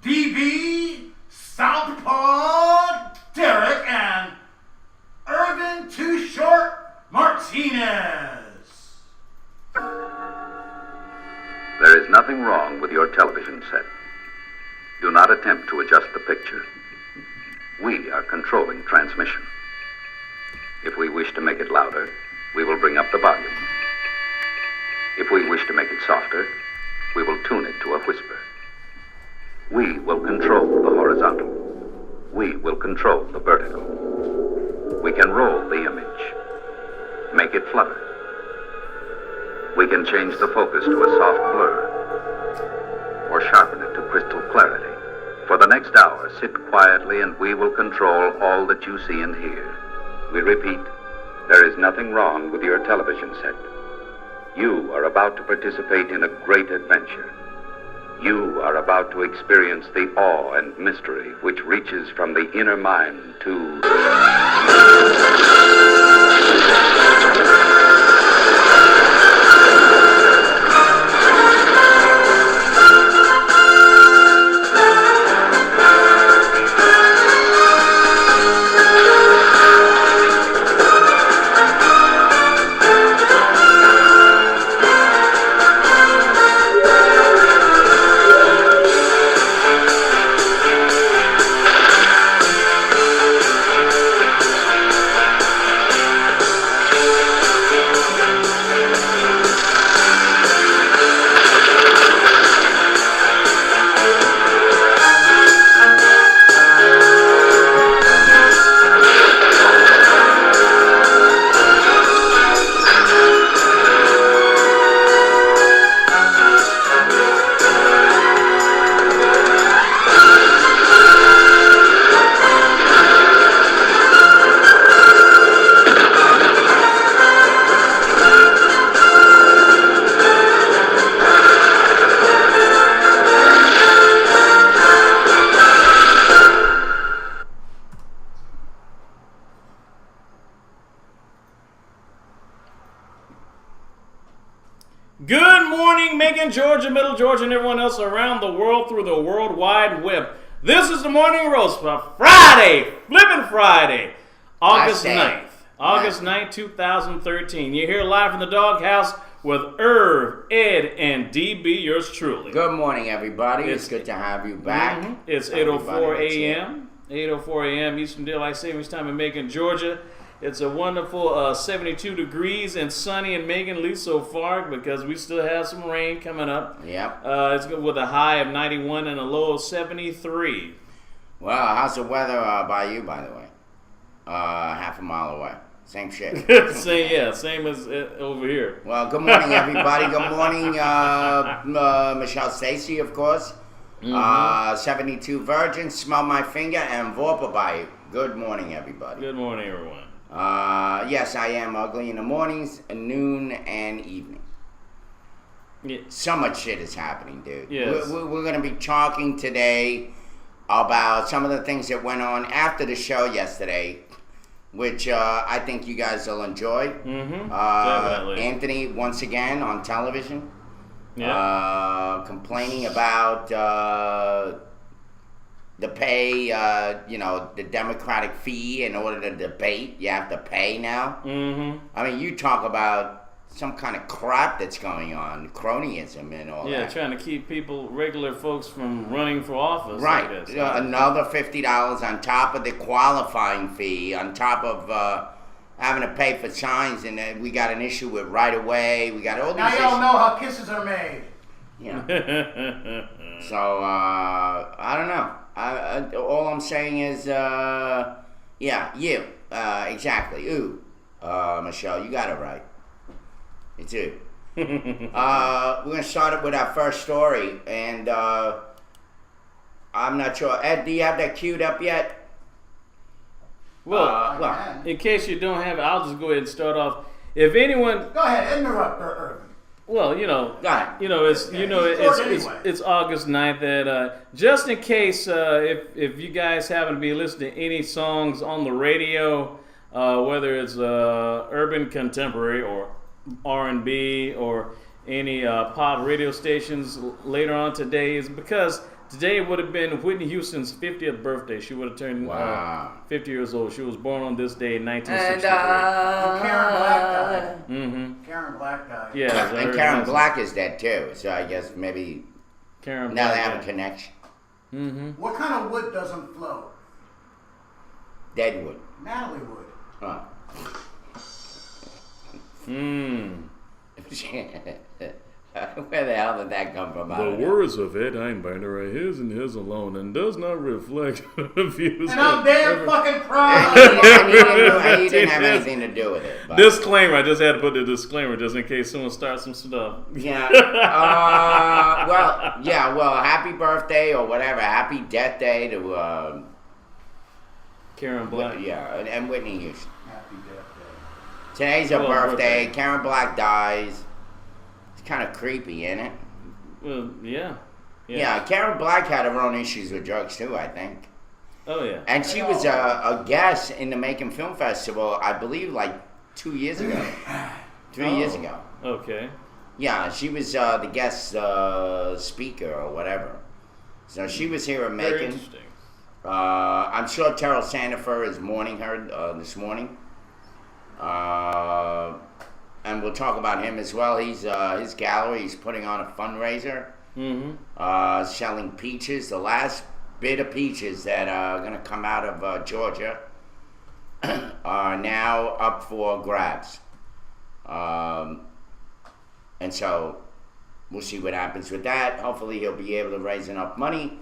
DB, Southpaw, Derek, and Irvin Too Short Martinez. There is nothing wrong with your television set. Do not attempt to adjust the picture. We are controlling transmission. If we wish to make it louder, we will bring up the volume. If we wish to make it softer, we will tune it to a whisper. We will control the horizontal. We will control the vertical. We can roll the image, make it flutter. We can change the focus to a soft blur, or sharpen it to crystal clarity. For the next hour, sit quietly and we will control all that you see and hear. We repeat, there is nothing wrong with your television set. You are about to participate in a great adventure. You are about to experience the awe and mystery which reaches from the inner mind to... Good morning, Macon, Georgia, Middle Georgia, and everyone else around the world through the World Wide Web. This is the Morning Roast for Friday, Flippin' Friday, August 9th. August 9th, 2013. You're here live from the Doghouse with Irv, Ed, and DB, yours truly. Good morning, everybody. It's good to have you back. Mm-hmm. It's 8:04 a.m. 8:04 a.m. Eastern Daylight Savings Time in Macon, Georgia. It's a wonderful 72 degrees and sunny in Macon, at least so far, because we still have some rain coming up. Yep. It's good with a high of 91 and a low of 73. Well, how's the weather by you, by the way? Half a mile away. Same shit. Same as over here. Well, good morning, everybody. Good morning, Michelle Stacy, of course. 72 Virgin, Smell My Finger, and Vorpa by you. Good morning, everybody. Good morning, everyone. Yes, I am ugly in the mornings, noon, and evening. Yeah. So much shit is happening, dude. Yes. We're going to be talking today about some of the things that went on after the show yesterday, which I think you guys will enjoy. Definitely. Anthony, once again, on television, complaining about the pay, the Democratic fee in order to debate. You have to pay now. I mean, you talk about some kind of crap that's going on, cronyism and all that. Yeah, trying to keep people, regular folks, from running for office. Right. I guess. Another $50 on top of the qualifying fee, on top of having to pay for signs, and we got an issue with right away. We got all these Now issues. y'all know how kisses are made. Yeah. So I don't know. All I'm saying is, you. Exactly. Ooh, Michelle, you got it right. It's you. We're gonna start it with our first story, and I'm not sure. Ed, do you have that queued up yet? Well, in case you don't have it, I'll just go ahead and start off. If anyone, Go ahead, interrupt Irvin. well, Go ahead. it's August 9th. That just in case, if you guys happen to be listening to any songs on the radio, whether it's urban contemporary or R&B or any pod radio stations later on today is because today would have been Whitney Houston's 50th birthday. She would have turned 50 years old. She was born on this day in 1963. Karen Black died. Mm-hmm. Karen Black died. Yeah, And Karen Black is dead too, so I guess maybe Karen now Black. they have a connection. Mm-hmm. What kind of wood doesn't float? Deadwood. Natalie wood. Huh. Where the hell did that come from? I The don't know. words of Ed Einbinder are his and his alone, and does not reflect the views. And I'm damn fucking And proud. he didn't have anything to do with it. But. Disclaimer. I just had to put the disclaimer just in case someone starts some stuff. Yeah. Well, happy birthday or whatever. Happy death day to Karen Black. and Whitney Houston. Happy death day. Today's her Well, birthday. birthday. Karen Black dies. It's kind of creepy, isn't it? Well, yeah. Yeah. Karen Black had her own issues with drugs too, I think. Oh yeah. And she was a guest in the Macon Film Festival, I believe, like 2 years ago, 3 years ago. Okay. Yeah, she was the guest speaker or whatever. So she was here at Very Macon. interesting. I'm sure Terrell Sandifer is mourning her this morning. And we'll talk about him as well. He's his gallery. He's putting on a fundraiser, selling peaches. The last bit of peaches that are going to come out of Georgia are now up for grabs. And so we'll see what happens with that. Hopefully he'll be able to raise enough money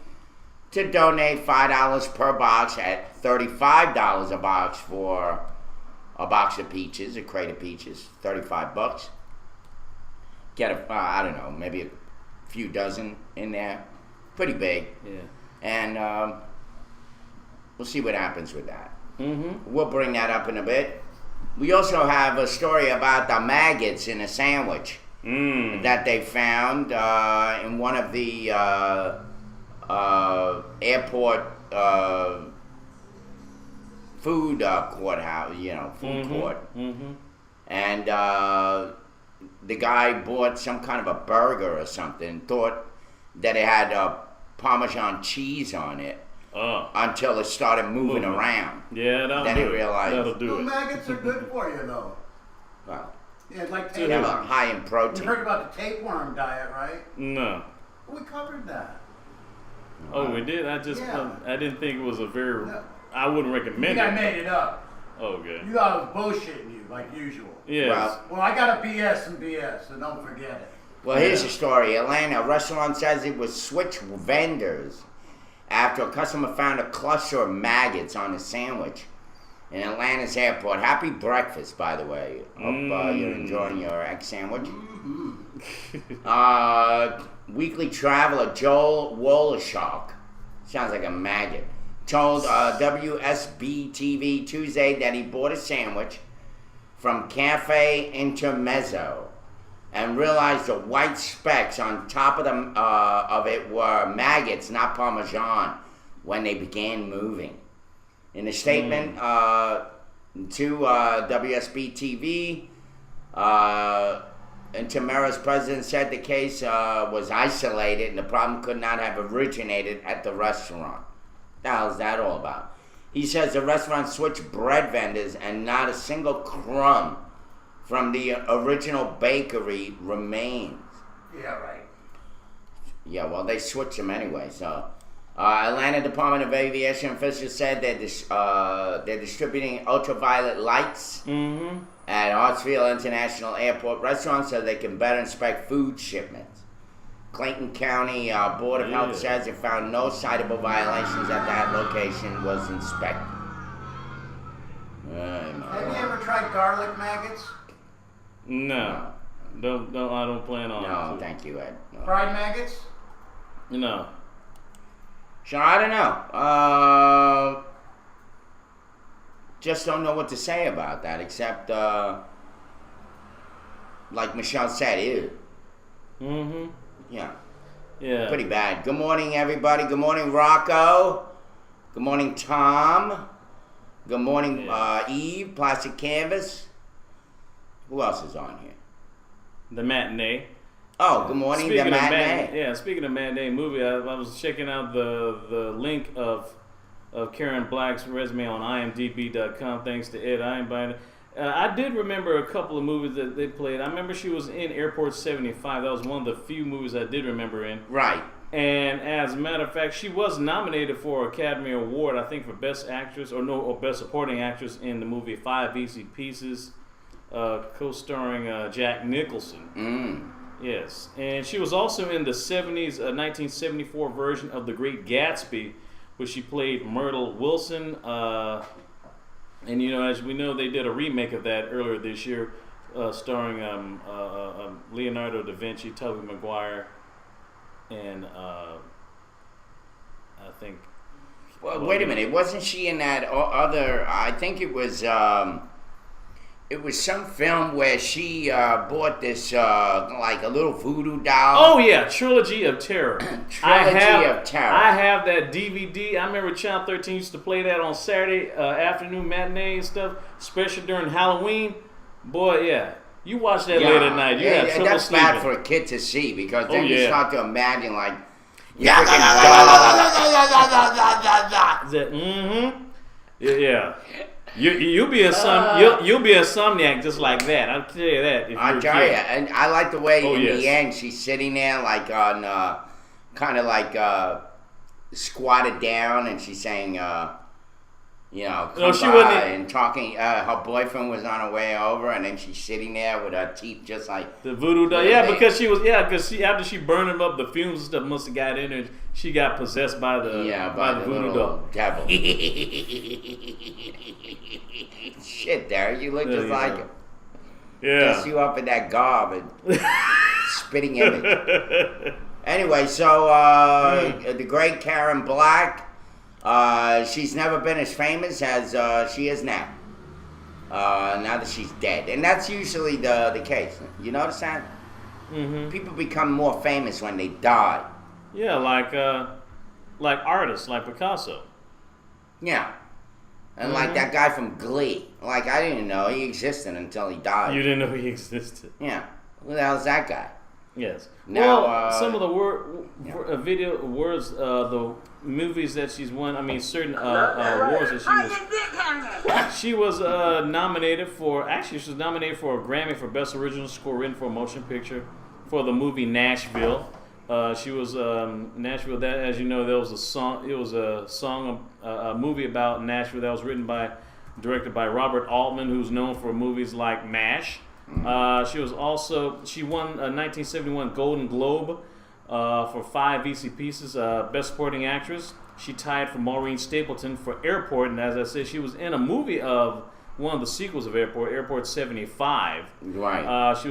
to donate $5 per box at $35 a box for a box of peaches, a crate of peaches, $35. Get I don't know, maybe a few dozen in there. Pretty big. Yeah. And we'll see what happens with that. Mm-hmm. We'll bring that up in a bit. We also have a story about the maggots in a sandwich that they found in one of the airport food courthouse, food court. Mm-hmm. And the guy bought some kind of a burger or something, thought that it had Parmesan cheese on it until it started moving around. Yeah, Then he realized, that'll do The it. maggots are good for you, though. well, Yeah, it's like they have a tapeworms. high in You protein. heard about the tapeworm diet, right? No. We covered that. Oh, we did. I just I didn't think it was a very. No. I wouldn't You recommend think I it. made it up. Okay. You thought I was bullshitting you, like usual. Yes. Well, Well, I got a BS and BS, so don't forget it. Well, here's Yeah. the story. Atlanta, a restaurant says it was switch vendors after a customer found a cluster of maggots on a sandwich in Atlanta's airport. Happy breakfast, by the way. Hope you're enjoying your egg sandwich. Weekly traveler Joel Woloshock, sounds like a maggot, told WSB TV Tuesday that he bought a sandwich from Cafe Intermezzo and realized the white specks on top of it were maggots, not Parmesan, when they began moving. In a statement to WSB TV, Intermezzo's president said the case was isolated and the problem could not have originated at the restaurant. What the hell is that all about? He says the restaurant switched bread vendors and not a single crumb from the original bakery remains. Yeah, right. Yeah, well, they switched them anyway. So, Atlanta Department of Aviation officials said they're distributing ultraviolet lights at Hartsfield International Airport restaurant so they can better inspect food shipments. Clayton County Board of Health says it found no citable violations at that location was inspected. Have you ever tried garlic maggots? No. Don't. I don't plan on. No, it. thank you, Ed. No. Fried maggots? No. So I don't know. Just don't know what to say about that, except, like Michelle said, ew. Mm-hmm. Yeah, Yeah. pretty bad. Good morning, everybody. Good morning, Rocco. Good morning, Tom. Good morning, Eve, Plastic Canvas. Who else is on here? The matinee. Oh, Good Morning, the matinee. Speaking of matinee movie, I was checking out the link of Karen Black's resume on IMDb.com. Thanks to Ed Einbein. I did remember a couple of movies that they played. I remember she was in Airport 75. That was one of the few movies I did remember in. Right. And as a matter of fact, she was nominated for Academy Award, I think, for Best Actress or Best Supporting Actress in the movie Five Easy Pieces, co-starring Jack Nicholson. Yes, and she was also in the 70s, 1974 version of The Great Gatsby, where she played Myrtle Wilson. And as we know, they did a remake of that earlier this year, starring Leonardo da Vinci, Tobey Maguire, and I think. Well, wait a minute. Wasn't she in that other? I think it was. It was some film where she bought this like a little voodoo doll. Oh yeah, Trilogy of Terror. Of Terror. I have that DVD. I remember Channel 13 used to play that on Saturday afternoon matinee and stuff, especially during Halloween. Boy, yeah, you watch that late at night. You have trouble that's sleeping. bad for a kid to see because then you yeah. start to imagine like Is that Yeah. You'll be you'll be a insomniac just like that. I'll tell you that. If I you're tell a you, kid. and I like the way in yes. the end she's sitting there like on kind of like squatted down, and she's saying, come she by, wasn't- and talking. Her boyfriend was on her way over, and then she's sitting there with her teeth just like The voodoo doll. Yeah, because after she burned him up, the fumes and stuff must have got in her. She got possessed by the by the voodoo little doll. devil. Shit, Derek, you look just like him. Yeah. Dress you up in that garb and spitting image. Anyway, so the great Karen Black, she's never been as famous as she is now. Now that she's dead, and that's usually the case. You notice that? Mm-hmm. People become more famous when they die. Yeah, like artists, like Picasso. Yeah. And like that guy from Glee. Like, I didn't know he existed until he died. You didn't know he existed. Yeah. Who the hell's that guy? Yes. Now, well, some of the the movies that she's won. I mean, certain awards that she was nominated for. Actually, she was nominated for a Grammy for Best Original Score written for a motion picture for the movie Nashville. She was Nashville. That, as you know, there was a song. It was a movie about Nashville that was directed by Robert Altman, who's known for movies like MASH. She won a 1971 Golden Globe for Five Easy Pieces, Best Supporting Actress. She tied for Maureen Stapleton for Airport, and as I said, she was in a movie of one of the sequels of Airport 75. Right. She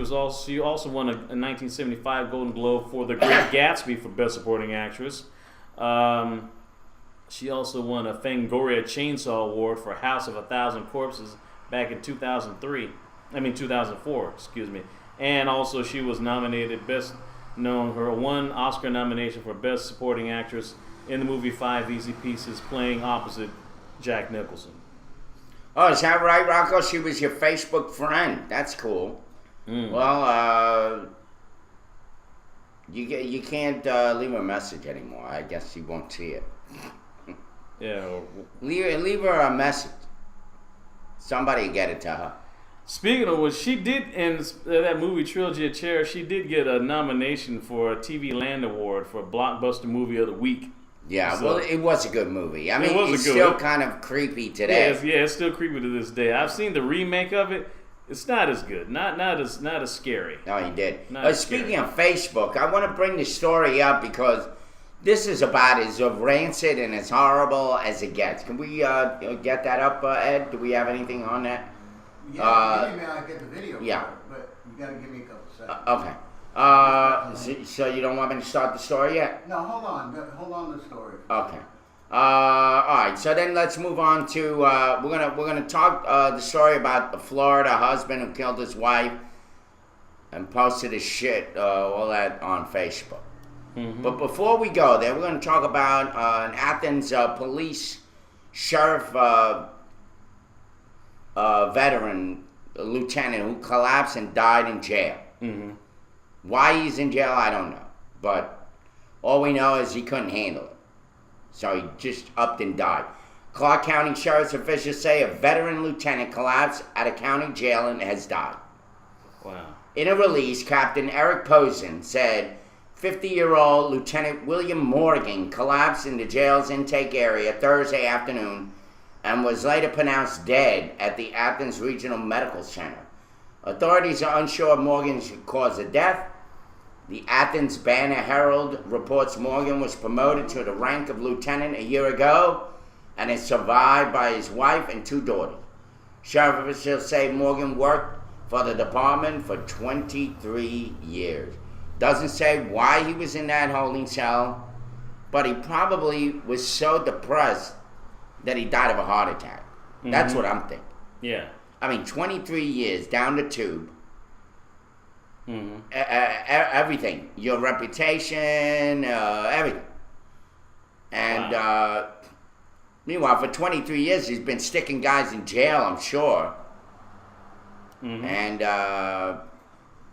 also won a 1975 Golden Globe for The Great Gatsby for Best Supporting Actress. She also won a Fangoria Chainsaw Award for House of a Thousand Corpses back in 2004, excuse me. And also she was nominated her one Oscar nomination for Best Supporting Actress in the movie Five Easy Pieces, playing opposite Jack Nicholson. Oh, is that right, Rocco? She was your Facebook friend. That's cool. Well, you can't leave her a message anymore. I guess she won't see it. Yeah. Leave her a message. Somebody get it to her. Speaking of which, she did in that movie Trilogy of Terror. She did get a nomination for a TV Land Award for Blockbuster Movie of the Week. Yeah, So- well, it was a good movie. I mean, It was a it's good still one. kind of creepy Yeah, today. it's still creepy to this day. I've seen the remake of it. It's not as good. Not as scary. No, he did. Not Speaking scary. of Facebook, I want to bring the story up because this is about as rancid and as horrible as it gets. Can we get that up, Ed? Do we have anything on that? Yeah, maybe I'll get the video yeah. for it, but you gotta give me a couple seconds. Okay. So you don't want me to start the story yet? No, hold on the story. Okay. All right. So then let's move on to we're gonna talk the story about the Florida husband who killed his wife and posted his shit all that on Facebook. Mm-hmm. But before we go there, we're going to talk about an Athens police sheriff veteran lieutenant who collapsed and died in jail. Mm-hmm. Why he's in jail, I don't know. But all we know is he couldn't handle it. So he just upped and died. Clark County Sheriff's officials say a veteran lieutenant collapsed at a county jail and has died. Wow. In a release, Captain Eric Posen said 50-year-old Lieutenant William Morgan collapsed in the jail's intake area Thursday afternoon and was later pronounced dead at the Athens Regional Medical Center. Authorities are unsure of Morgan's cause of death. The Athens Banner-Herald reports Morgan was promoted to the rank of lieutenant a year ago and is survived by his wife and 2 daughters. Sheriff officials say Morgan worked for the department for 23 years. Doesn't say why he was in that holding cell, but he probably was so depressed that he died of a heart attack. That's what I'm thinking. Yeah. I mean, 23 years down the tube. Everything. Your reputation, everything. And meanwhile, for 23 years, he's been sticking guys in jail, I'm sure. And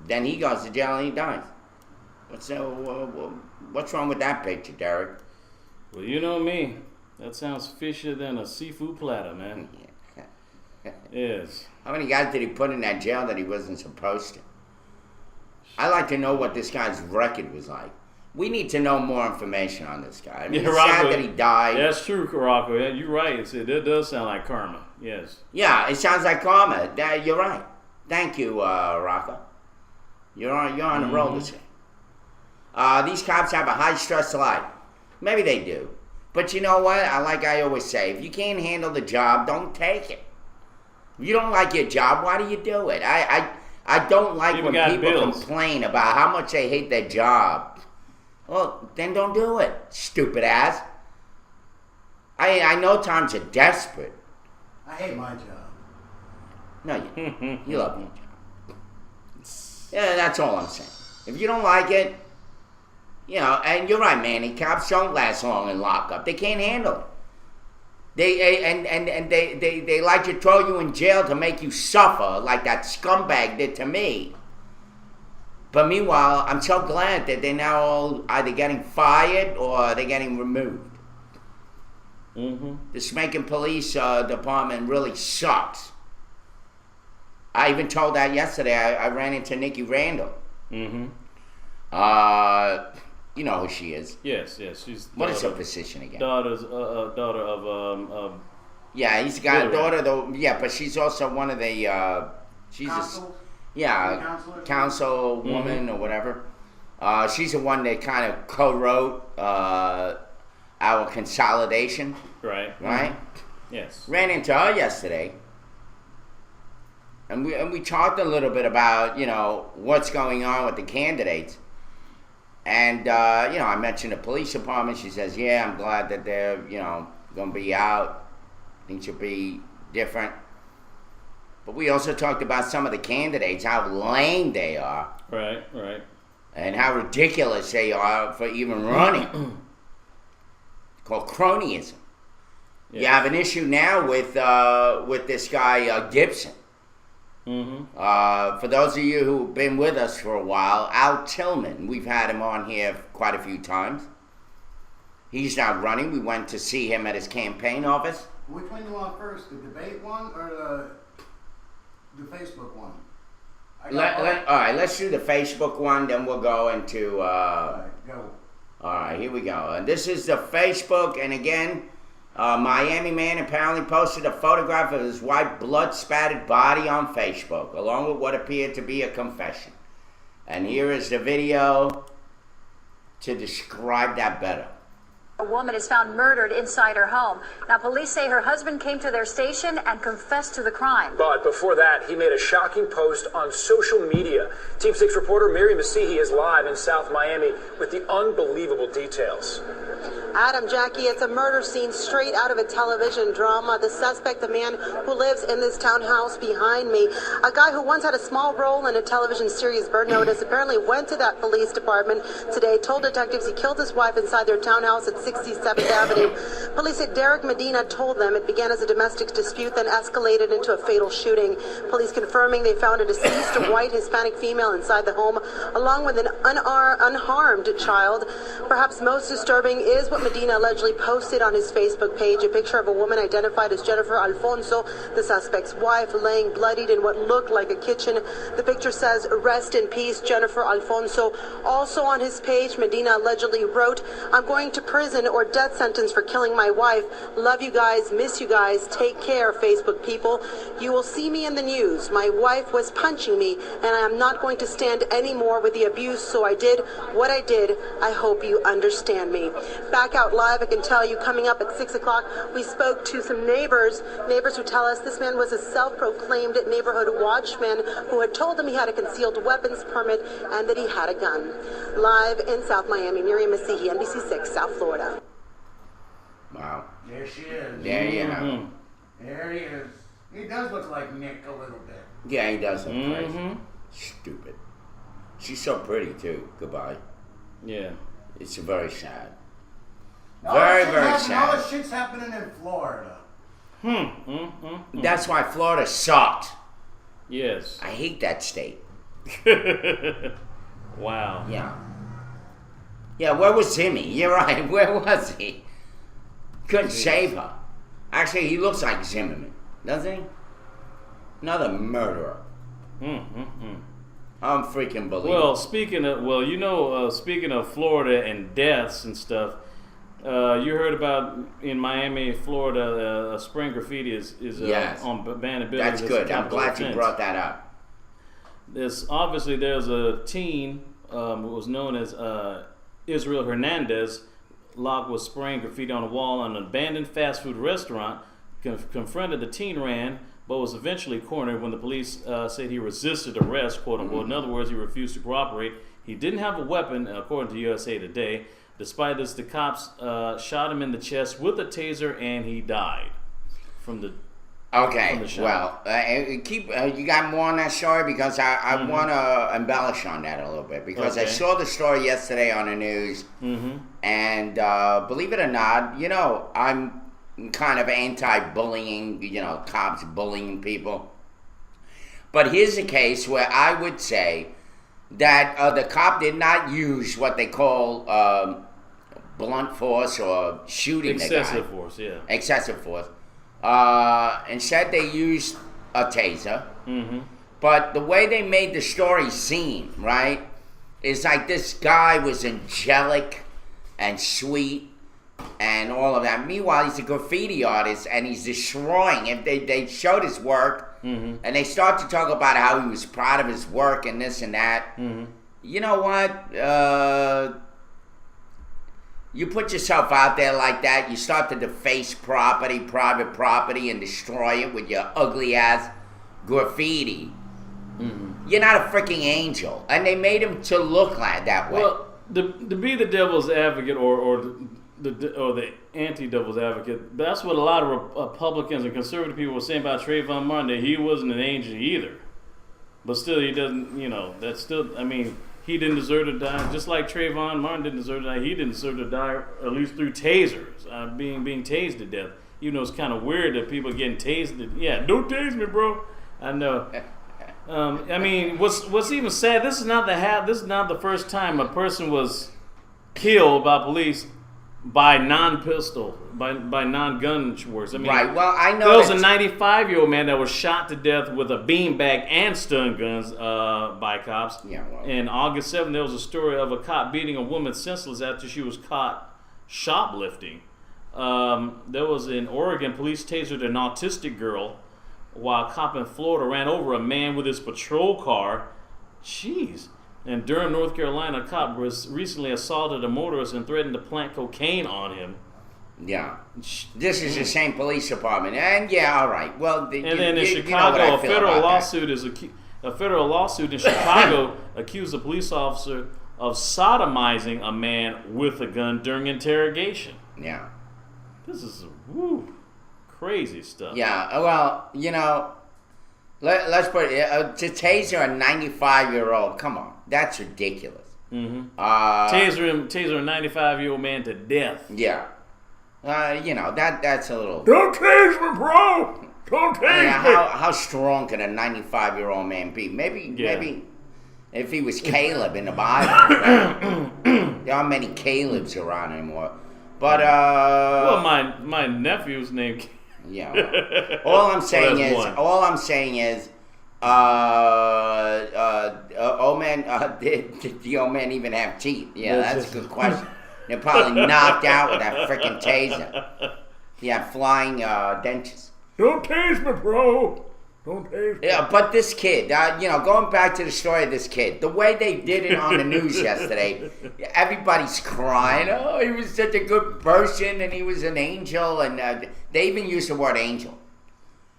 then he goes to jail and he dies. What's wrong with that picture, Derek? Well, you know me. That sounds fishier than a seafood platter, man. Yes. How many guys did he put in that jail that he wasn't supposed to? I'd like to know what this guy's record was like. We need to know more information on this guy. I mean, it's sad that he died. That's true, Rocco. Yeah, you're right. It does sound like karma. Yes. Yeah, it sounds like karma. You're right. Thank you, Rocco. You're on the roll this year. These cops have a high-stress life. Maybe they do. But you know what? Like I always say, if you can't handle the job, don't take it. If you don't like your job, why do you do it? I don't like when people complain about how much they hate their job. Well, then don't do it, stupid ass. I know times are desperate. I hate my job. No, you love your job. Yeah, that's all I'm saying. If you don't like it, and you're right, Manny, cops don't last long in lockup. They can't handle it. They like to throw you in jail to make you suffer like that scumbag did to me. But meanwhile, I'm so glad that they're now all either getting fired or they're getting removed. The Smankin Police Department really sucks. I even told that yesterday. I ran into Nikki Randall. You know who she is. Yes. She's what is her position again? Daughter of yeah, he's got a daughter though. Yeah, but she's also one of the she's councilwoman or whatever. She's the one that kind of co-wrote our consolidation. Right. Yes. Ran into her yesterday. And we talked a little bit about, what's going on with the candidates. And, I mentioned the police department. She says, yeah, I'm glad that they're, going to be out. Things should be different. But we also talked about some of the candidates, how lame they are. Right. And how ridiculous they are for even running. It's called cronyism. Yes. You have an issue now with this guy, Gibson. For those of you who've been with us for a while, Al Tillman, we've had him on here quite a few times. He's not running. We went to see him at his campaign office. Which one do you want first, the debate one or the Facebook one? All right, let's do the Facebook one, then we'll go into... all right, go. All right, here we go. And this is the Facebook, and again... Miami man apparently posted a photograph of his wife's blood-spattered body on Facebook, along with what appeared to be a confession. And here is the video to describe that better. A woman is found murdered inside her home. Now, police say her husband came to their station and confessed to the crime. But before that, he made a shocking post on social media. Team 6 reporter Mary Masihi is live in South Miami with the unbelievable details. Adam, Jackie, it's a murder scene straight out of a television drama. The suspect, the man who lives in this townhouse behind me, a guy who once had a small role in a television series, Burn Notice, apparently went to that police department today, told detectives he killed his wife inside their townhouse at 67th Avenue. Police say Derek Medina told them it began as a domestic dispute, then escalated into a fatal shooting. Police confirming they found a deceased white Hispanic female inside the home, along with an unharmed child. Perhaps most disturbing is what Medina allegedly posted on his Facebook page, a picture of a woman identified as Jennifer Alfonso, the suspect's wife, laying bloodied in what looked like a kitchen. The picture says, "Rest in peace, Jennifer Alfonso." Also on his page, Medina allegedly wrote, "I'm going to prison or death sentence for killing my wife. Love you guys, miss you guys, take care, Facebook people. You will see me in the news. My wife was punching me, and I am not going to stand anymore with the abuse, so I did what I did. I hope you understand me." Back out live, I can tell you, coming up at 6 o'clock, we spoke to some neighbors who tell us this man was a self-proclaimed neighborhood watchman who had told them he had a concealed weapons permit and that he had a gun. Live in South Miami, Miriam Masihi, NBC6, South Florida. Wow. There she is. There you go. Mm-hmm. There he is. He does look like Nick a little bit. Yeah, he does look crazy. Stupid. She's so pretty, too. Goodbye. Yeah. It's very sad. All Very, this shit very happening- All sad. this shit's happening in Florida. That's why Florida sucked. Yes. I hate that state. Wow. Yeah. Yeah, where was Timmy? You're right. Where was he? Couldn't save her. Actually, he looks like Zimmerman, doesn't he? Another murderer. I'm freaking believing. Well, speaking of Florida and deaths and stuff, you heard about in Miami, Florida, spring graffiti is Yes. on abandoned buildings. That's as a good. I'm capital glad you offense. brought that up. There's a teen who was known as Israel Hernandez, locked with spraying graffiti on a wall on an abandoned fast food restaurant. Confronted the teen, ran, but was eventually cornered when the police said he resisted arrest, quote unquote. In other words, he refused to cooperate. He didn't have a weapon, according to USA Today. Despite this, the cops shot him in the chest with a taser, and he died from the. Okay, From the shot. well, you got more on that story because I want to embellish on that a little bit because I Okay. saw the story yesterday on the news, and believe it or not, I'm kind of anti-bullying, cops bullying people. But here's a case where I would say that the cop did not use what they call blunt force or shooting the guy. Excessive force, yeah. Excessive force. Instead, they used a taser. But the way they made the story seem, right, is like this guy was angelic and sweet and all of that. Meanwhile, he's a graffiti artist and he's destroying. If they showed his work and they start to talk about how he was proud of his work and this and that, you know what? You put yourself out there like that, you start to deface private property, and destroy it with your ugly ass graffiti. You're not a freaking angel, and they made him to look like that way. Well, to be the devil's advocate or the anti-devil's advocate, that's what a lot of Republicans and conservative people were saying about Trayvon Martin, that he wasn't an angel either. But still, he doesn't, that's still, he didn't deserve to die. Just like Trayvon Martin didn't deserve to die, he didn't deserve to die, at least through tasers, being tased to death. Even though it's kind of weird that people are getting tased. Yeah, don't tase me, bro. I know. What's even sad? This is not the first time a person was killed by police by non-pistol, by non-gun works. Right. Well, I know there was a that- 95-year-old man that was shot to death with a beanbag and stun guns by cops. Yeah, well. And August 7th, there was a story of a cop beating a woman senseless after she was caught shoplifting. There was in Oregon, police tasered an autistic girl, while a cop in Florida ran over a man with his patrol car. Jeez. In Durham, North Carolina, a cop was recently assaulted a motorist and threatened to plant cocaine on him. Yeah. This is the same police department. And yeah, all right. Well, And then in you know what Chicago, I a feel federal about that. lawsuit in Chicago accused a police officer of sodomizing a man with a gun during interrogation. Yeah. This is crazy stuff. Yeah, well, let's put it, to taser a 95-year-old, come on, that's ridiculous. Taser a 95-year-old man to death. Yeah. That's a little. Don't tase me, bro. Don't tase Yeah, me. how strong can a 95-year-old man be? Maybe if he was Caleb in the Bible. There aren't many Calebs around anymore. But Well, my nephew's named. yeah. Well, all I'm saying is, old man, did the old man even have teeth? Yeah, that's a good question. They're probably knocked out with that freaking taser. He had flying dentures. Don't tase me, bro. Don't tase me. Yeah, but this kid, going back to the story of this kid, the way they did it on the news yesterday, everybody's crying. Oh, he was such a good person, and he was an angel, and they even used the word angel.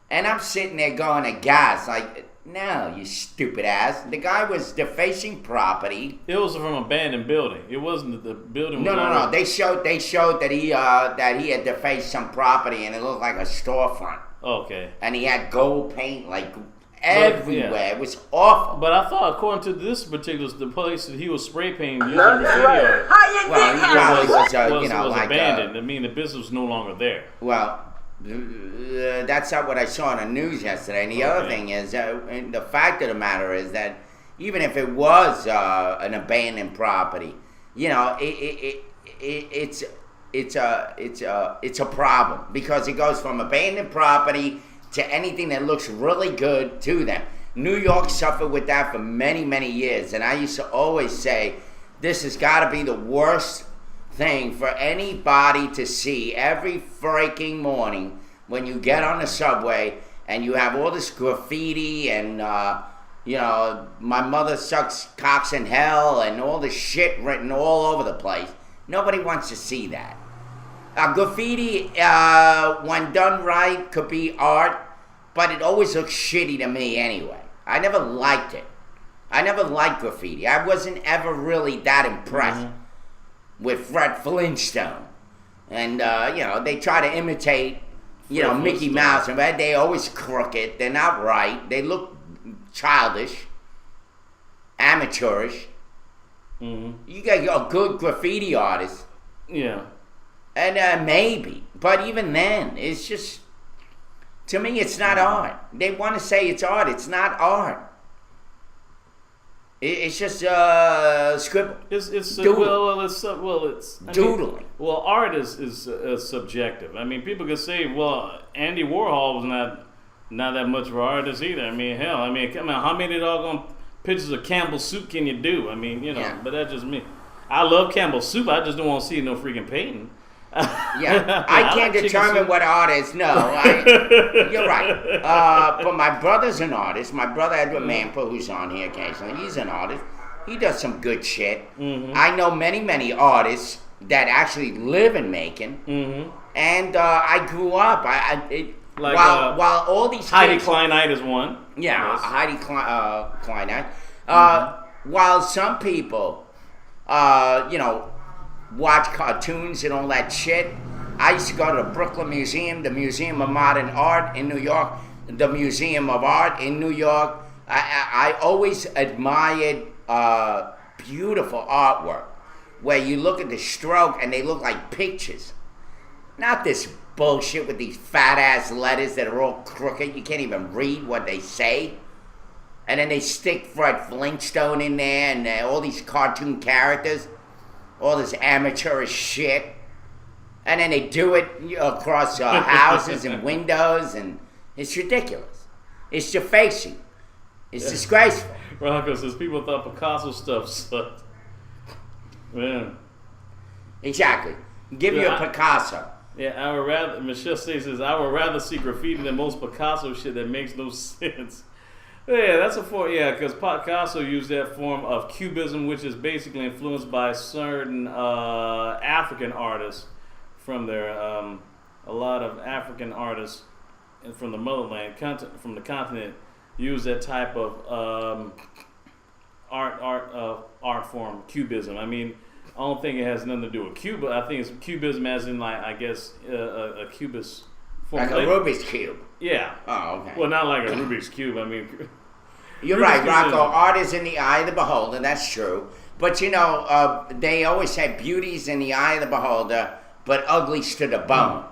And I'm sitting there going aghast, like, no, you stupid ass. The guy was defacing property. It was from an abandoned building. It wasn't the building. No. They showed that he had defaced some property, and it looked like a storefront. Okay. And he had gold paint like everywhere. Yeah. It was awful. But I thought, according to this particular, the place that he was spray painting using the video, well, he probably was abandoned. I mean, the business was no longer there. Well, that's not what I saw on the news yesterday. And the other thing is, the fact of the matter is that even if it was an abandoned property, it's a problem because it goes from abandoned property to anything that looks really good to them. New York suffered with that for many, many years, and I used to always say this has got to be the worst thing for anybody to see every freaking morning when you get on the subway and you have all this graffiti and my mother sucks cocks in hell and all this shit written all over the place. Nobody wants to see that. Graffiti, when done right, could be art, but it always looks shitty to me anyway. I never liked it. I never liked graffiti. I wasn't ever really that impressed with Fred Flintstone. And, they try to imitate, Mickey Mouse. And they always crooked. They're not right. They look childish, amateurish. You got a good graffiti artist. Yeah. And maybe. But even then, it's just, to me, it's not art. They want to say it's art. It's not art. It's just scribble. It's doodling. Well, art is subjective. I mean, people could say, well, Andy Warhol was not that much of an artist either. I mean, hell, come on, how many doggone pictures of Campbell's soup can you do? I mean, but that's just me. I love Campbell's soup. I just don't want to see no freaking painting. Yeah, I can't determine what art is. No, you're right. But my brother's an artist. My brother Edward Manpo, who's on here occasionally, he's an artist. He does some good shit. I know many, many artists that actually live in Macon. And I grew up. While all these Heidi kids, Kleinite is one. Yeah, yes. Heidi Kleinite. While some people, watch cartoons and all that shit, I used to go to the Brooklyn Museum, the Museum of Modern Art in New York, the Museum of Art in New York. I always admired beautiful artwork where you look at the stroke and they look like pictures. Not this bullshit with these fat-ass letters that are all crooked. You can't even read what they say. And then they stick Fred Flintstone in there and all these cartoon characters. All this amateurish shit. And then they do it across houses and windows, and it's ridiculous. It's defacing. It's disgraceful. Rocco says people thought Picasso stuff sucked. Man. Exactly. Give you a Picasso. Yeah, Michelle says, I would rather see graffiti than most Picasso shit that makes no sense. Yeah, because Picasso used that form of cubism, which is basically influenced by certain African artists from their, a lot of African artists from the motherland, from the continent, use that type of art form, cubism. I mean, I don't think it has nothing to do with Cuba. I think it's cubism as in, like, I guess, a cubist form. Like a Rubik's Cube. Yeah. Oh, okay. Well, not like a Rubik's Cube. I mean... You're right, Rocco. Art is in the eye of the beholder. That's true. But, they always say beauty's in the eye of the beholder. but uglies to the bone.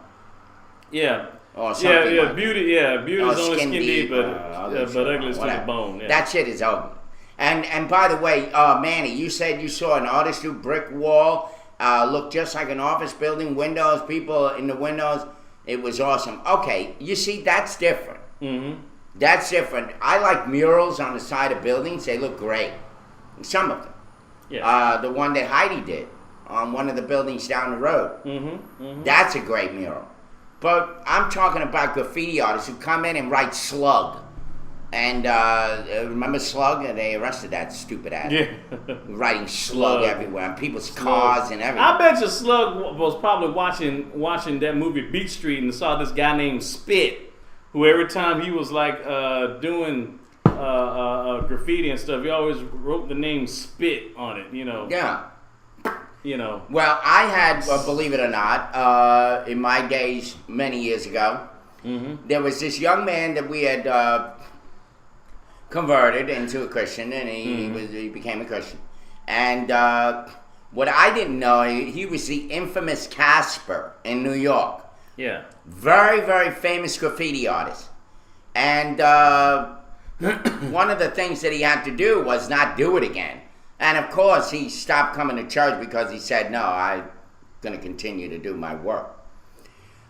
Yeah. Or something Yeah, like beauty's only skin deep, but uglies to the whatever. bone. Yeah. That shit is ugly. And by the way, Manny, you said you saw an artist do brick wall, looked just like an office building, windows, people in the windows. It was awesome. Okay, you see, that's different. Mm-hmm. That's different. I like murals on the side of buildings. They look great. Some of them. Yeah. The one that Heidi did on one of the buildings down the road. Mm-hmm. Mm-hmm. That's a great mural. But I'm talking about graffiti artists who come in and write slug. And remember Slug? They arrested that stupid ass. Yeah. Writing slug everywhere on people's cars and everything. I bet you Slug was probably watching that movie Beat Street and saw this guy named Spit, who every time he was like doing graffiti and stuff, he always wrote the name Spit on it. You know. Yeah. You know. Well, I had, believe it or not, in my days many years ago, there was this young man that we had converted into a Christian, and he became a Christian. And what I didn't know, he was the infamous Casper in New York. Yeah. Very, very famous graffiti artist. And one of the things that he had to do was not do it again. And of course, he stopped coming to church because he said, no, I'm going to continue to do my work.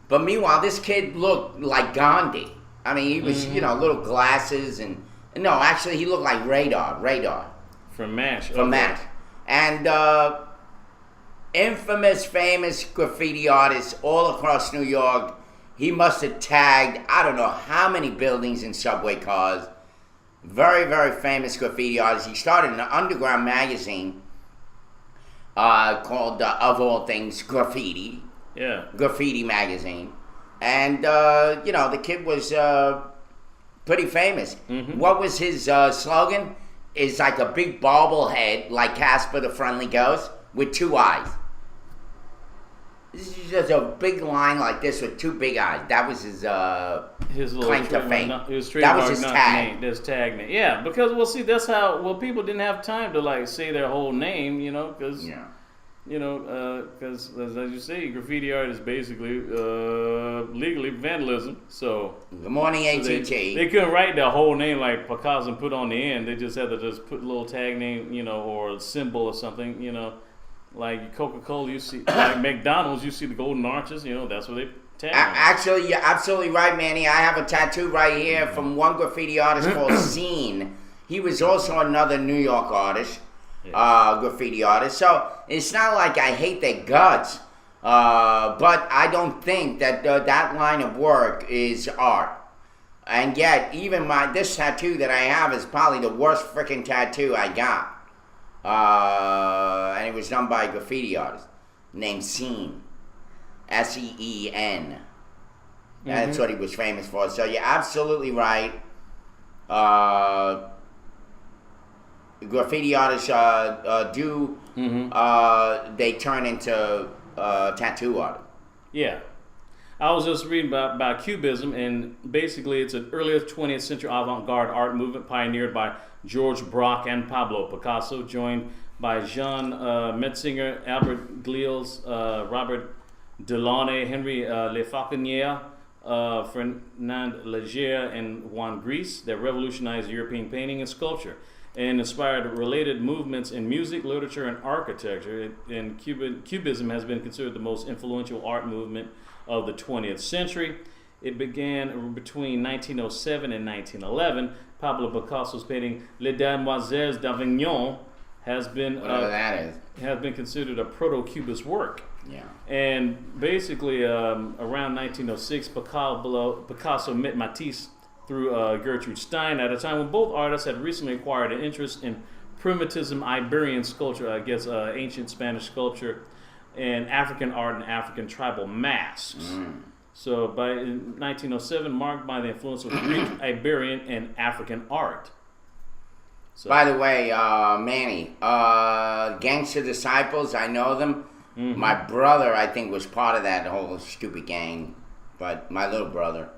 But meanwhile, this kid looked like Gandhi. I mean, he was, little glasses and... No, actually, he looked like Radar. From MASH. From MASH. And infamous, famous graffiti artists all across New York. He must have tagged, I don't know how many buildings and subway cars. Very, very famous graffiti artist. He started an underground magazine called, of all things, Graffiti. Yeah. Graffiti magazine. And, the kid was pretty famous. Mm-hmm. What was his slogan? Is like a big bobblehead, like Casper the Friendly Ghost, with two eyes. This is just a big line like this with two big eyes. That was his claim to fame. That was his tag. His tag name. Yeah, because, see, that's how, people didn't have time to, like, say their whole name, because... Yeah. Because as you say, graffiti art is basically legally vandalism. So good morning, ATT. They couldn't write their whole name like Picasso and put on the end. They just had to just put a little tag name, or a symbol or something. Like Coca-Cola, you see, like McDonald's, you see the golden arches. That's what they tag. Actually, you're absolutely right, Manny. I have a tattoo right here from one graffiti artist called Scene. He was also another New York artist. Graffiti artists. So it's not like I hate their guts, but I don't think that that line of work is art. And yet, even this tattoo that I have is probably the worst freaking tattoo I got. And it was done by a graffiti artist named Scene, S-E-E-N. That's what he was famous for. So you're absolutely right. Graffiti artists they turn into tattoo art. Yeah. I was just reading about Cubism, and basically it's an earlier 20th century avant-garde art movement pioneered by George Braque and Pablo Picasso, joined by Jean Metzinger, Albert Gleels, Robert Delaunay, Henry Lefauconnier, Fernand Léger, and Juan Gris, that revolutionized European painting and sculpture and inspired related movements in music, literature, and architecture. And Cubism has been considered the most influential art movement of the 20th century. It began between 1907 and 1911. Pablo Picasso's painting Les Demoiselles d'Avignon has been considered a proto-Cubist work. Yeah. And basically, around 1906, Picasso met Matisse through Gertrude Stein at a time when both artists had recently acquired an interest in Primitivism, Iberian sculpture, ancient Spanish sculpture, and African art and African tribal masks. So by 1907, marked by the influence of Greek, Iberian, and African art. So, by the way, Manny, Gangster Disciples, I know them. Mm-hmm. My brother, I think, was part of that whole stupid gang. But my little brother,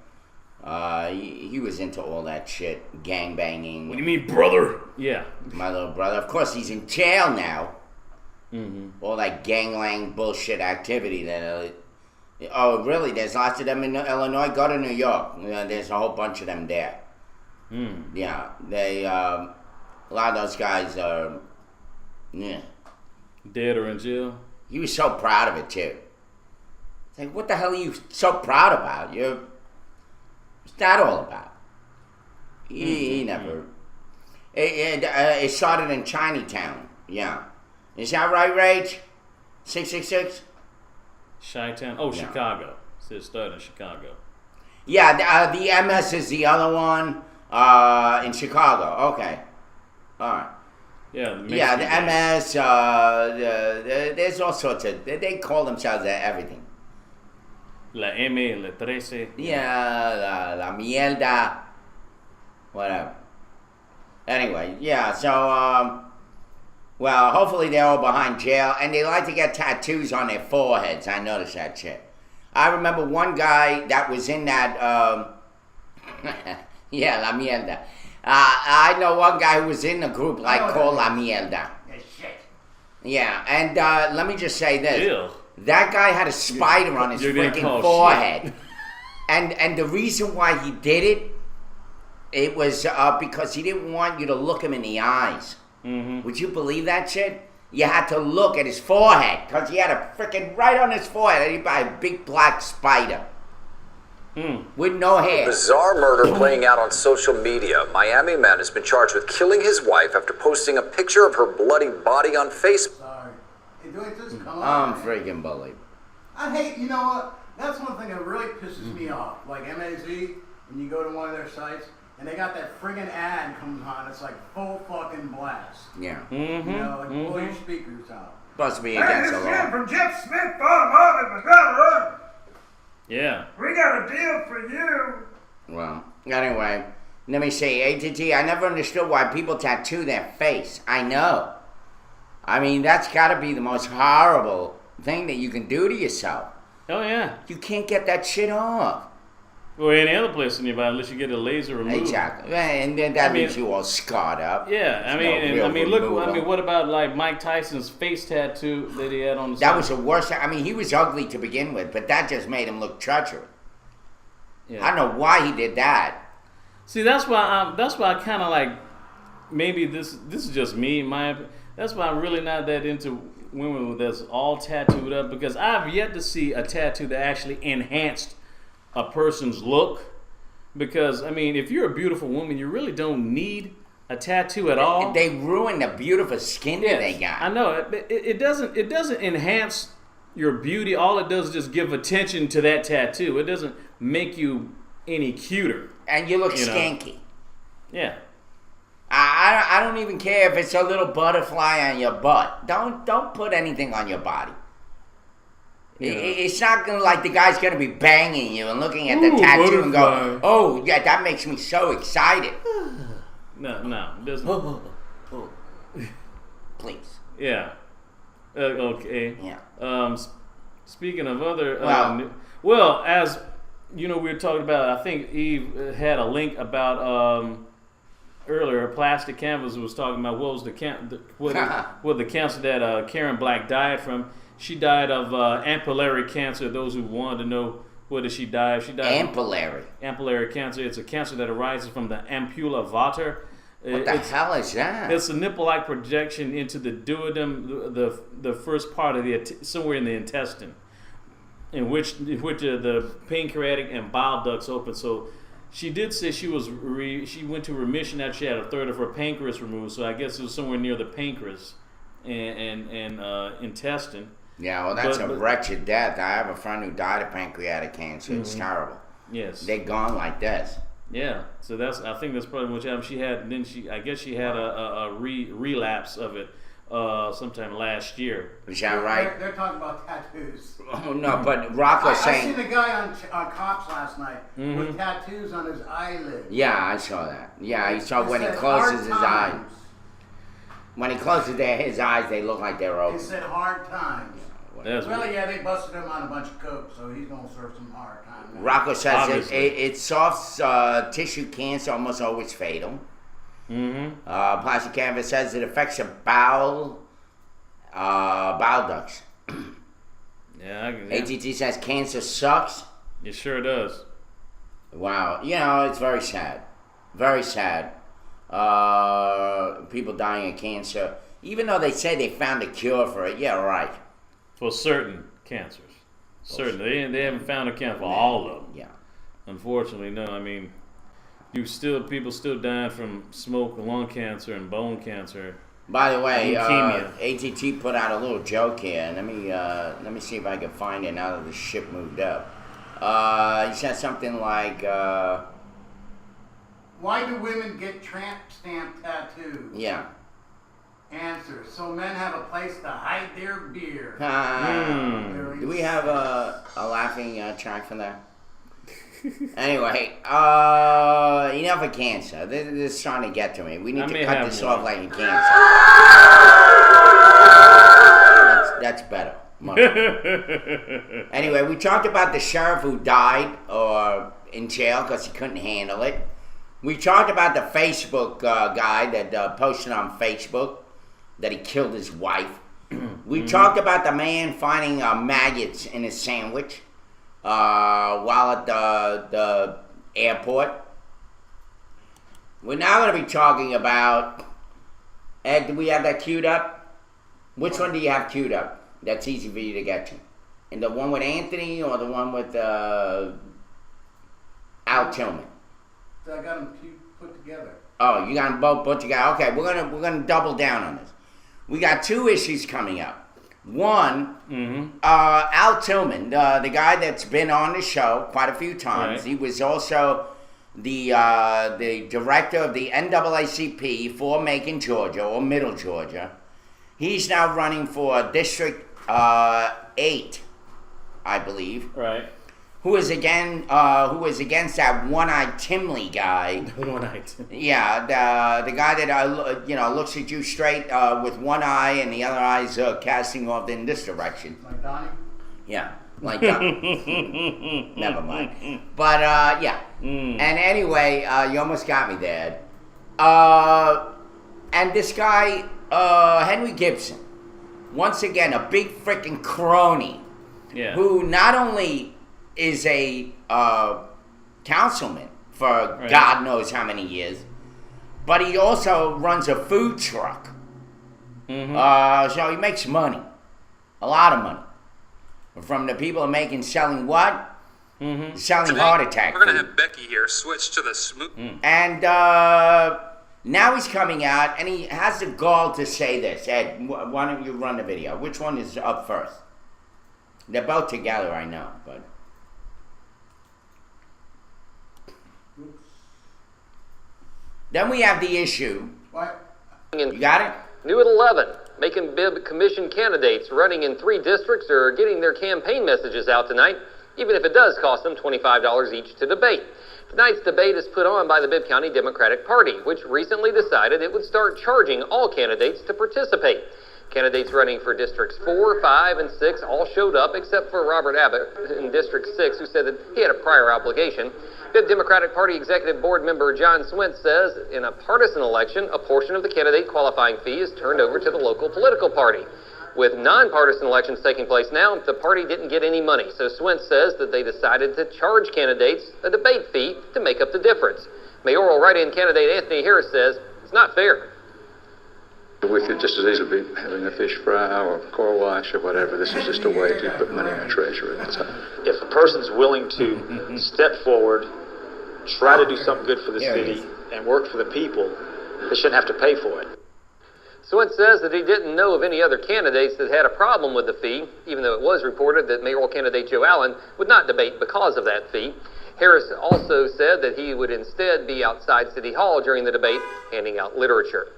he was into all that shit, gang banging. What do you mean, brother? Yeah. My little brother. Of course, he's in jail now. All that gangland bullshit activity that. Oh, really? There's lots of them in Illinois. Go to New York. There's a whole bunch of them there. Yeah, they. A lot of those guys are. Yeah. Dead or in jail? He was so proud of it too. It's like, what the hell are you so proud about? What's that all about? He never. It started in Chinatown. Yeah, is that right, Rage? 666. Chi-Town. Oh, Yeah. Chicago. It started in Chicago. Yeah, the MS is the other one in Chicago. Okay, all right. Yeah. The Yeah, Mexican the guys. MS. There's all sorts of. They call themselves everything. La M, La 13. Yeah, la mierda. Whatever. Anyway, yeah. So, well, hopefully they're all behind jail, and they like to get tattoos on their foreheads. I noticed that shit. I remember one guy that was in that. Yeah, la mierda. I know one guy who was in the group called La Mierda. Yeah, and let me just say this. Ew. That guy had a spider on his You're being freaking called forehead. And the reason why he did it was because he didn't want you to look him in the eyes. Would you believe that shit? You had to look at his forehead because he had a freaking right on his forehead. He had a big black spider. With no hair. Bizarre murder playing out on social media. Miami man has been charged with killing his wife after posting a picture of her bloody body on Facebook. Sorry. Hey, do it just come on. man. Freaking believe. I hate, you know what? That's one thing that really pisses me off. Like MAZ, when you go to one of their sites, and they got that friggin' ad comes on, it's like full fucking blast. Yeah. You know, like pull your speakers out. Supposed to be against the law. from Jeff Smith Automotive. Yeah. We got a deal for you. Well, anyway, let me see. ATT, I never understood why people tattoo their face. I know. I mean, that's got to be the most horrible thing that you can do to yourself. Oh, yeah. You can't get that shit off. Or any other place in your body unless you get a laser removed. Exactly. And then that mean- leaves you all scarred up. Yeah, I mean, There's no real look. removal. I mean, what about like Mike Tyson's face tattoo that he had on the That side? was the worst. I mean, he was ugly to begin with, but that just made him look treacherous. Yeah. I don't know why he did that. See, that's why I kind of like. Maybe this is just me. That's why I'm really not that into women that's all tattooed up, because I've yet to see a tattoo that actually enhanced a person's look. Because I mean, if you're a beautiful woman, you really don't need a tattoo at all. They ruined the beautiful skin that they got. I know it doesn't enhance your beauty. All it does is just give attention to that tattoo. It doesn't make you any cuter. And you look You know. skanky. Yeah. I don't even care if it's a little butterfly on your butt. Don't put anything on your body. Yeah. It's not gonna like the guy's gonna be banging you and looking at the Ooh, tattoo and go, butterfly. oh yeah, that makes me so excited. No, it doesn't. Please. Yeah. Okay. Yeah. Speaking of other, Wow. well, as you know, we were talking about. I think Eve had a link about earlier. Plastic Canvas was talking about what was the cancer that Karen Black died from. She died of ampullary cancer. Those who wanted to know, what did she die of? She died of ampullary cancer. It's a cancer that arises from the ampulla vater. What the hell is that? It's a nipple-like projection into the duodenum, the first part of somewhere in the intestine, in which the pancreatic and bile ducts open. So she did say she went to remission after she had a third of her pancreas removed. So I guess it was somewhere near the pancreas and intestine. Yeah, well, that's But- a wretched death. I have a friend who died of pancreatic cancer. It's terrible. Yes. They're gone like this. Yeah. So I think that's probably what happened. She had I guess she had a relapse of it sometime last year. Is that right? They're talking about tattoos. Oh no, but Rocco's I saying. seen a guy on Cops last night with tattoos on his eyelids. Yeah, I saw that. Yeah, he saw It when he said closes his hard eyes. times. When he closes his eyes, they look like they're It open. said hard times. That's Well, yeah, they busted him on a bunch of coke, so he's gonna serve some hard time. now. Rocco says Obviously. it's soft tissue cancer, almost always fatal. Plastic Canvas says it affects the bowel bile ducts. Yeah, ATT says cancer sucks. it sure does. Wow, you know, it's very sad. Very sad. People dying of cancer. Even though they say they found a cure for it, yeah, right. For certain cancers. Certain. They haven't found a cure for all of them. Yeah. Unfortunately, no. I mean, people still dying from smoke, lung cancer, and bone cancer. By the way, Leukemia. ATT put out a little joke here. Let me see if I can find it now that the ship moved up. He said something like, Why do women get tramp stamp tattoos? yeah. Answer: so men have a place to hide their beer. Do we have a laughing track for that? Anyway, enough of cancer. This is trying to get to me. We need to cut this off like a cancer. That's better. Anyway, we talked about the sheriff who died or in jail because he couldn't handle it. We talked about the Facebook guy that posted on Facebook that he killed his wife. We talked about the man finding maggots in his sandwich while at the airport. We're now going to be talking about... Ed, do we have that queued up? Which one do you have queued up? That's easy for you to get to. And the one with Anthony or the one with Al Tillman? So I got them put together. Oh, you got them both put together. Okay, we're gonna double down on this. We got two issues coming up. One, Al Tillman, the guy that's been on the show quite a few times. Right. He was also the director of the NAACP for Macon, Georgia, or Middle Georgia. He's now running for District 8, I believe. Right. Who is against that one-eyed Timley guy? One-eyed. Yeah, the guy that looks at you straight with one eye and the other eye's casting off in this direction. Like Donnie? Yeah, like Donnie. Never mind. But yeah. And anyway, you almost got me there. And this guy, Henry Gibson, once again a big freaking crony. Yeah. Who not only is a councilman for God knows how many years, but he also runs a food truck. So he makes money, a lot of money, from the people selling what? Selling Today, heart attack. We're going to food. have Becky here switch to the smooth. And now he's coming out, and he has the gall to say this. Ed, why don't you run the video? Which one is up first? They're both together, I know, but... Then we have the issue. What? You got it? New at 11, Macon Bibb Commission candidates running in 3 districts are getting their campaign messages out tonight, even if it does cost them $25 each to debate. Tonight's debate is put on by the Bibb County Democratic Party, which recently decided it would start charging all candidates to participate. Candidates running for Districts 4, 5, and 6 all showed up, except for Robert Abbott in District 6, who said that he had a prior obligation. Bibb Democratic Party Executive Board member John Swint says in a partisan election, a portion of the candidate qualifying fee is turned over to the local political party. With nonpartisan elections taking place now, the party didn't get any money, so Swint says that they decided to charge candidates a debate fee to make up the difference. Mayoral write-in candidate Anthony Harris says it's not fair. We could just as easily be having a fish fry or car wash or whatever. This is just a way to put money in the treasury. That's all. If a person's willing to step forward, try to do something good for the city, and work for the people, they shouldn't have to pay for it. Swint says that he didn't know of any other candidates that had a problem with the fee, even though it was reported that mayoral candidate Joe Allen would not debate because of that fee. Harris also said that he would instead be outside City Hall during the debate, handing out literature.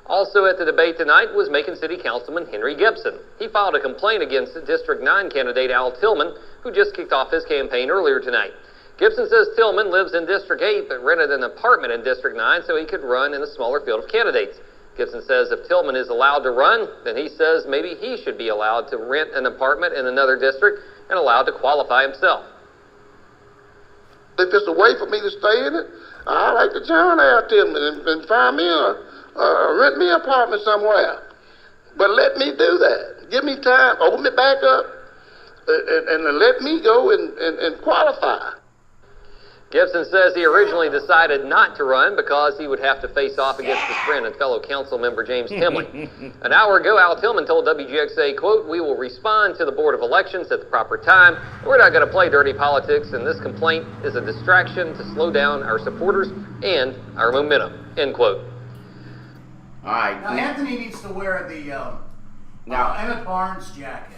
Also at the debate tonight was Macon City Councilman Henry Gibson. He filed a complaint against District 9 candidate Al Tillman, who just kicked off his campaign earlier tonight. Gibson says Tillman lives in District 8 but rented an apartment in District 9 so he could run in a smaller field of candidates. Gibson says if Tillman is allowed to run, then he says maybe he should be allowed to rent an apartment in another district and allowed to qualify himself. If it's a way for me to stay in it, I'd like to join Al Tillman and find me rent me an apartment somewhere. But let me do that. Give me time. Open me back up and let me go and qualify. Gibson says he originally decided not to run because he would have to face off against his friend and fellow council member James Timley. An hour ago, Al Tillman told WGXA, quote, "We will respond to the Board of Elections at the proper time. We're not going to play dirty politics, and this complaint is a distraction to slow down our supporters and our momentum," end quote. All right. Now, Anthony needs to wear the Emmett Barnes jacket.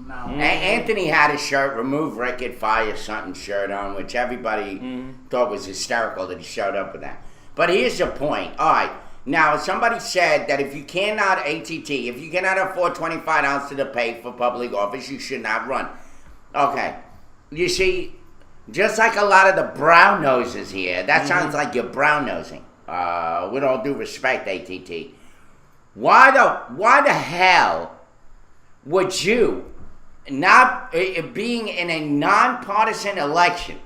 No. Anthony had a shirt, remove Rickett, fire something shirt on, which everybody thought was hysterical that he showed up with that. But here's the point. All right. Now, somebody said that if you cannot afford $25 to pay for public office, you should not run. Okay. You see, just like a lot of the brown noses here, that sounds like you're brown nosing. With all due respect, ATT. Why the hell would you, not being in a nonpartisan election,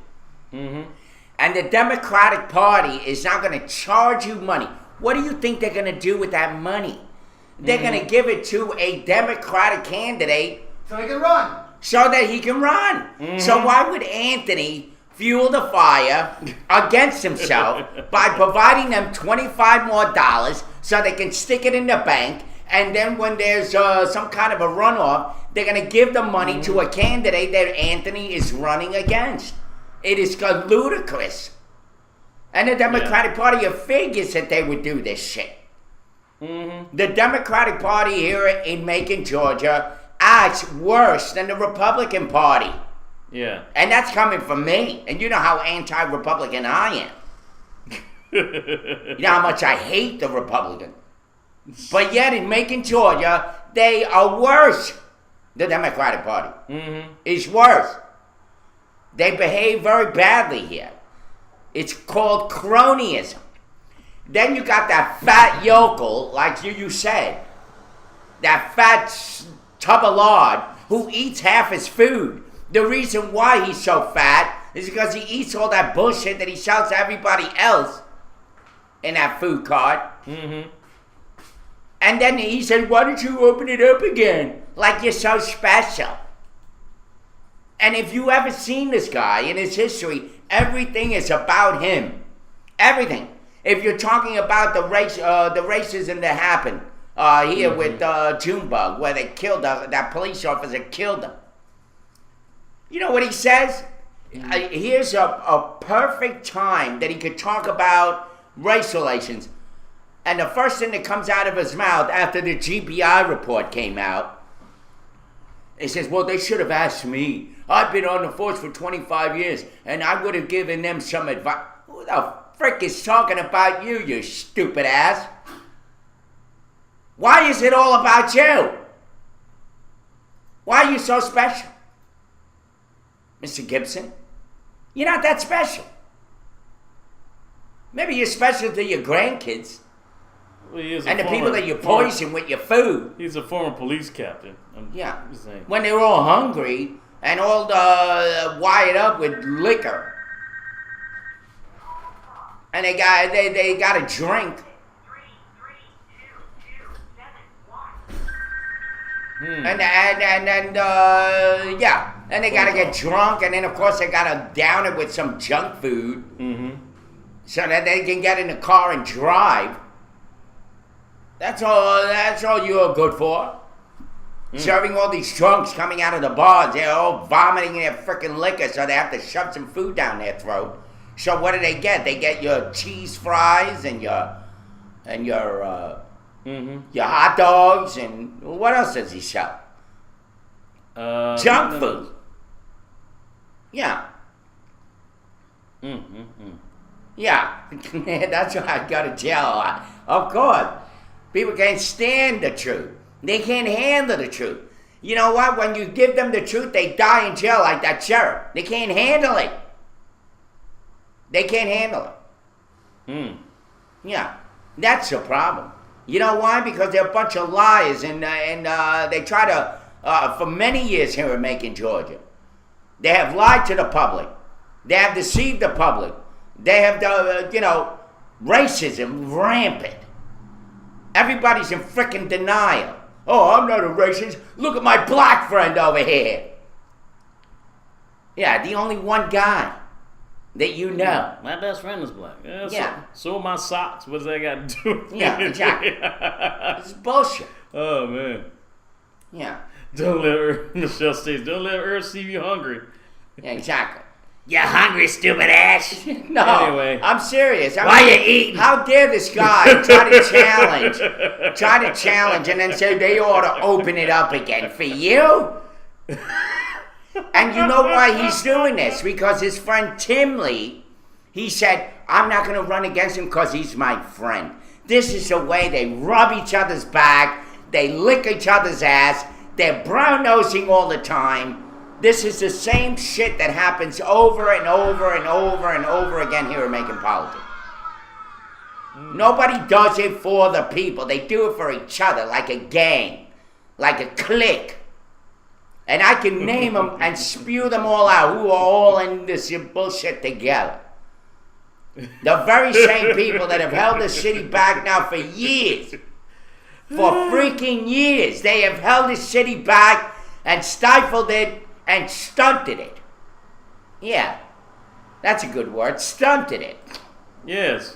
and the Democratic Party is now going to charge you money? What do you think they're going to do with that money? They're going to give it to a Democratic candidate so he can run. So that he can run. So why would Anthony fuel the fire against himself by providing them $25 more so they can stick it in the bank, and then when there's some kind of a runoff, they're going to give the money to a candidate that Anthony is running against? It is ludicrous. And the Democratic Party figures that they would do this shit. The Democratic Party here in Macon, Georgia, acts worse than the Republican Party. Yeah. And that's coming from me. And you know how anti-Republican I am. You know how much I hate the Republican. But yet in Macon, Georgia, they are worse. The Democratic Party is worse. They behave very badly here. It's called cronyism. Then you got that fat yokel, like you said, that fat tub of lard who eats half his food. The reason why he's so fat is because he eats all that bullshit that he sells to everybody else in that food cart. And then he said, "Why don't you open it up again? Like you're so special." And if you ever seen this guy in his history, everything is about him. Everything. If you're talking about the racism that happened here with Junebug, where they killed that police officer, killed him. You know what he says? Here's a perfect time that he could talk about race relations. And the first thing that comes out of his mouth after the GBI report came out, he says, "Well, they should have asked me. I've been on the force for 25 years, and I would have given them some advice." Who the frick is talking about you, you stupid ass? Why is it all about you? Why are you so special? Mr. Gibson, you're not that special. Maybe you're special to your grandkids. Well, and the people that you poison with your food. He's a former police captain. Yeah. When they were all hungry and all wired up with liquor. And they got a drink. And they gotta get drunk, and then of course they gotta down it with some junk food, so that they can get in the car and drive. That's all you're good for. Serving all these drunks coming out of the bars, they're all vomiting their freaking liquor, so they have to shove some food down their throat. So what do they get? They get your cheese fries and your hot dogs, and what else does he sell? Junk food. Yeah. Yeah. That's why I go to jail a lot. Of course. People can't stand the truth. They can't handle the truth. You know what? When you give them the truth, they die in jail like that sheriff. They can't handle it. They can't handle it. Yeah. That's the problem. You know why? Because they're a bunch of liars, and they try to, for many years here in Macon, Georgia, they have lied to the public. They have deceived the public. They have, racism rampant. Everybody's in freaking denial. Oh, I'm not a racist. Look at my black friend over here. Yeah, the only one guy that you know. My best friend is black. Yeah. Yeah. So are my socks. What does that got to do with Yeah, it? exactly. It's bullshit. Oh, man. Yeah. Don't let Michelle states, don't let Earth see you hungry. Yeah, exactly. You hungry, stupid ass? No, Anyway. I'm serious. Why you eating? How dare this guy try to challenge, and then say they ought to open it up again for you? And you know why he's doing this? Because his friend Tim Lee, he said, I'm not going to run against him because he's my friend. This is the way they rub each other's back, they lick each other's ass, they're brown-nosing all the time. This is the same shit that happens over and over and over and over again here in Macon Politics. Nobody does it for the people. They do it for each other, like a gang, like a clique. And I can name them and spew them all out who are all in this bullshit together. The very same people that have held this city back now for years. For freaking years. They have held this city back and stifled it and stunted it. Yeah, that's a good word. Stunted it. Yes.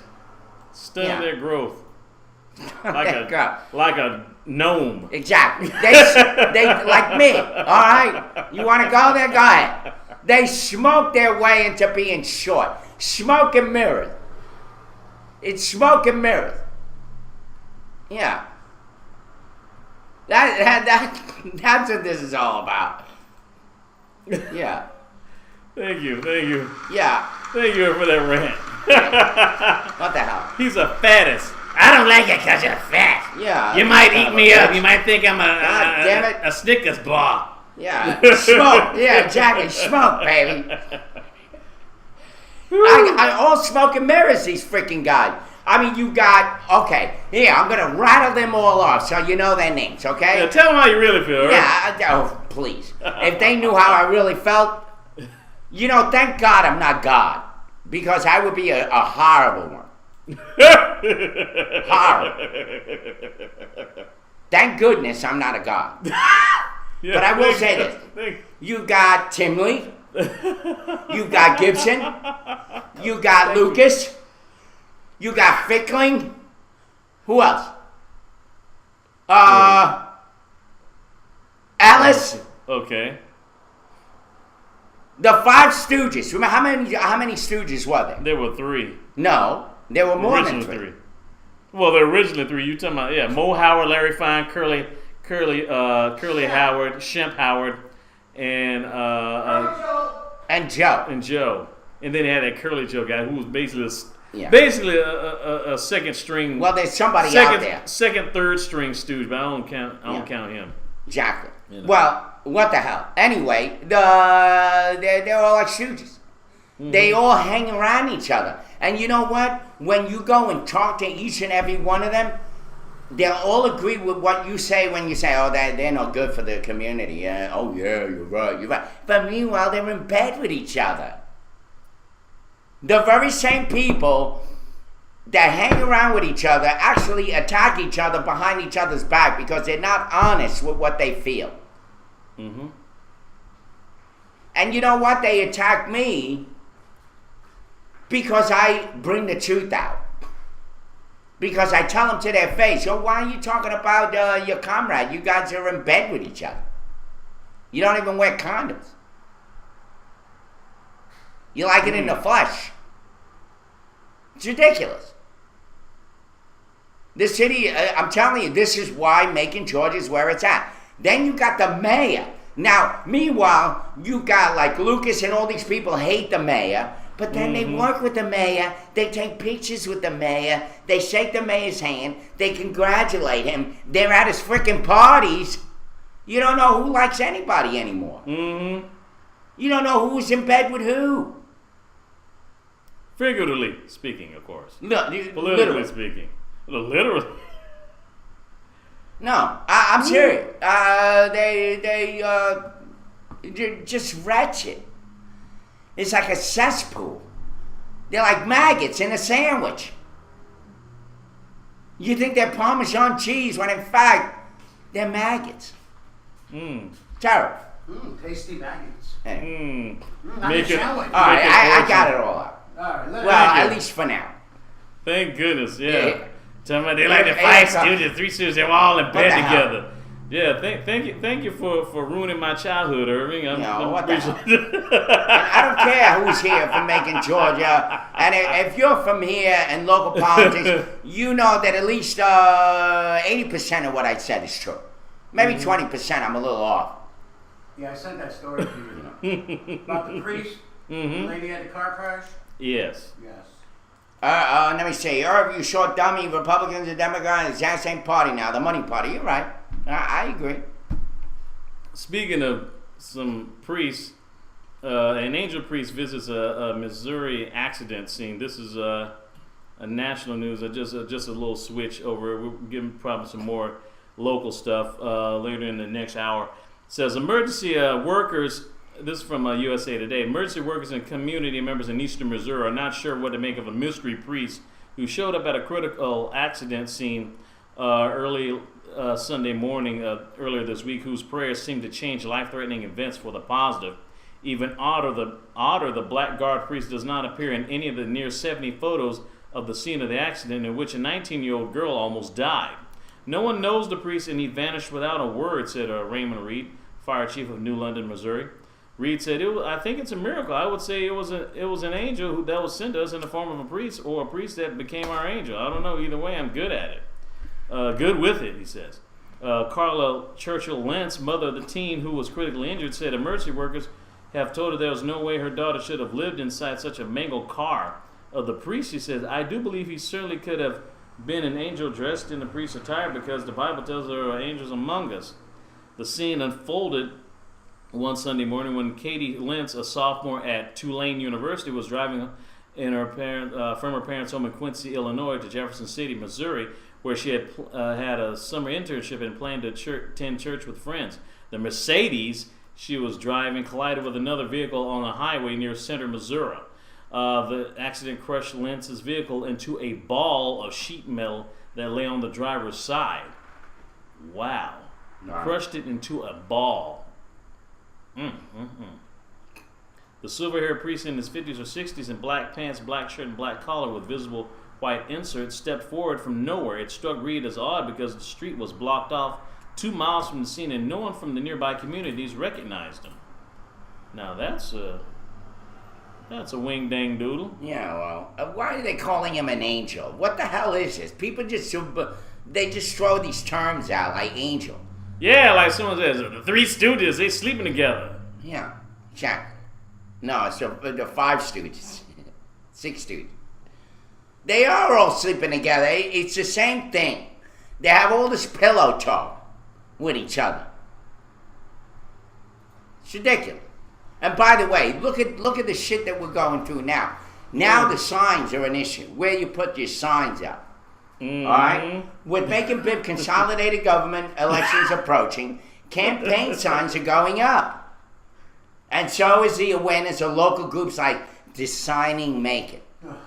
Stunted their growth. Like like a gnome. Exactly. They like me. All right. You want to go there? Go ahead. They smoke their way into being short. Smoke and mirrors. It's smoke and mirrors. Yeah. That's what this is all about. Yeah. Thank you. Yeah. Thank you for that rant. What the hell? He's a fattest. I don't like it because you're fat. Yeah. You might eat me up. You might think I'm God damn it. a Snickers bar. Yeah. Smoke. Yeah, exactly. Smoke, baby. I all smoke and mirrors, these freaking guys. I mean, you got, okay, here, I'm going to rattle them all off so you know their names, okay? Yeah, tell them how you really feel, right? Yeah, oh, please. If they knew how I really felt, you know, thank God I'm not God, because I would be a horrible one. Horrible. Thank goodness I'm not a God. Yeah, but I will say this. You got Tim Lee. You got Gibson. You got Lucas. You got Fickling. Who else? Alice. Okay. The Five Stooges. Remember how many Stooges were there? There were 3. No, there were more than 3. Well, there were originally 3. You talking about Mo Howard, Larry Fine, Curly Howard, Shemp Howard, and Joe. And then they had that Curly Joe guy who was basically a second string. Well, there's somebody out there. Second, third string stooge, but I don't count him. Exactly. You know. Well, what the hell? Anyway, they're all like stooges. Mm-hmm. They all hang around each other. And you know what? When you go and talk to each and every one of them, they'll all agree with what you say when you say, oh, they're not good for the community. Yeah. Oh, yeah, you're right. But meanwhile, they're in bed with each other. The very same people that hang around with each other actually attack each other behind each other's back because they're not honest with what they feel. Mm-hmm. And you know what? They attack me because I bring the truth out. Because I tell them to their face, oh, why are you talking about your comrade? You guys are in bed with each other. You don't even wear condoms. You like it in the flesh. It's ridiculous. This city, I'm telling you, this is why Macon, Georgia is where it's at. Then you got the mayor. Now, meanwhile, you got like Lucas and all these people hate the mayor, but then they work with the mayor, they take pictures with the mayor, they shake the mayor's hand, they congratulate him, they're at his freaking parties. You don't know who likes anybody anymore. Mm-hmm. You don't know who's in bed with who. Figuratively speaking, of course. No, politically speaking. Literally. No, I'm serious. They're just wretched. It's like a cesspool. They're like maggots in a sandwich. You think they're Parmesan cheese when in fact They're maggots. Mm. Terrible. Tasty maggots. Hey. Make it, All right, I got it all out. All right, Well, at least for now. Thank goodness, yeah. Yeah. Tell me they like the Hey, 5 Stooges, 3 Stooges, they were all in bed the hell? together. Yeah, thank you for ruining my childhood, Irving. What the hell? I don't care who's here from Macon, Georgia. And if you're from here and local politics, you know that at least 80% of what I said is true. Maybe 20% I'm a little off. Yeah, I sent that story to you. About the priest, the lady had the car crash. Yes. Yes. Let me see. Irv, you short dummy. Republicans and Democrats, exact same party now. The money party. You're right. I agree. Speaking of some priests, an angel priest visits a Missouri accident scene. This is a national news. Just a little switch over. We're giving probably some more local stuff later in the next hour. It says emergency workers. This is from USA Today. Emergency workers and community members in eastern Missouri are not sure what to make of a mystery priest who showed up at a critical accident scene early Sunday morning earlier this week, whose prayers seemed to change life-threatening events for the positive. Even odder, the black guard priest does not appear in any of the near 70 photos of the scene of the accident in which a 19-year-old girl almost died. No one knows the priest, and he vanished without a word, said Raymond Reed, fire chief of New London, Missouri. Reed said, I think it's a miracle. I would say it was an angel that was sent to us in the form of a priest, or a priest that became our angel. I don't know. Either way, I'm good at it. Good with it, he says. Carla Churchill Lentz, mother of the teen who was critically injured, said emergency workers have told her there was no way her daughter should have lived inside such a mangled car. The priest, she says, I do believe he certainly could have been an angel dressed in the priest's attire because the Bible tells there are angels among us. The scene unfolded one Sunday morning when Katie Lentz, a sophomore at Tulane University, was driving in from her parents' home in Quincy, Illinois, to Jefferson City, Missouri, where she had had a summer internship and planned to attend church with friends. The Mercedes she was driving collided with another vehicle on a highway near Center, Missouri. The accident crushed Lentz's vehicle into a ball of sheet metal that lay on the driver's side. Wow. Crushed it into a ball. The silver-haired priest in his 50s or 60s in black pants, black shirt, and black collar with visible white inserts stepped forward from nowhere. It struck Reed as odd because the street was blocked off 2 miles from the scene and no one from the nearby communities recognized him. Now that's a wing dang doodle. Yeah, well, why are they calling him an angel? What the hell is this? People just throw these terms out like angel. Yeah, like someone says, the 3 Stooges, they sleeping together. Yeah, exactly. No, it's the 5 Stooges. 6 Stooges. They are all sleeping together. It's the same thing. They have all this pillow talk with each other. It's ridiculous. And by the way, look at the shit that we're going through now. Now the signs are an issue. Where you put your signs up. All right? With making big consolidated government elections approaching, campaign signs are going up. And so is the awareness of local groups like Designing Macon.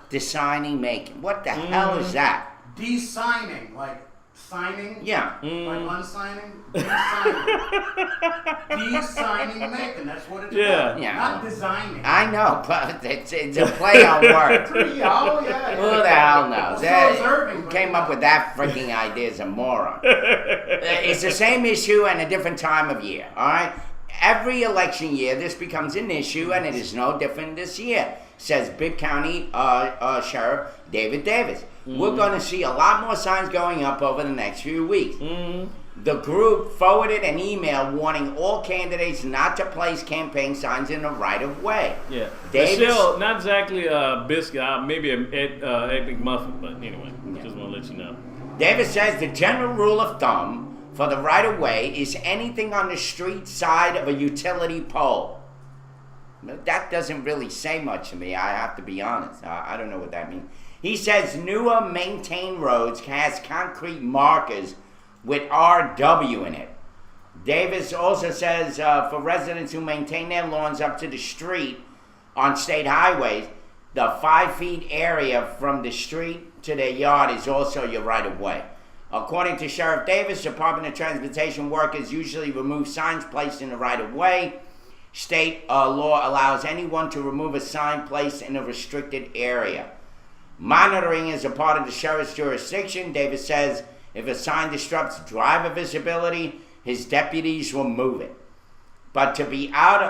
Designing Macon. What the hell is that? De-signing, like signing? Yeah. Like unsigning? De-signing. De-signing Macon, that's what it's about. Yeah. Not designing. I know, but it's a play on words. Who the hell knows? Who came up with that freaking idea is a moron. It's the same issue and a different time of year, all right? Every election year, this becomes an issue, and it is no different this year, says Bibb County Sheriff David Davis. We're going to see a lot more signs going up over the next few weeks. The group forwarded an email warning all candidates not to place campaign signs in the right-of-way. Yeah. Davis, Michelle, not exactly a biscuit, maybe an Egg McMuffin, but anyway, just want to let you know. Davis says the general rule of thumb for the right-of-way is anything on the street side of a utility pole. That doesn't really say much to me, I have to be honest. I don't know what that means. He says newer maintained roads has concrete markers with RW in it. Davis also says for residents who maintain their lawns up to the street on state highways, the 5 feet area from the street to their yard is also your right-of-way. According to Sheriff Davis, Department of Transportation workers usually remove signs placed in the right-of-way. State law allows anyone to remove a sign placed in a restricted area. Monitoring is a part of the sheriff's jurisdiction. Davis says if a sign disrupts driver visibility, his deputies will move it. But to be out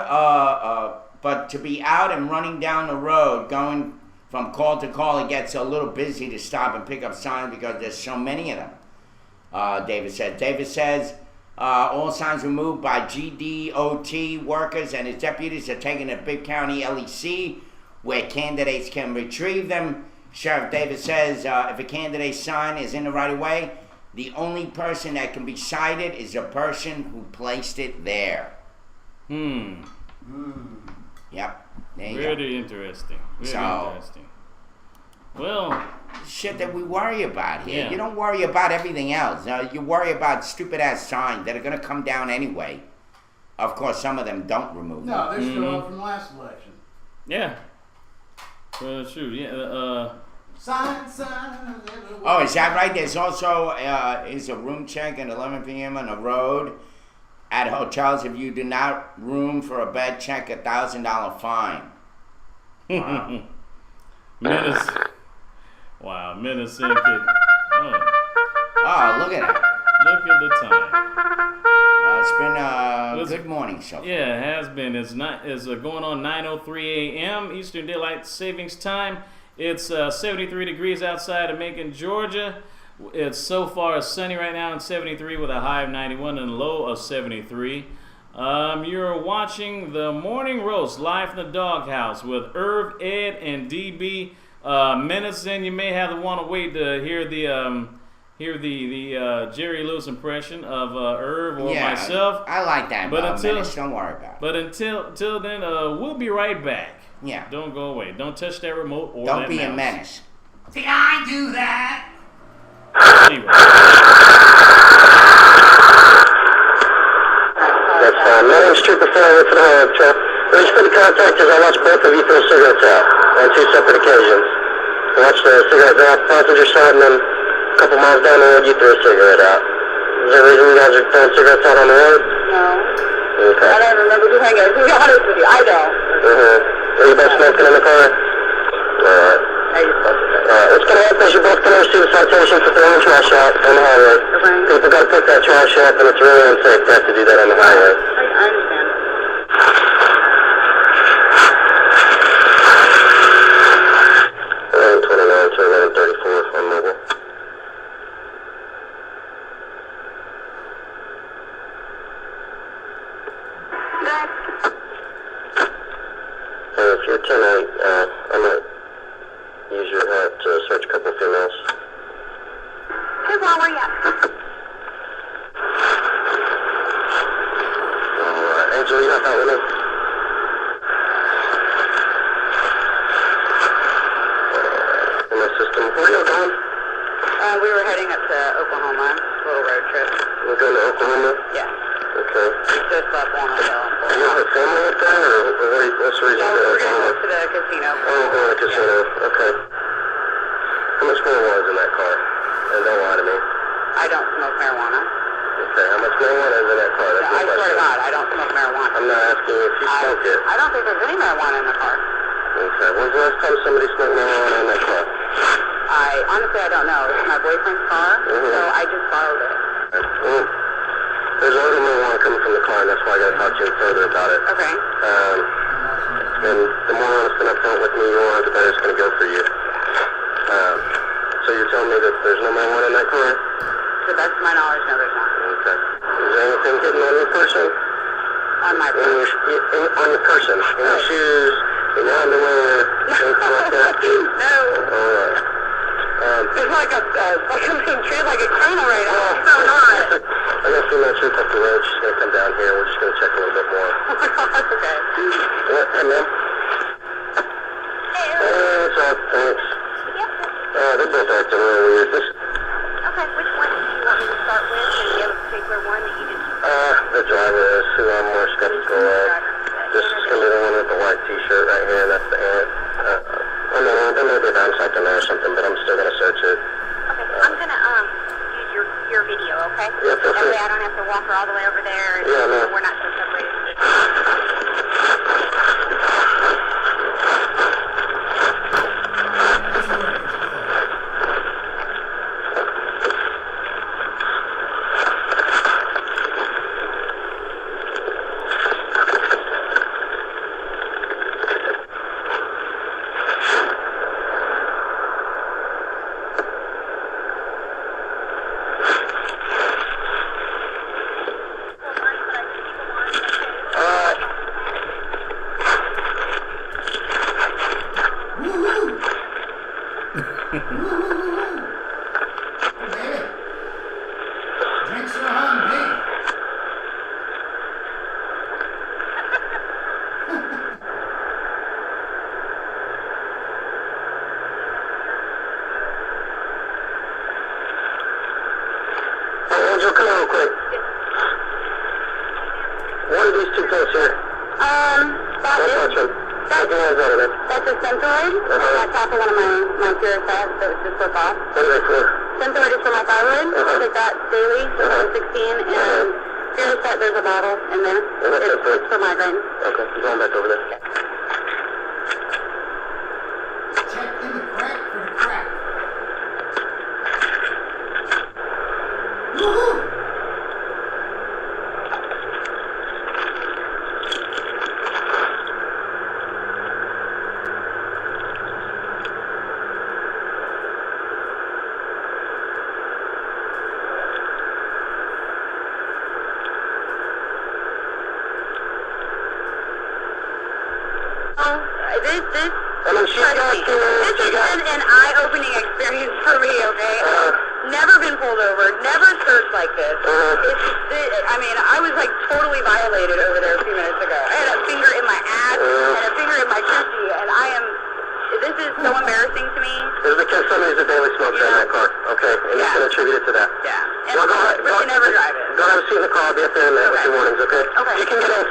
and running down the road, going from call to call, it gets a little busy to stop and pick up signs because there's so many of them. Davis said. Davis says all signs removed by GDOT workers and his deputies are taken to Bibb County LEC, where candidates can retrieve them. Sheriff Davis says if a candidate's sign is in the right-of-way, the only person that can be cited is the person who placed it there. Yep. There you go. Very interesting. Very interesting. Well, shit that we worry about here. Yeah. You don't worry about everything else. You worry about stupid-ass signs that are going to come down anyway. Of course, some of them don't remove them. No, they're still up from last election. Yeah. Shoot, yeah. Signs. Oh, is that right? There's also is a room check at 11 p.m. on the road at hotels. If you do not room for a bed check, $1,000 fine. Wow. Wow, Minnesota. Oh, look at that. Look at the time. It's been a good morning so far. Yeah, it has been. It's going on 9:03 a.m. Eastern Daylight Savings Time. It's 73 degrees outside of Macon, Georgia. It's so far sunny right now in 73 with a high of 91 and a low of 73. You're watching the Morning Roast live from the Doghouse with Irv, Ed, and DB. Minutes in, you may have to want to wait to hear the Jerry Lewis impression of Irv or myself. I like that. But Minutes, don't worry about it. But until then, we'll be right back. Yeah. Don't go away. Don't touch that remote or don't that be mouse. a menace. Did I do that? Anyway. That's fine. My name's Trooper Farrell from Howard, sir. Please put in contact as I watched both of you throw cigarettes out on two separate occasions. I watched the cigarette go off the passenger side, and then a couple miles down the road, you threw a cigarette out. Is there a reason you guys are throwing cigarettes out on the road? No. Okay. I don't remember doing it. To be honest with you, I don't. Are you both smoking in the car? Alright. What's going to happen is you're both going to receive a citation for throwing trash out on the highway. People got to pick that trash up, and it's really unsafe to have to do that on the highway. I understand. 29 to 11:34 on mobile. If you're 10-8, I might use your hat to search a couple of females. Hey, Mom, where you at? Alright, Angel, you got that with me? In my system. Where are you going? We were heading up to Oklahoma. Little road trip. We're going to Oklahoma? Yeah. Okay. Just up on a hill. Do you have a family up there, or what's the reason for we're going to Oklahoma? go to the casino. Oh, we're going to the casino. Okay. How much marijuana is in that car? And don't lie to me. I don't smoke marijuana. Okay, how much marijuana is in that car? That's I my swear to question. God, I don't smoke marijuana. I'm not asking you if you smoke it. I don't think there's any marijuana in the car. Okay, when's the last time somebody smoked marijuana in that car? Honestly, I don't know. It's my boyfriend's car, so I just borrowed it. Well, there's already marijuana coming from the car, and that's why I got to talk to you further about it. Okay. And the more honest and upfront with me you are, the better it's going to go for you. So you're telling me that there's no marijuana in that car? To the best of my knowledge, no, there's not. Okay. Is there anything hidden on your person? On my person? On your person? In your shoes? In your underwear? Anything like that? No. Alright. It's like I'm being treated like a criminal right now. It's so not. I got a few minutes up the road. She's going to come down here. We're just going to check a little bit more. Okay. Hey, ma'am. Hey, what's up? Thanks. They're both acting real weird. Okay, which one do you want me to start with? Do you have a particular one that you just... The driver is who I'm more skeptical of. This is going to be the one with the white t-shirt right here. That's the aunt. There may be a dime something there or something, but I'm still going to search it. Okay, I'm going to use your David. Drinks are on me. Angel, come on real quick. What are these two pills here? That's a Centroid. That's off of one of my Purostat that was just took off. What are they for? Centroid is for my thyroid. I take that daily, 16, and Purostat, there's a bottle in there. It's for migraine. Okay, I'm going back over there. Check in the crack for the crack. Woo-hoo! This has been an eye-opening experience for me, okay? Never been pulled over, never searched like this. I was like totally violated over there a few minutes ago. I had a finger in my ass, and a finger in my coochie, and this is so embarrassing to me. This is because somebody's a daily smoker in that car, okay? And you can attribute it to that. Yeah. And really never drive it. Go have a seat in the car. I'll be up there in a minute with your warnings, okay? Okay. You can get in.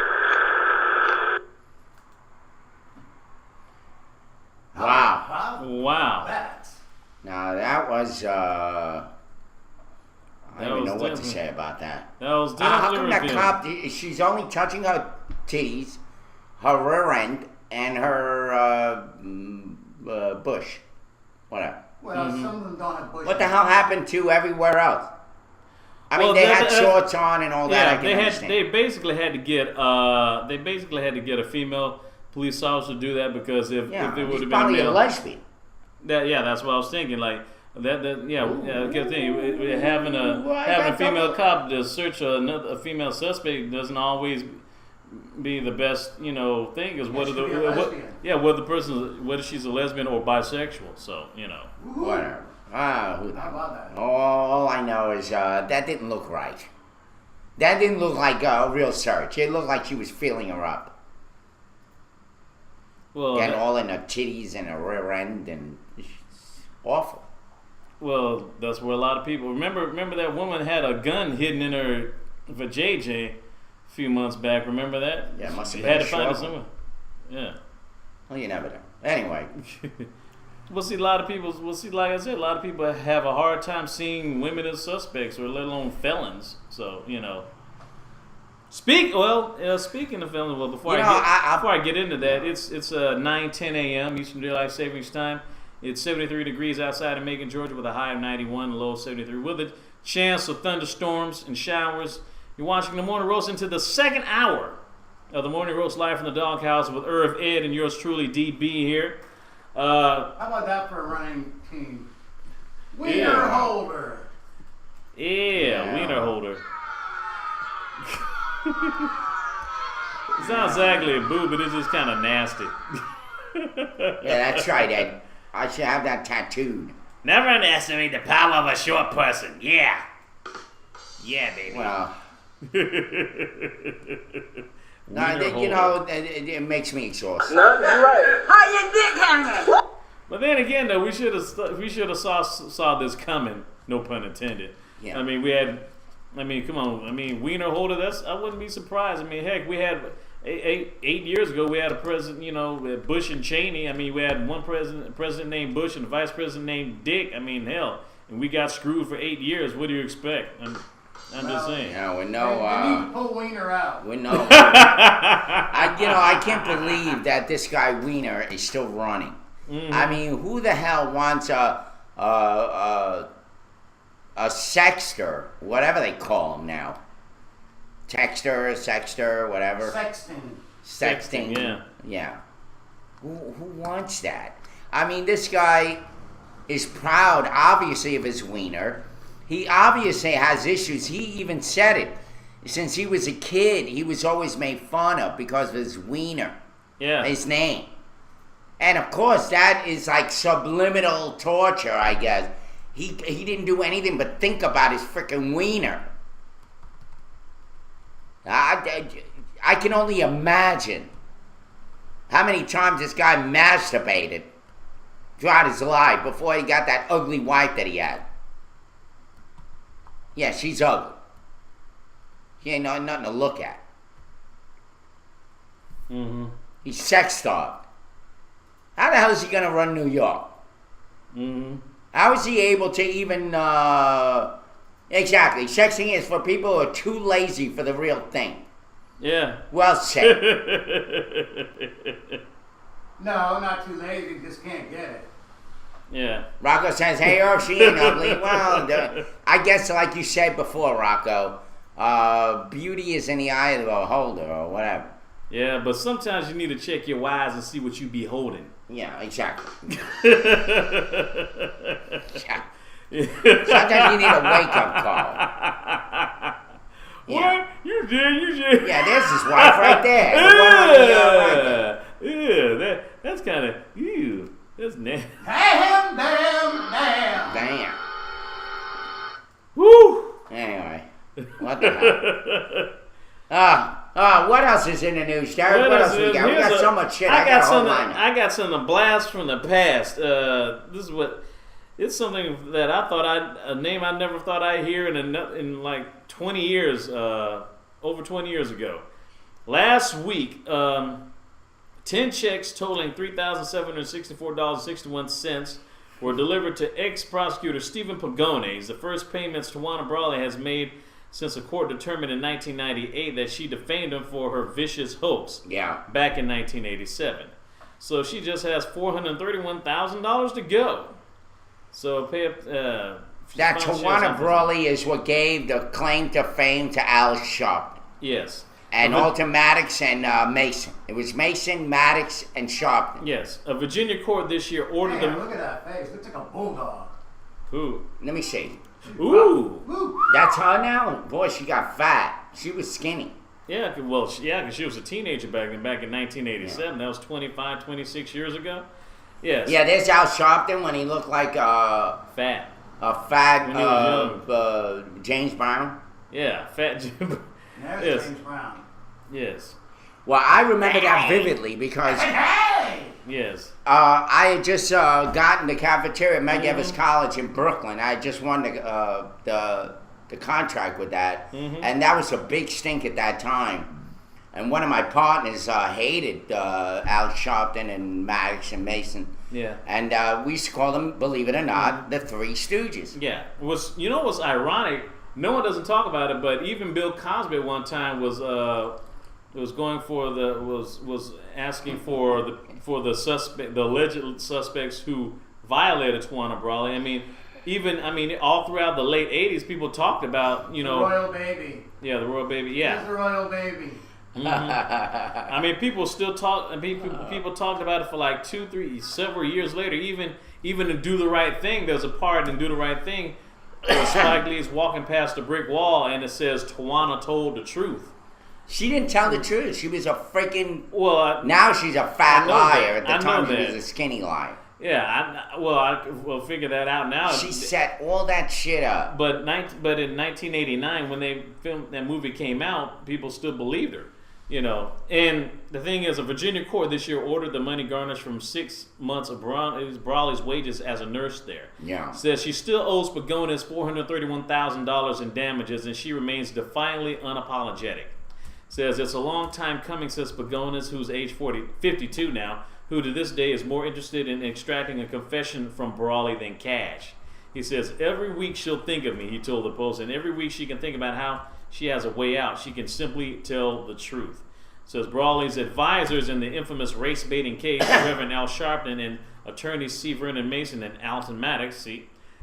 Wow. That. Now that was I don't even know what to definitely- say about that. That was How definitely come that revealing. cop? She's only touching her titties, her rear end, and her bush, whatever. Well, some of them don't have bushes. What the hell happened to everywhere else? I mean, Well, they that- had that's- shorts on and all that. I Yeah, can they understand. basically had to get a female police officer to do that because if there would she's have been probably a male, a lesbian. That's what I was thinking. Like that good thing. Having Why a that female double- cop to search a female suspect doesn't always be the best, thing. Because whether she's a lesbian or bisexual. So Whatever. Who How about that? All I know is that didn't look right. That didn't look like a real search. It looked like she was feeling her up. Well, Getting all in her titties and her rear end, and it's awful. Well, that's where a lot of people remember that woman had a gun hidden in her vajayjay a few months back. Remember that? Yeah, it must have She been had a to find it struggle. somewhere. Yeah. Well, you never know. Anyway, We'll see. Like I said, a lot of people have a hard time seeing women as suspects, or let alone felons. So Speaking of felons, before I get into that, it's 9:10 a.m. Eastern Daylight Savings Time. It's 73 degrees outside of Macon, Georgia, with a high of 91, a low of 73, with a chance of thunderstorms and showers. You're watching the Morning Roast into the second hour of the Morning Roast live from the Doghouse with Irv, Ed, and yours truly, DB here. How about that for a running team? Wiener holder. Yeah, wiener holder. It's not exactly a boo, but it's just kind of nasty. yeah, that's right, Ed. I should have that tattooed. Never underestimate the power of a short person. Yeah. Yeah, baby. Well, it makes me exhausted. No, you're right. How your dick hanging? But then again, though, we should have saw this coming. No pun intended. Yeah. I mean, come on. I mean, wiener holder. I wouldn't be surprised. I mean, heck, we had 8 years ago. We had a president, Bush and Cheney. I mean, we had one president named Bush and a vice president named Dick. I mean, hell, and we got screwed for 8 years. What do you expect? I'm just saying. Yeah, we They know. need to pull Wiener out. We know. I can't believe that this guy Wiener is still running. Mm-hmm. I mean, who the hell wants a sexter, whatever they call him now? Sexter, whatever. Sexting. Yeah. Who wants that? I mean, this guy is proud, obviously, of his wiener. He obviously has issues. He even said it. Since he was a kid, he was always made fun of because of his wiener. Yeah. His name. And of course, that is like subliminal torture, I guess. He didn't do anything but think about his freaking wiener. I can only imagine how many times this guy masturbated throughout his life before he got that ugly wife that he had. Yeah, she's ugly. She ain't nothing to look at. Mm-hmm. He's sex starved. How the hell is he going to run New York? Mm-hmm. How is he able to even... Exactly. Sexing is for people who are too lazy for the real thing. Yeah. Well said. No, not too lazy. Just can't get it. Yeah. Rocco says, hey, Earth, she ain't ugly. Well, I guess like you said before, Rocco, beauty is in the eye of the beholder or whatever. Yeah, but sometimes you need to check your eyes and see what you be holding. Yeah, exactly. Yeah. Sometimes you need a wake-up call. Yeah. What? You did. Yeah, there's his wife right there. That's kind of, ew. That's nasty. Damn. Woo! Anyway, what the hell? What else is in the news, Derek? What else we got? We got so much shit. I got something blast from the past. This is what... It's something that I thought a name I never thought I'd hear in like 20 years, over 20 years ago. Last week, 10 checks totaling $3,764.61 were delivered to ex-prosecutor Stephen Pagones, the first payments Tawana Brawley has made since a court determined in 1998 that she defamed him for her vicious hoax back in 1987. So she just has $431,000 to go. So pay up. That Tawana Brawley is what gave the claim to fame to Al Sharpton. Yes. And Alton Maddox and Mason. It was Mason, Maddox, and Sharpton. Yes. A Virginia court this year ordered them. Look at that face. Looks like a bulldog. Who? Let me see. Ooh. That's her now? Boy, she got fat. She was skinny. Yeah, well, because she was a teenager back in 1987. Yeah. That was 25, 26 years ago. Yes. Yeah, there's Al Sharpton when he looked like fat. A fat James Brown. Yeah, fat James Brown. There's James Brown. Yes. Well, I remember that vividly because yes, I had just gotten the cafeteria at Meg Evers College in Brooklyn. I had just won the contract with that, and that was a big stink at that time. And one of my partners hated Al Sharpton and Maddox and Mason. Yeah. And we used to call them, believe it or not, the Three Stooges. Yeah. What's ironic? No one doesn't talk about it, but even Bill Cosby at one time was asking for the suspect, the alleged suspects who violated Tawana Brawley. I mean, all throughout the late '80s, people talked about the royal baby. Yeah, the royal baby. Yeah. Here's the royal baby. I mean, people still talk. I mean, people talked about it for like 2, 3, several years later. Even in Do the Right Thing, there's a part in Do the Right Thing where Spike Lee's walking past a brick wall and it says Tawana told the truth. She didn't tell the truth. She was a freaking. Now she's a fat liar. At the time, she was a skinny liar. Yeah, I will figure that out now. She set all that shit up. But in 1989, when they filmed that movie came out, people still believed her. And the thing is, a Virginia court this year ordered the money garnished from 6 months of Brawley's wages as a nurse there. Yeah. Says she still owes Pagones $431,000 in damages, and she remains defiantly unapologetic. Says it's a long time coming, says Pagones, who's age 52 now, who to this day is more interested in extracting a confession from Brawley than cash. He says, every week she'll think of me, he told the Post, and every week she can think about how she has a way out. She can simply tell the truth. Says Brawley's advisors in the infamous race-baiting case, Reverend Al Sharpton and attorneys C. Vernon Mason and Alton Maddox,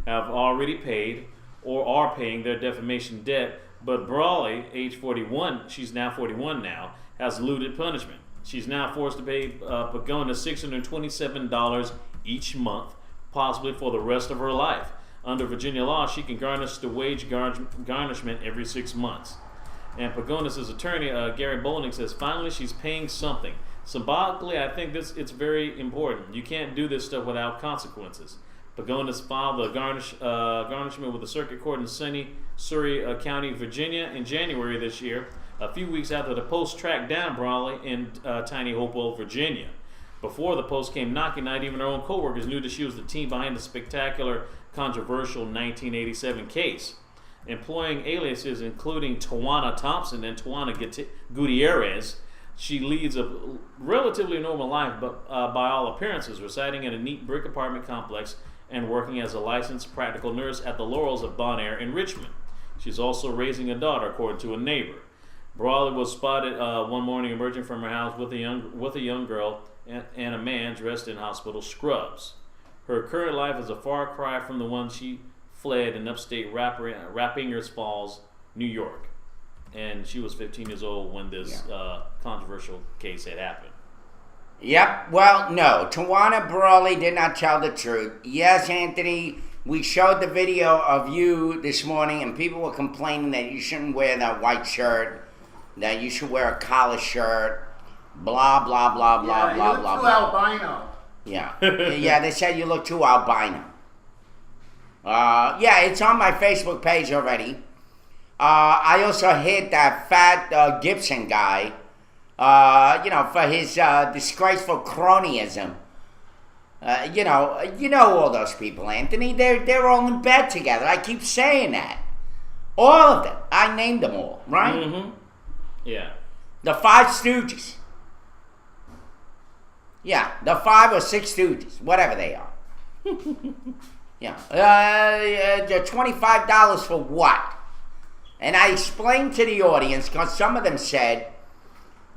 have already paid or are paying their defamation debt. But Brawley, age 41, she's now 41 now, has eluded punishment. She's now forced to pay Pagones $627 each month, possibly for the rest of her life. Under Virginia law, she can garnish the wage garnishment every 6 months. And Pagones' attorney, Gary Bolling, says, finally she's paying something. Symbolically, I think it's very important. You can't do this stuff without consequences. Pagonis filed a garnishment with the Circuit Court in Surrey County, Virginia, in January this year, a few weeks after the Post tracked down Brawley in Tiny Hopewell, Virginia. Before the Post came knocking, not even her own co-workers knew that she was the team behind the spectacular, controversial 1987 case. Employing aliases including Tawana Thompson and Tawana Gutierrez, she leads a relatively normal life, but by all appearances, residing in a neat brick apartment complex and working as a licensed practical nurse at the Laurels of Bon Air in Richmond. She's also raising a daughter, according to a neighbor. Brawley was spotted one morning emerging from her house with a young girl and a man dressed in hospital scrubs. Her current life is a far cry from the one she fled in upstate Rappingers Falls, New York. And she was 15 years old when this controversial case had happened. Yep. Well, no. Tawana Brawley did not tell the truth. Yes, Anthony, we showed the video of you this morning, and people were complaining that you shouldn't wear that white shirt, that you should wear a collar shirt, blah, blah, blah, blah, blah, blah, too blah. albino. Yeah. Yeah, they said you look too albino. Yeah, it's on my Facebook page already. I also hit that fat Gibson guy, for his disgraceful cronyism. You know all those people, Anthony. They're all in bed together. I keep saying that. All of them. I named them all, right? Mm-hmm. Yeah. The 5 Stooges. Yeah, the 5 or 6 Stooges, whatever they are. Yeah. The $25 for what? And I explained to the audience, because some of them said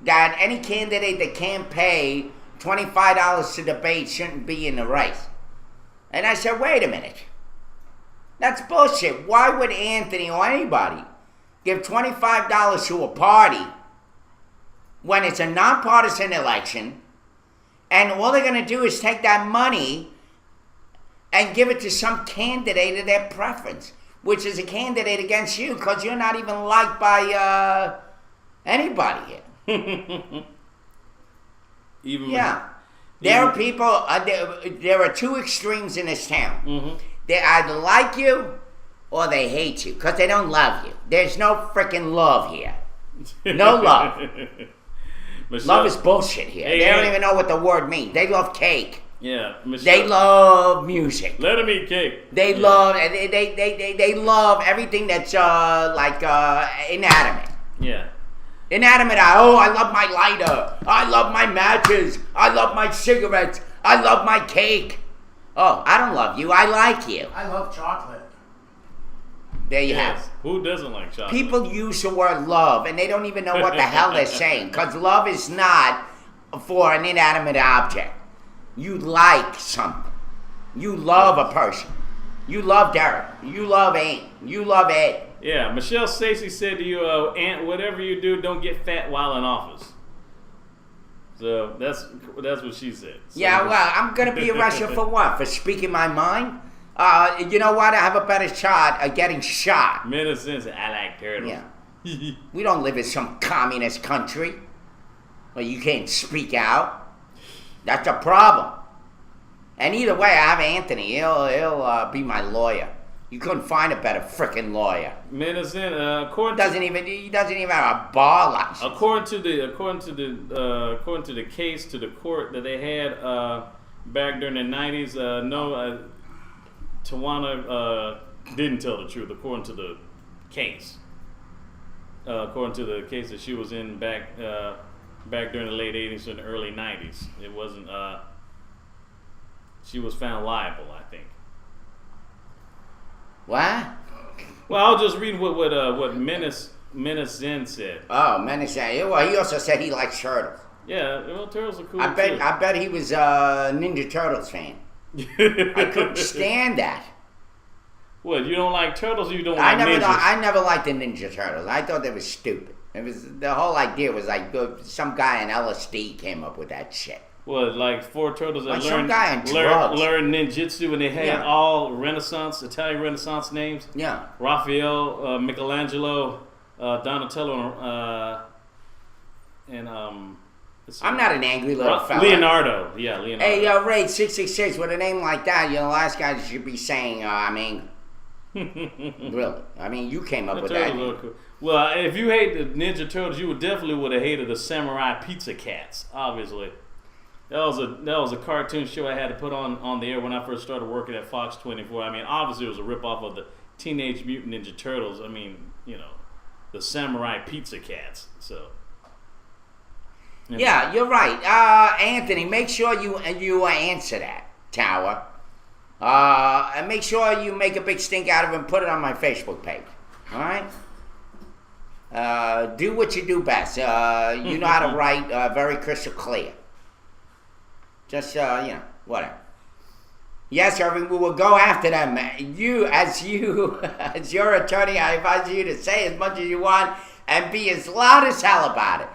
that any candidate that can't pay $25 to debate shouldn't be in the race. And I said, wait a minute. That's bullshit. Why would Anthony or anybody give $25 to a party when it's a nonpartisan election, and all they're going to do is take that money and give it to some candidate of their preference, which is a candidate against you, because you're not even liked by anybody here. There are people, there are 2 extremes in this town. Mm-hmm. They either like you or they hate you, because they don't love you. There's no freaking love here. No love. Love is bullshit here. They don't even know what the word means. They love cake. Yeah, they love music. Let them eat cake. They love they love everything that's inanimate. Yeah. Inanimate. I love my lighter. I love my matches. I love my cigarettes. I love my cake. Oh, I don't love you. I like you. I love chocolate. There you have it. Who doesn't like chocolate? People use the word love, and they don't even know what the hell they're saying, because love is not for an inanimate object. You like something. You love a person. You love Derek. You love Aunt. You love Ed. Yeah, Michelle Stacy said to you, Aunt, whatever you do, don't get fat while in office. So that's what she said. So, yeah, well, I'm going to be arrested for what? For speaking my mind? You know what? I have a better shot of getting shot. Medicine, I like turtles. Yeah. We don't live in some communist country where you can't speak out. That's a problem. And either way, I have Anthony. He'll be my lawyer. You couldn't find a better frickin' lawyer. Medicine, he doesn't even have a bar license. According to the case to the court that they had back during the 90s, Tawana didn't tell the truth. According to the case, that she was in back during the late 80s and the early 90s, it wasn't. She was found liable, I think. What? Well, I'll just read what Menace Zen said. Oh, Menace Zen. Well, he also said he likes turtles. Yeah, well, turtles are cool. I bet he was a Ninja Turtles fan. I couldn't stand that. What, you don't like turtles or you don't like ninjas? I never liked the Ninja Turtles. I thought they were stupid. The whole idea was like some guy in LSD came up with that shit. What, like 4 turtles that some guy on drugs. learned ninjutsu, and they had all Italian Renaissance names. Yeah. Raphael, Michelangelo, Donatello, and I'm not an angry little fella. Leonardo. Yeah, Leonardo. Hey, Ray 666, with a name like that, you're the last guy that should be saying, I'm angry. Really? I mean, you came up with that. Cool. Well, if you hate the Ninja Turtles, you would have hated the Samurai Pizza Cats. Obviously, that was a cartoon show I had to put on the air when I first started working at Fox 24. I mean, obviously it was a ripoff of the Teenage Mutant Ninja Turtles. I mean, the Samurai Pizza Cats. So. Yeah, you're right, Anthony. Make sure you answer that, Tower. And make sure you make a big stink out of it and put it on my Facebook page. All right? Do what you do best. You know how to write very crystal clear. Just, whatever. Yes, Irving, we will go after them. As your attorney, I advise you to say as much as you want and be as loud as hell about it.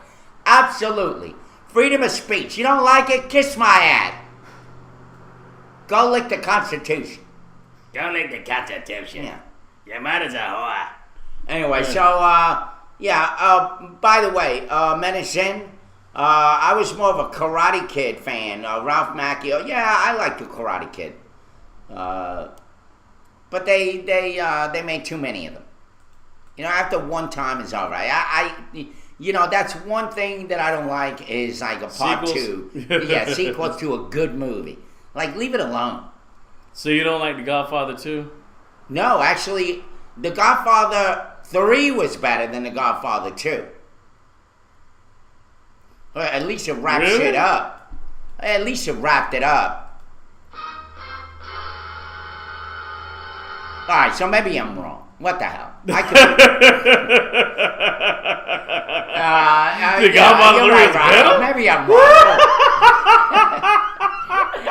Absolutely. Freedom of speech. You don't like it? Kiss my ass. Go lick the Constitution. Go lick the Constitution. Yeah. Your mother's a whore. Anyway, so, by the way, Menace In, I was more of a Karate Kid fan. Ralph Macchio. Yeah, I like the Karate Kid. But they made too many of them. After one time is all right. That's one thing that I don't like is like a part Sequels? 2. Yeah, sequels to a good movie. Like, leave it alone. So you don't like The Godfather 2? No, actually, The Godfather 3 was better than The Godfather 2. Well, at least it wrapped shit up. At least it wrapped it up. Alright, so maybe I'm wrong. What the hell? I could The Godfather 3 is better? Maybe I'm wrong.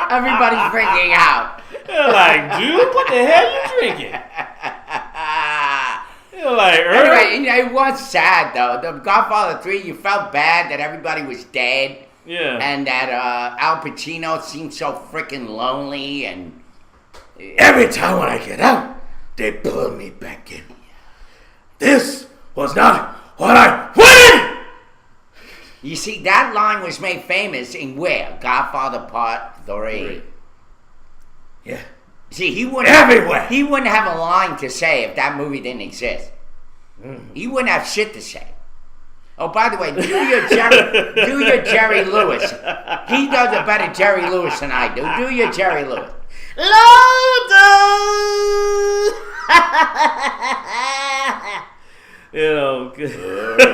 Everybody's freaking out. They're like, dude, what the hell you drinking? You're like, anyway, it was sad though. The Godfather 3, you felt bad that everybody was dead. Yeah. And that Al Pacino seemed so freaking lonely, and every time when I get out, they pull me back in. This was not what I wanted! You see, that line was made famous in where? Godfather Part 3. Yeah. See, he wouldn't have a line to say if that movie didn't exist. He wouldn't have shit to say. Oh, by the way, do your Jerry Lewis. He does a better Jerry Lewis than I do. Do your Jerry Lewis.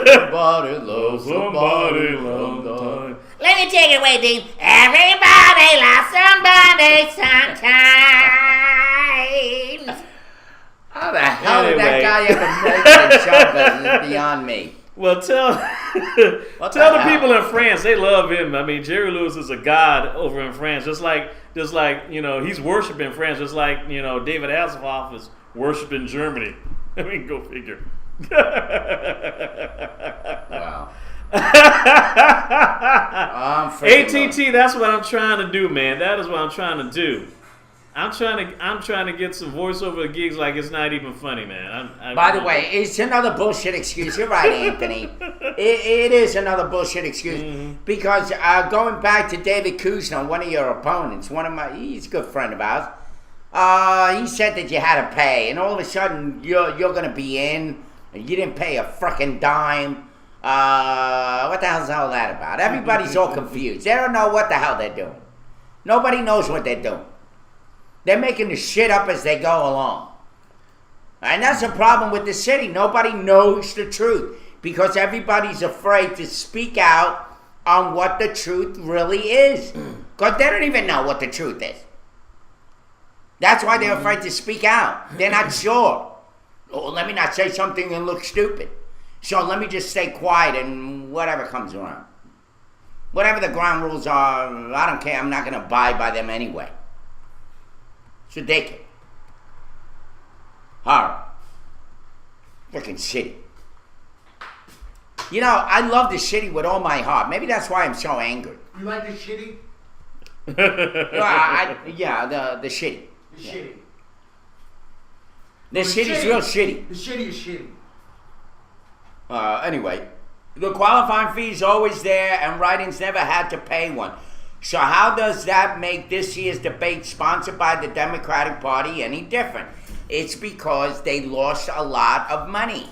Somebody loves somebody long time. Let me take it away, Dean. Everybody loves somebody sometimes. How the hell did that guy ever make that show business beyond me? Well, tell the people in France, they love him. I mean, Jerry Lewis is a god over in France, just like he's worshipped in France, just like David Hasselhoff is worshipped in Germany. I mean, go figure. Wow. ATT, that's what I'm trying to do, man. That is what I'm trying to do. I'm trying to get some voiceover gigs like it's not even funny, man. By the way, it's another bullshit excuse. You're right, Anthony. It is another bullshit excuse because going back to David Kuzno, one of your opponents, he's a good friend of ours. He said that you had to pay, and all of a sudden you're going to be in. You didn't pay a frickin' dime. What the hell's all that about? Everybody's all confused. They don't know what the hell they're doing. Nobody knows what they're doing. They're making the shit up as they go along. And that's the problem with the city. Nobody knows the truth because everybody's afraid to speak out on what the truth really is. Because they don't even know what the truth is. That's why they're afraid to speak out. They're not sure. Oh, let me not say something and look stupid. So let me just stay quiet and whatever comes around. Whatever the ground rules are, I don't care. I'm not going to abide by them anyway. It's ridiculous. Horrible. Freaking city. I love the city with all my heart. Maybe that's why I'm so angry. You like the shitty? The shitty. The shitty. The city's real shitty. The shitty is shitty. Anyway, The qualifying fee is always there, and write-ins never had to pay one. So how does that make this year's debate sponsored by the Democratic Party any different? It's because they lost a lot of money.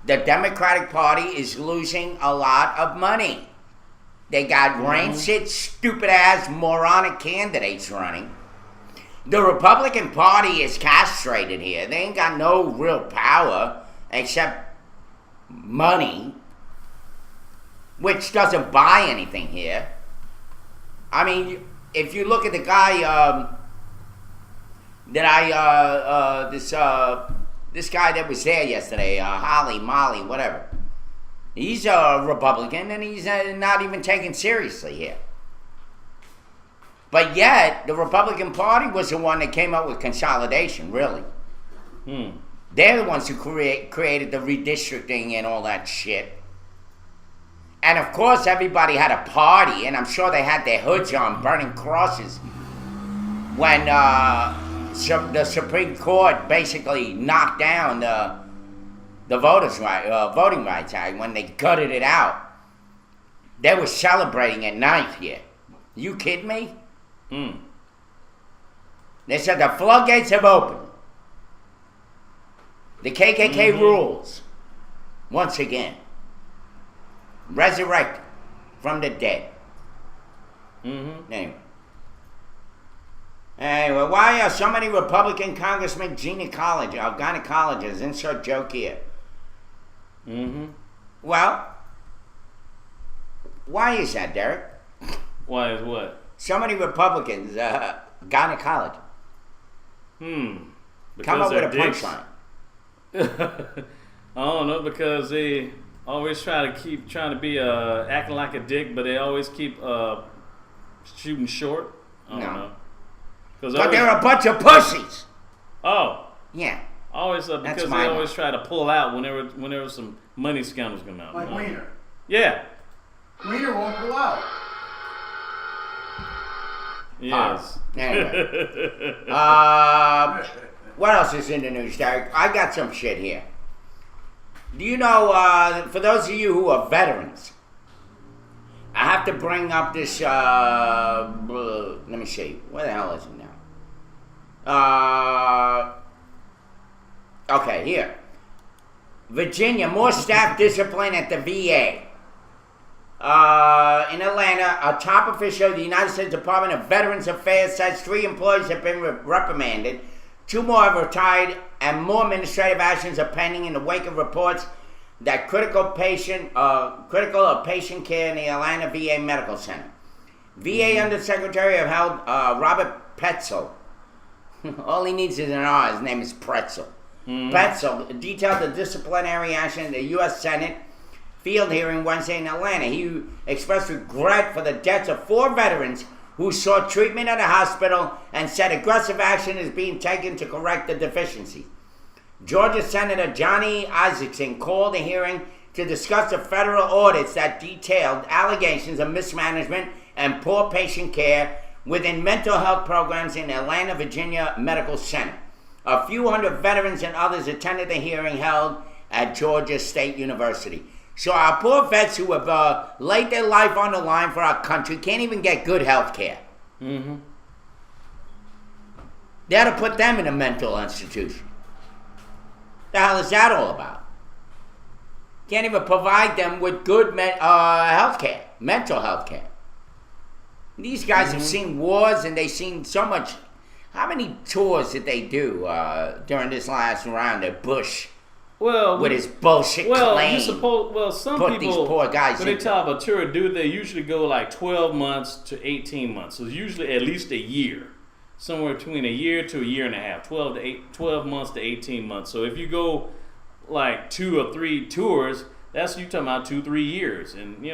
The Democratic Party is losing a lot of money. They got rancid, stupid-ass, moronic candidates running. The Republican Party is castrated here. They ain't got no real power except money, which doesn't buy anything here. I mean, if you look at the guy this guy that was there yesterday, Holly, Molly, whatever. He's a Republican, and he's not even taken seriously here. But yet, the Republican Party was the one that came up with consolidation, really. They're the ones who created the redistricting and all that shit. And of course, everybody had a party, and I'm sure they had their hoods on, burning crosses, when the Supreme Court basically knocked down the Voting Rights Act, when they gutted it out. They were celebrating at night here. You kidding me? They said the floodgates have opened. The KKK rules, once again, resurrected from the dead. Anyway, why are so many Republican congressmen gynecologists? Insert joke here. Well, why is that, Derek? Why is what? So many Republicans, gynecology. Come up with a punchline. I don't know, because they always try to keep trying to be acting like a dick, but they always keep shooting short. I don't know. But they're a bunch of pussies. Oh. Yeah. Always because they always try to pull out whenever some money scandals come out. Like Wiener. Yeah. Wiener won't pull out. Yes. Anyway. What else is in the news, Derek? I got some shit here. Do you know, for those of you who are veterans, I have to bring up this, let me see, where the hell is it now? Okay, here. Virginia, more staff discipline at the VA. In Atlanta, a top official of the United States Department of Veterans Affairs says 3 employees have been reprimanded. 2 more have retired, and more administrative actions are pending in the wake of reports that critical of patient care in the Atlanta VA Medical Center. VA Undersecretary of Health Robert Petzel, all he needs is an R, his name is Pretzel. Petzel detailed the disciplinary action in the U.S. Senate field hearing Wednesday in Atlanta. He expressed regret for the deaths of 4 veterans who sought treatment at a hospital and said aggressive action is being taken to correct the deficiencies. Georgia Senator Johnny Isakson called a hearing to discuss the federal audits that detailed allegations of mismanagement and poor patient care within mental health programs in Atlanta, Virginia Medical Center. A few hundred veterans and others attended the hearing held at Georgia State University. So our poor vets who have laid their life on the line for our country can't even get good health care. They had to put them in a mental institution. The hell is that all about? Can't even provide them with good health care, mental health care. These guys have seen wars, and they've seen so much. How many tours did they do during this last round of Bush? With his bullshit claim. Some put people, these poor guys when they talk about tour, they usually go like 12 months to 18 months. So it's usually at least a year. Somewhere between a year to a year and a half. 12 months to 18 months. So if you go like 2 or 3 tours, that's you talking about 2-3 years. And,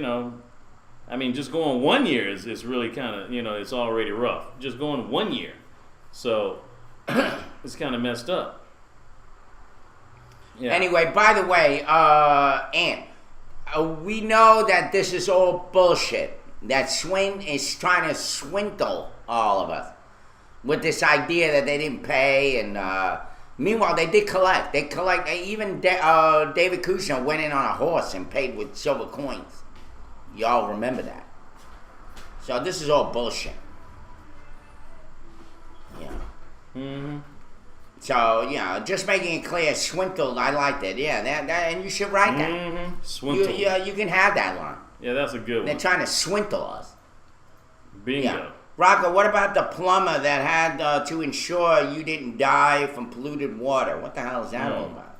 I mean, just going 1 year is really kind of, it's already rough. Just going 1 year. So it's kind of messed up. Yeah. Anyway, by the way, Ant, we know that this is all bullshit. That Swin is trying to swindle all of us with this idea that they didn't pay and Meanwhile, they did collect. Even David Kushner went in on a horse and paid with silver coins. Y'all remember that. So this is all bullshit. Yeah. Mm-hmm. So, yeah, just making it clear, swindled, I liked it. Yeah, that and you should write that. Mm-hmm. Swindled. You can have that line. Yeah, that's a good one. They're trying to swindle us. Bingo. Yeah. Rocco, what about the plumber that had to ensure you didn't die from polluted water? What the hell is that all about?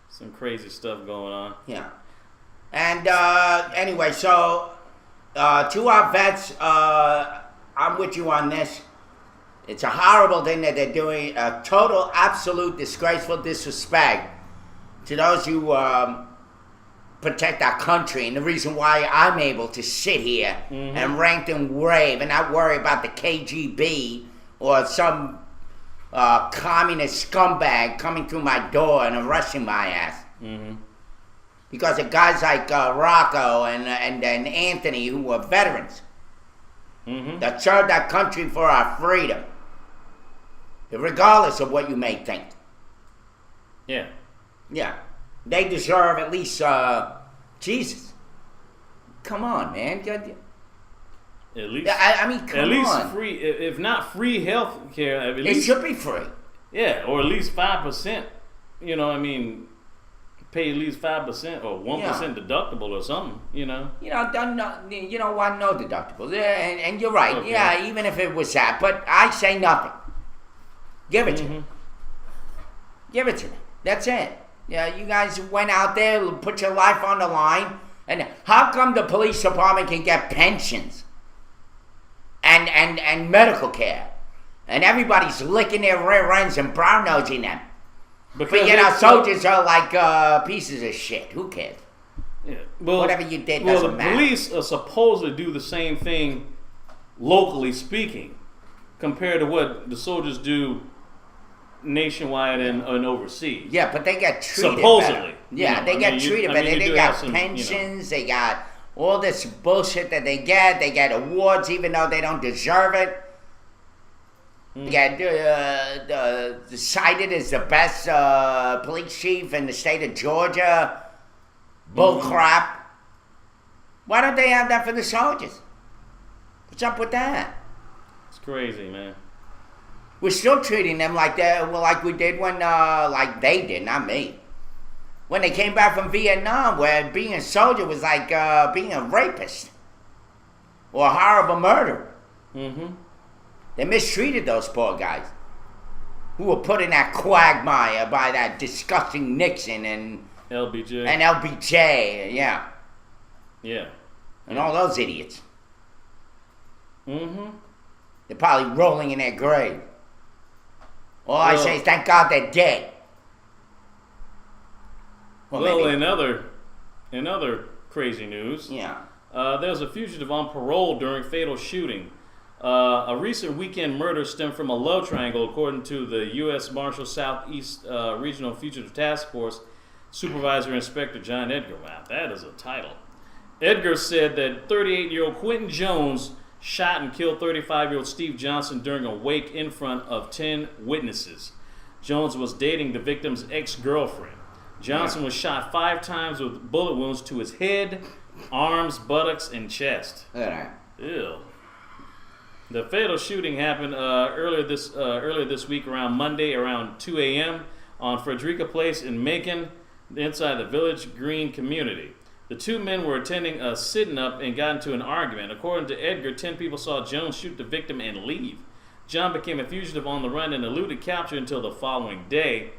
Some crazy stuff going on. Yeah. And anyway, so to our vets, I'm with you on this. It's a horrible thing that they're doing, a total, absolute, disgraceful disrespect to those who protect our country, and the reason why I'm able to sit here and rant and rave and not worry about the KGB or some communist scumbag coming through my door and arresting my ass. Mm-hmm. Because of guys like Rocco and Anthony, who were veterans that served our country for our freedom, regardless of what you may think. Yeah. Yeah. They deserve at least, Jesus. Come on, man. At least, I mean, come on. At least free, if not free health care, at least. It should be free. Yeah, or at least 5%. You know, I mean, pay at least 5% or 1% deductible or something, you know. You know what? No deductible. And you're right. Okay. Yeah, even if it was that. But I say nothing. Give it to me. Give it to me. That's it. Yeah, you guys went out there, put your life on the line, and how come the police department can get pensions and medical care, and everybody's licking their rear ends and brown nosing them? Because but yet our soldiers are like pieces of shit. Who cares? Yeah. Well, whatever you did doesn't matter. Well, the police are supposed to do the same thing, locally speaking, compared to what the soldiers do nationwide and overseas. Yeah, but they get treated supposedly better. Yeah, they get treated better. They got pensions, they got all this bullshit that they get awards even though they don't deserve it. They get cited as the best police chief in the state of Georgia. Bull crap. Why don't they have that for the soldiers? What's up with that? It's crazy, man. We're still treating them like like we did when, like they did, not me. When they came back from Vietnam, where being a soldier was like being a rapist or a horrible murderer. They mistreated those poor guys who were put in that quagmire by that disgusting Nixon and LBJ. And LBJ, yeah. Yeah. And all those idiots. They're probably rolling in their grave. All I say is thank God they're dead. Well, in other crazy news, there's a fugitive on parole during fatal shooting. A recent weekend murder stemmed from a love triangle, according to the U.S. Marshal Southeast Regional Fugitive Task Force Supervisor Inspector John Edgar. Wow, that is a title. Edgar said that 38-year-old Quentin Jones shot and killed 35-year-old Steve Johnson during a wake in front of 10 witnesses. Jones was dating the victim's ex-girlfriend. Johnson was shot 5 times with bullet wounds to his head, arms, buttocks, and chest. Ew. The fatal shooting happened earlier this week around Monday around 2 a.m. on Frederica Place in Macon, inside the Village Green community. The two men were attending a sit-up and got into an argument. According to Edgar, 10 people saw Jones shoot the victim and leave. John became a fugitive on the run and eluded capture until the following day.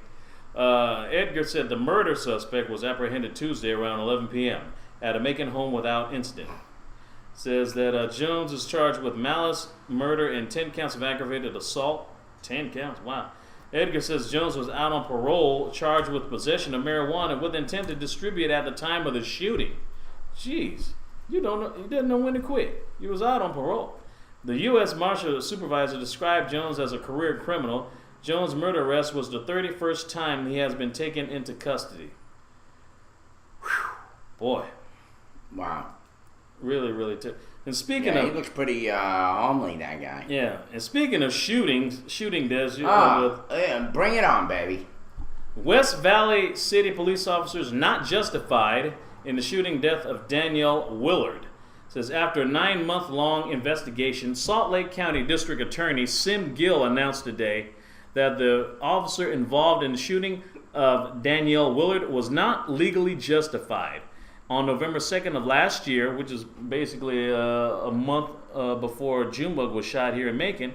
Edgar said the murder suspect was apprehended Tuesday around 11 p.m. at a Macon home without incident. Says that Jones is charged with malice, murder, and 10 counts of aggravated assault. 10 counts, wow. Edgar says Jones was out on parole, charged with possession of marijuana with intent to distribute at the time of the shooting. Jeez, you didn't know when to quit. He was out on parole. The U.S. Marshal Supervisor described Jones as a career criminal. Jones' murder arrest was the 31st time he has been taken into custody. Whew. Boy. Wow. Really, really. And speaking he of, looks pretty homely, that guy. yeah, and speaking of shooting deaths, bring it on, baby. West Valley City police officers not justified in the shooting death of Danielle Willard. It says after a 9-month-long investigation, Salt Lake County District Attorney Sim Gill announced today that the officer involved in the shooting of Danielle Willard was not legally justified. On November 2nd of last year, which is basically a month before Junebug was shot here in Macon,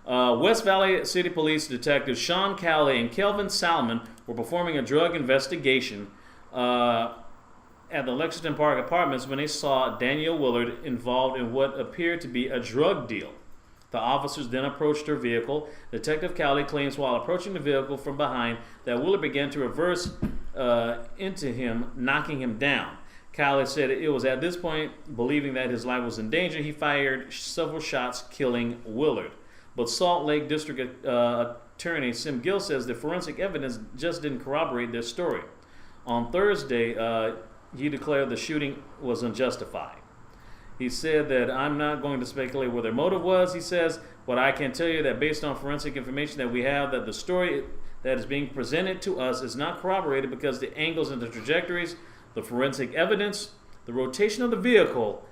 West Valley City Police detectives Sean Calley and Kelvin Salmon were performing a drug investigation at the Lexington Park Apartments when they saw Danielle Willard involved in what appeared to be a drug deal. The officers then approached her vehicle. Detective Cowley claims while approaching the vehicle from behind that Willard began to reverse into him, knocking him down. Cowley said it was at this point, believing that his life was in danger, he fired several shots, killing Willard. But Salt Lake District Attorney Sim Gill says the forensic evidence just didn't corroborate their story. On Thursday, he declared the shooting was unjustified. He said that I'm not going to speculate what their motive was, he says, but I can tell you that based on forensic information that we have, that the story that is being presented to us is not corroborated because the angles and the trajectories, the forensic evidence, the rotation of the vehicle,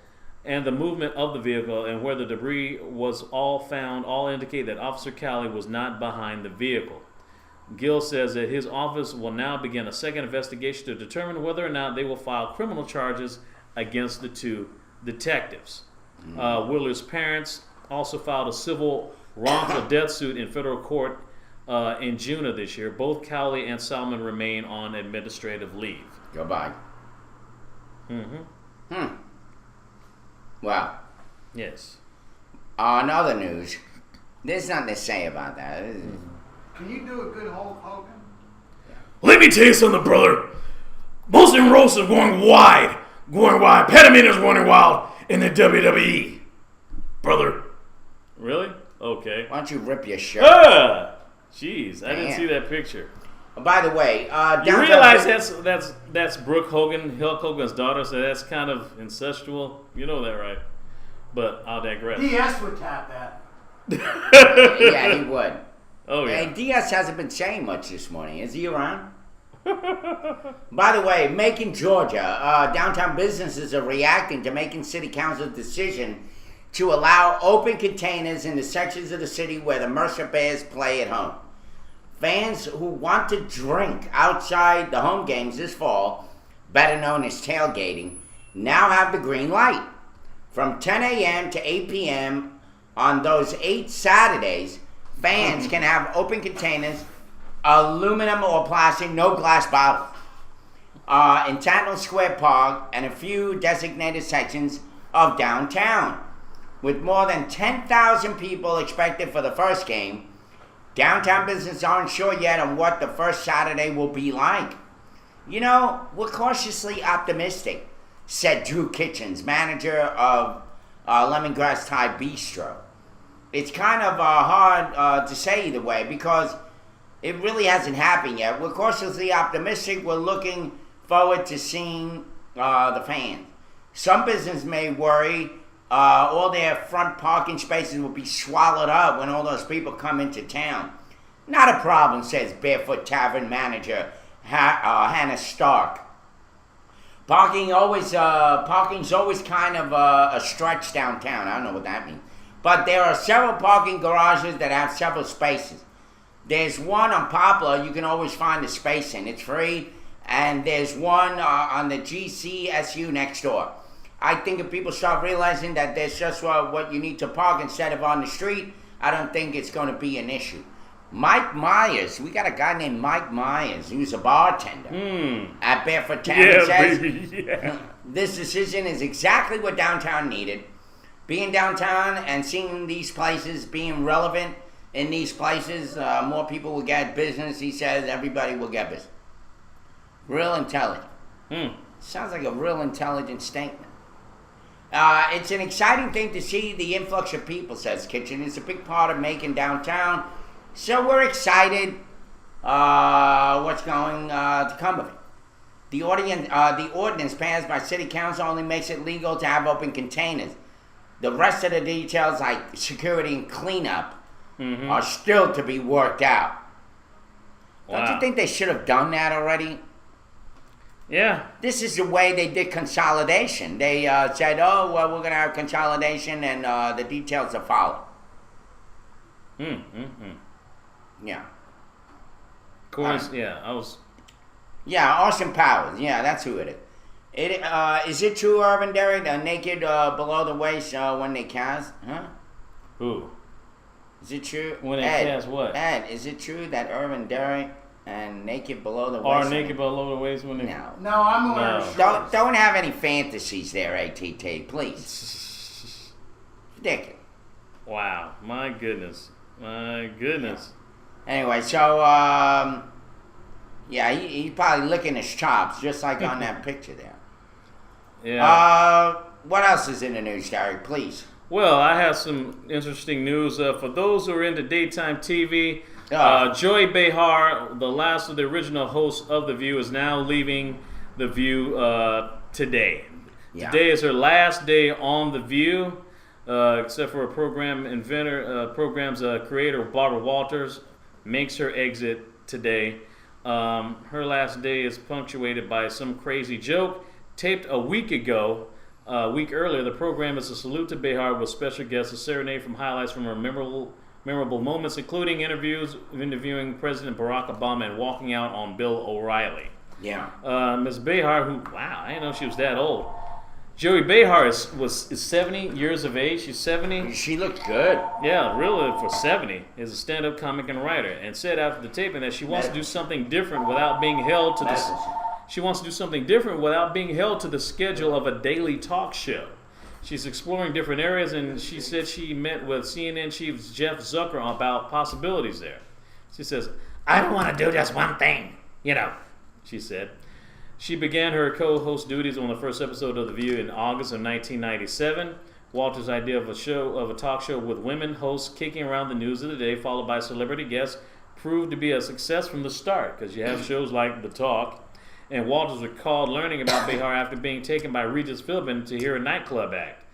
and the movement of the vehicle and where the debris was all found all indicate that Officer Cowley was not behind the vehicle. Gill says that his office will now begin a second investigation to determine whether or not they will file criminal charges against the two detectives. Willard's parents also filed a civil wrongful death suit in federal court in June of this year. Both Cowley and Salmon remain on administrative leave. Goodbye. Well. Yes. On other news, there's nothing to say about that. Can you do a good Hulk Hogan? Let me tell you something, brother. Boston Roast is going wide. Pediment is running wild in the WWE. Brother. Really? Okay. Why don't you rip your shirt? Jeez, I didn't see that picture. By the way, you realize that's Brooke Hogan, Hulk Hogan's daughter, so that's kind of incestual. You know that, right? But I'll digress. DS would tap that. Yeah, he would. Oh, yeah. Hey, DS hasn't been saying much this morning. Is he around? By the way, Macon, Georgia, downtown businesses are reacting to Macon City Council's decision to allow open containers in the sections of the city where the Mercer Bears play at home. Fans who want to drink outside the home games this fall, better known as tailgating, now have the green light. From 10 a.m. to 8 p.m. on those 8 Saturdays, fans can have open containers, aluminum or plastic, no glass bottles, in Tatnall Square Park and a few designated sections of downtown. With more than 10,000 people expected for the first game, downtown businesses aren't sure yet on what the first Saturday will be like. You know, we're cautiously optimistic, said Drew Kitchens, manager of Lemongrass Thai Bistro. It's kind of hard to say either way because it really hasn't happened yet. We're cautiously optimistic. We're looking forward to seeing the fans. Some businesses may worry all their front parking spaces will be swallowed up when all those people come into town. Not a problem, says Barefoot Tavern manager Hannah Stark. Parking's always kind of a stretch downtown. I don't know what that means. But there are several parking garages that have several spaces. There's one on Poplar you can always find a space in. It's free. And there's one on the GCSU next door. I think if people start realizing that there's just what you need to park instead of on the street, I don't think it's going to be an issue. Mike Myers, we got a guy named Mike Myers who's a bartender at Barefoot Tavern says this decision is exactly what downtown needed. Being downtown and seeing these places being relevant in these places, more people will get business. He says everybody will get business. Real intelligent. Sounds like a real intelligent statement. It's an exciting thing to see the influx of people, says Kitchen. It's a big part of making downtown. So we're excited what's going to come of it. The ordinance passed by City Council only makes it legal to have open containers. The rest of the details, like security and cleanup, are still to be worked out. Don't you think they should have done that already? Yeah. This is the way they did consolidation. They said, oh, well, we're going to have consolidation and the details to follow. Yeah. Of course, I was... Yeah, Austin Powers. Yeah, that's who it is. Is it true, Urban Derry, the naked below the waist when they cast? Huh? Who? Is it true? When they cast what? Ed, is it true that Urban Derry and naked below the waist? Are naked below the waist when they... No, I'm wearing shorts. Don't have any fantasies there, ATT, please. Ridiculous. Wow, my goodness. Anyway, so, yeah, he's probably licking his chops, just like on that picture there. Yeah. What else is in the news, Gary? Please. Well, I have some interesting news. For those who are into daytime TV, Joy Behar, the last of the original hosts of The View, is now leaving The View today. Yeah. Today is her last day on The View, except for a program's creator, Barbara Walters, makes her exit today. Her last day is punctuated by some crazy joke taped a week ago. A week earlier, the program is a salute to Behar with special guests, a serenade from highlights from her memorable moments, including interviewing President Barack Obama and walking out on Bill O'Reilly. Yeah. Ms. Behar, who, wow, I didn't know she was that old. Joey Behar is 70 years of age. She's 70. She looked good. Yeah, really, for 70. Is a stand-up comic and writer, and said after the taping that she wants to do something different without being held to the... She wants to do something different without being held to the schedule of a daily talk show. She's exploring different areas, and she said she met with CNN chief Jeff Zucker about possibilities there. She says, I don't want to do just one thing, she said. She began her co-host duties on the first episode of The View in August of 1997. Walter's idea of a talk show with women hosts kicking around the news of the day, followed by celebrity guests, proved to be a success from the start, because you have shows like The Talk. And Walters recalled learning about Behar after being taken by Regis Philbin to hear a nightclub act.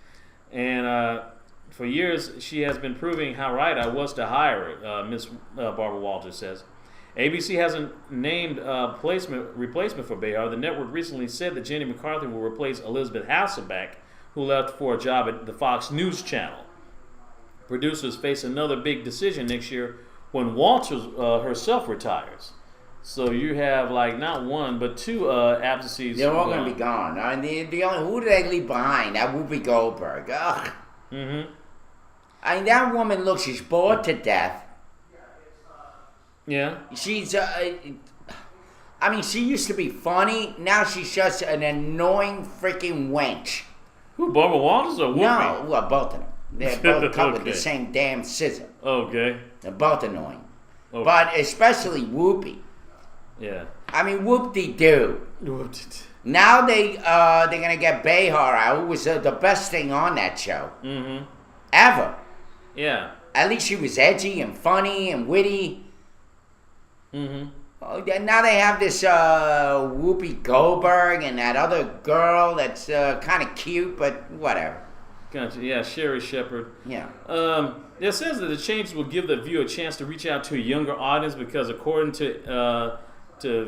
And for years, she has been proving how right I was to hire her, Miss Barbara Walters says. ABC hasn't named a replacement for Behar. The network recently said that Jenny McCarthy will replace Elizabeth Hasselbeck, who left for a job at the Fox News Channel. Producers face another big decision next year when Walters herself retires. So you have not one but two absences. They're all going to be gone. Who do they leave behind? That Whoopi Goldberg. Ugh. I mean, that woman looks, she's bored to death. Yeah. She's, she used to be funny. Now she's just an annoying freaking wench. Who, Barbara Walters or Whoopi? No, well, both of them. They're both cut with the same damn scissor. Okay. They're both annoying. Okay. But especially Whoopi. Yeah. I mean, whoop-de-doo. Now they're gonna get Behar out, who was the best thing on that show. Ever. Yeah. At least she was edgy and funny and witty. Now they have this Whoopi Goldberg and that other girl that's kind of cute, but whatever. Gotcha. Yeah, Sherry Shepherd. Yeah. It says that the changes will give the View a chance to reach out to a younger audience because according to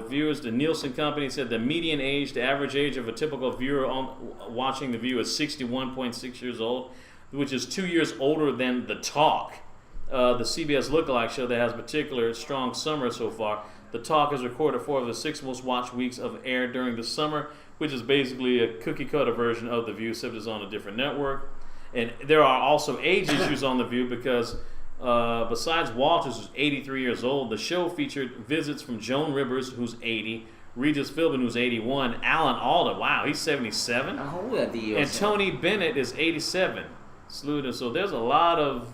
viewers, the Nielsen company said the median age, the average age of a typical viewer watching The View is 61.6 years old, which is 2 years older than The Talk, the CBS lookalike show that has particular strong summer so far. The Talk has recorded 4 of the 6 most watched weeks of air during the summer, which is basically a cookie-cutter version of The View, except it's on a different network. And there are also age issues on The View because besides Walters, who's 83 years old, the show featured visits from Joan Rivers, who's 80, Regis Philbin, who's 81, Alan Alda, wow, he's 77, and Tony Bennett is 87. So there's a lot of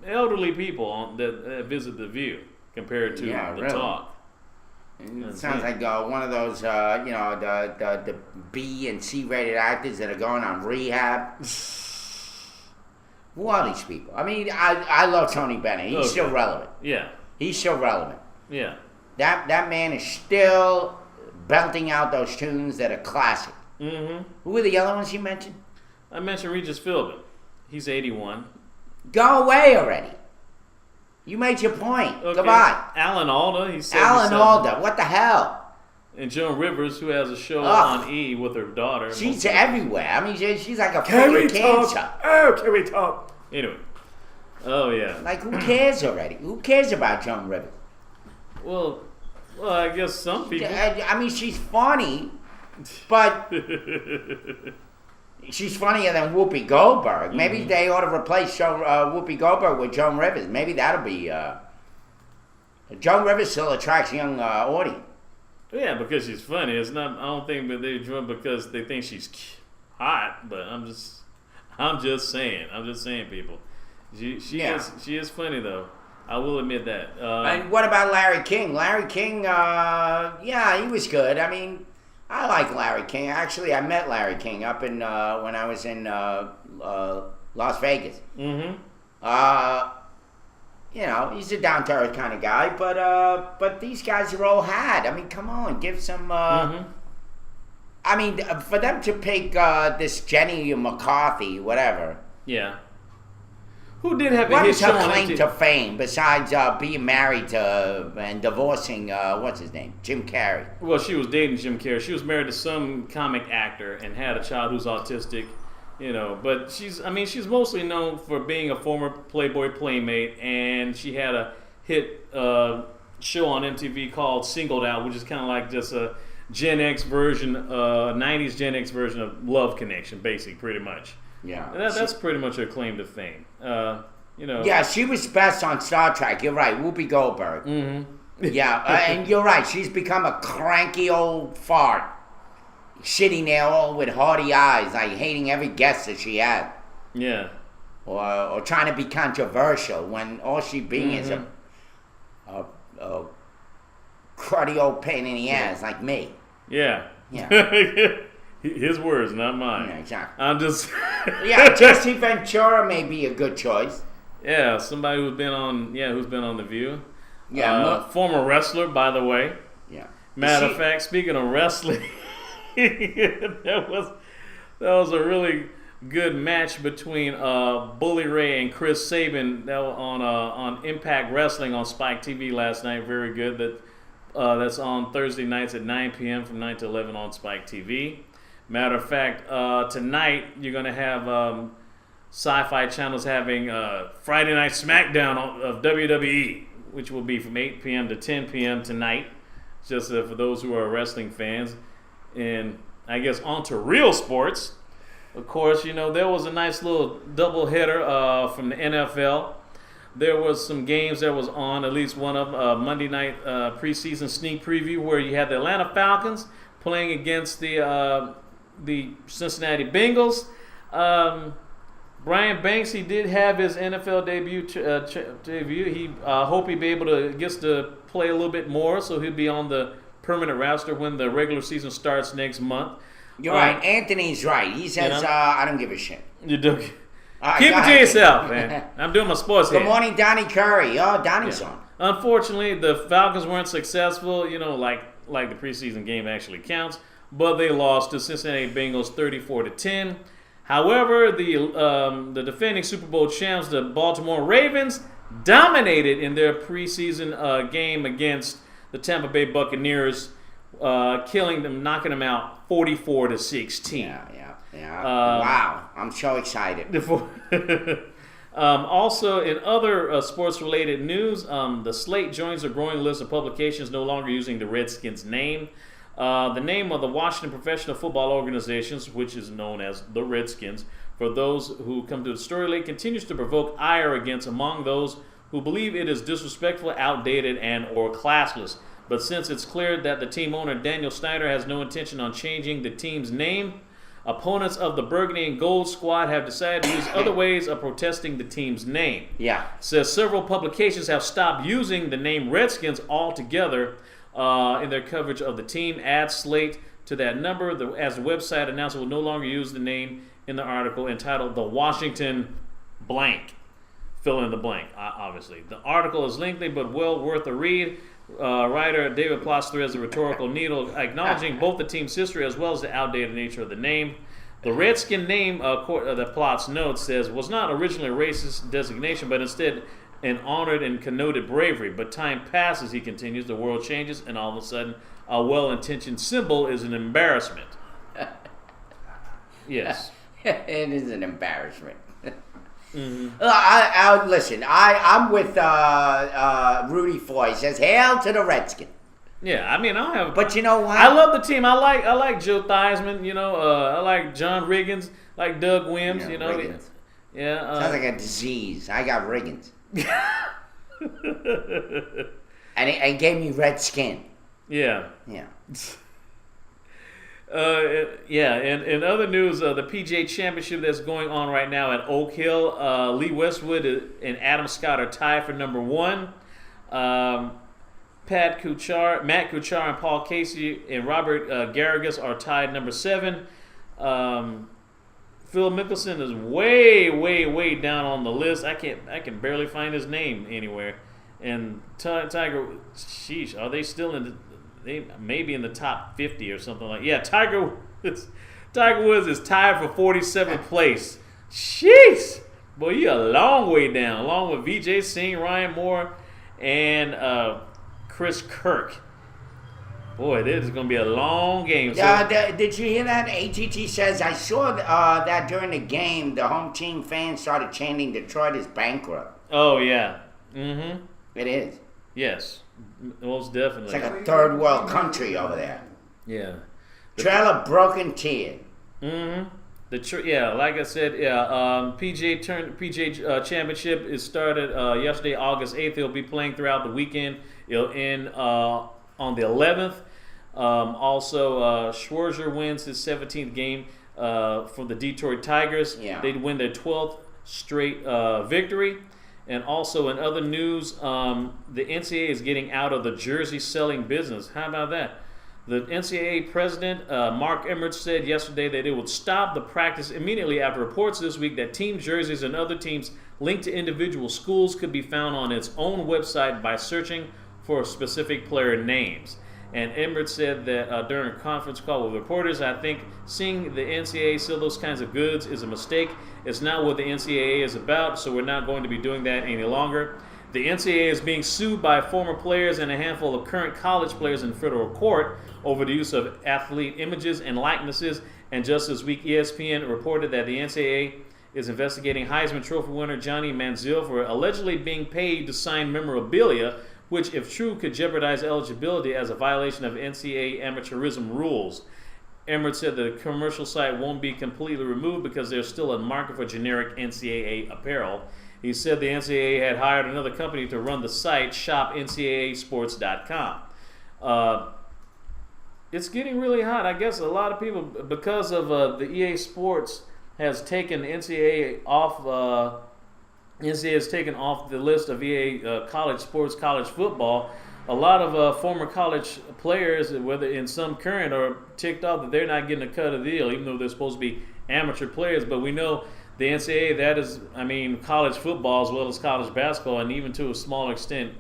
elderly people that visit The View compared to The Talk. It sounds like one of those, the B and C rated actors that are going on rehab. Who are these people? I mean, I love Tony Bennett. He's still relevant. Yeah. He's still relevant. Yeah. That man is still belting out those tunes that are classic. Who were the other ones you mentioned? I mentioned Regis Philbin. He's 81. Go away already. You made your point. Okay. Goodbye. Alan Alda, he's 77. Alan Alda, what the hell? And Joan Rivers, who has a show Ugh. on E! With her daughter. She's everywhere. I mean, she's like a Can we freaking cancer. talk? Oh, can we talk? Anyway. Oh, yeah. Like, who cares already? Who cares about Joan Rivers? Well, I guess some people. I mean, she's funny, but she's funnier than Whoopi Goldberg. Maybe they ought to replace Whoopi Goldberg with Joan Rivers. Maybe that'll be... Joan Rivers still attracts young audience. Yeah, because she's funny. It's not. I don't think that they join because they think she's hot. But I'm just saying. I'm just saying, people. She is funny though. I will admit that. And what about Larry King? Larry King, yeah, he was good. I mean, I like Larry King. Actually, I met Larry King up in when I was in Las Vegas. Mm-hmm. You know, he's a down to earth kind of guy, but these guys are all had. I mean, come on, give some. I mean, for them to pick this Jenny McCarthy, whatever. Yeah. Who did have a What hit is show her on claim MTV? to fame besides being married to and divorcing? What's his name? Jim Carrey. Well, she was dating Jim Carrey. She was married to some comic actor and had a child who's autistic. You know, but she's mostly known for being a former Playboy playmate, and she had a hit show on MTV called Singled Out, which is kind of like just a Gen X version, 90s Gen X version of Love Connection, basically, pretty much. Yeah. And that's pretty much her claim to fame. You know. Yeah, she was best on Star Trek. You're right, Whoopi Goldberg. Mm-hmm. Yeah, and you're right. She's become a cranky old fart. Sitting there all with haughty eyes, like hating every guest that she had. Yeah. Or trying to be controversial when all she being is a cruddy old pain in the ass like me. Yeah. Yeah. His words, not mine. Yeah, exactly. I'm just. Yeah, Jesse Ventura may be a good choice. Yeah, somebody who's been on The View. Yeah. Former wrestler, by the way. Yeah. Matter of fact, speaking of wrestling. that was a really good match between Bully Ray and Chris Sabin that was on Impact Wrestling on Spike TV last night. Very good. That's on Thursday nights at 9 p.m. from 9 to 11 on Spike TV. Matter of fact, tonight you're gonna have Sci-Fi Channel's having Friday Night SmackDown of WWE, which will be from 8 p.m. to 10 p.m. tonight. Just for those who are wrestling fans. And I guess on to real sports. Of course, you know, there was a nice little doubleheader from the NFL. There was some games that was on, at least one of Monday night preseason sneak preview where you had the Atlanta Falcons playing against the Cincinnati Bengals. Brian Banks, he did have his NFL debut. He hope he'll be able to gets to play a little bit more, so he'll be on the permanent roster when the regular season starts next month. You're right. Anthony's right. He says, I don't give a shit. You do. Keep it to yourself, man. I'm doing my sports here. Good morning, Donnie Curry. Oh, Donnie's on. Unfortunately, the Falcons weren't successful, you know, like the preseason game actually counts, but they lost to Cincinnati Bengals 34-10. However, the defending Super Bowl champs, the Baltimore Ravens, dominated in their preseason game against the Tampa Bay Buccaneers, killing them, knocking them out 44-16. Yeah. Wow, I'm so excited. Also, in other sports-related news, the slate joins a growing list of publications no longer using the Redskins name. The name of the Washington Professional Football Organizations, which is known as the Redskins, for those who come to the story late, continues to provoke ire against among those who believe it is disrespectful, outdated, and or classless. But since it's clear that the team owner, Daniel Snyder, has no intention on changing the team's name, opponents of the Burgundy and Gold squad have decided to use other ways of protesting the team's name. Yeah. Says several publications have stopped using the name Redskins altogether in their coverage of the team. Add slate to that number as the website announced it will no longer use the name in the article entitled The Washington Blank. Fill in the blank, obviously. The article is lengthy but well worth a read. Writer David Plotz threads a rhetorical needle acknowledging both the team's history as well as the outdated nature of the name. The Redskin name, the plot's note says, was not originally a racist designation, but instead an honored and connoted bravery. But time passes, he continues, the world changes, and all of a sudden, a well-intentioned symbol is an embarrassment. Yes. It is an embarrassment. Mm-hmm. Listen, I'm with Rudy Foy. He says, "Hail to the Redskin." Yeah, I mean, I don't have. But you know what? I love the team. I like Joe Theismann. You know, I like John Riggins. Like Doug Wims. Yeah, you know, Riggins. Yeah. Sounds like a disease. I got Riggins. and it gave me red skin. Yeah. Yeah. And in other news, the PGA Championship that's going on right now at Oak Hill, Lee Westwood and Adam Scott are tied for number 1. Matt Kuchar and Paul Casey and Robert Garrigus are tied number 7. Phil Mickelson is way down on the list. I can barely find his name anywhere. And Tiger, sheesh, are they still in the? They may be in the top 50 or something like. Yeah, Tiger Woods is tied for 47th place. Jeez, boy, you a long way down, along with Vijay Singh, Ryan Moore, and Chris Kirk. Boy, this is going to be a long game. Did you hear that? ATT says, I saw that during the game, the home team fans started chanting Detroit is bankrupt. Oh, yeah. Mm-hmm. It is. Yes, most definitely. It's like a third world country over there. Yeah. Trail of broken tears. Mm-hmm. Like I said, PGA Championship is started yesterday, August 8th. They'll be playing throughout the weekend. It'll end on the 11th. Also, Schwarzer wins his 17th game for the Detroit Tigers. Yeah. They'd win their 12th straight victory. And also in other news, the NCAA is getting out of the jersey selling business. How about that? The NCAA president, Mark Emmert, said yesterday that it would stop the practice immediately after reports this week that team jerseys and other teams linked to individual schools could be found on its own website by searching for specific player names. And Emmert said that during a conference call with reporters, I think seeing the NCAA sell those kinds of goods is a mistake. It's not what the NCAA is about, so we're not going to be doing that any longer. The NCAA is being sued by former players and a handful of current college players in federal court over the use of athlete images and likenesses. And just this week, ESPN reported that the NCAA is investigating Heisman Trophy winner Johnny Manziel for allegedly being paid to sign memorabilia, which, if true, could jeopardize eligibility as a violation of NCAA amateurism rules. Emmert said the commercial site won't be completely removed because there's still a market for generic NCAA apparel. He said the NCAA had hired another company to run the site, shopncaasports.com. It's getting really hot. I guess a lot of people, because of the EA Sports has taken NCAA off. NCAA has taken off the list of EA college sports, college football. A lot of former college players, whether in some current, are ticked off that they're not getting a cut of the deal, even though they're supposed to be amateur players. But we know the NCAA, that is, college football as well as college basketball, and even to a small extent,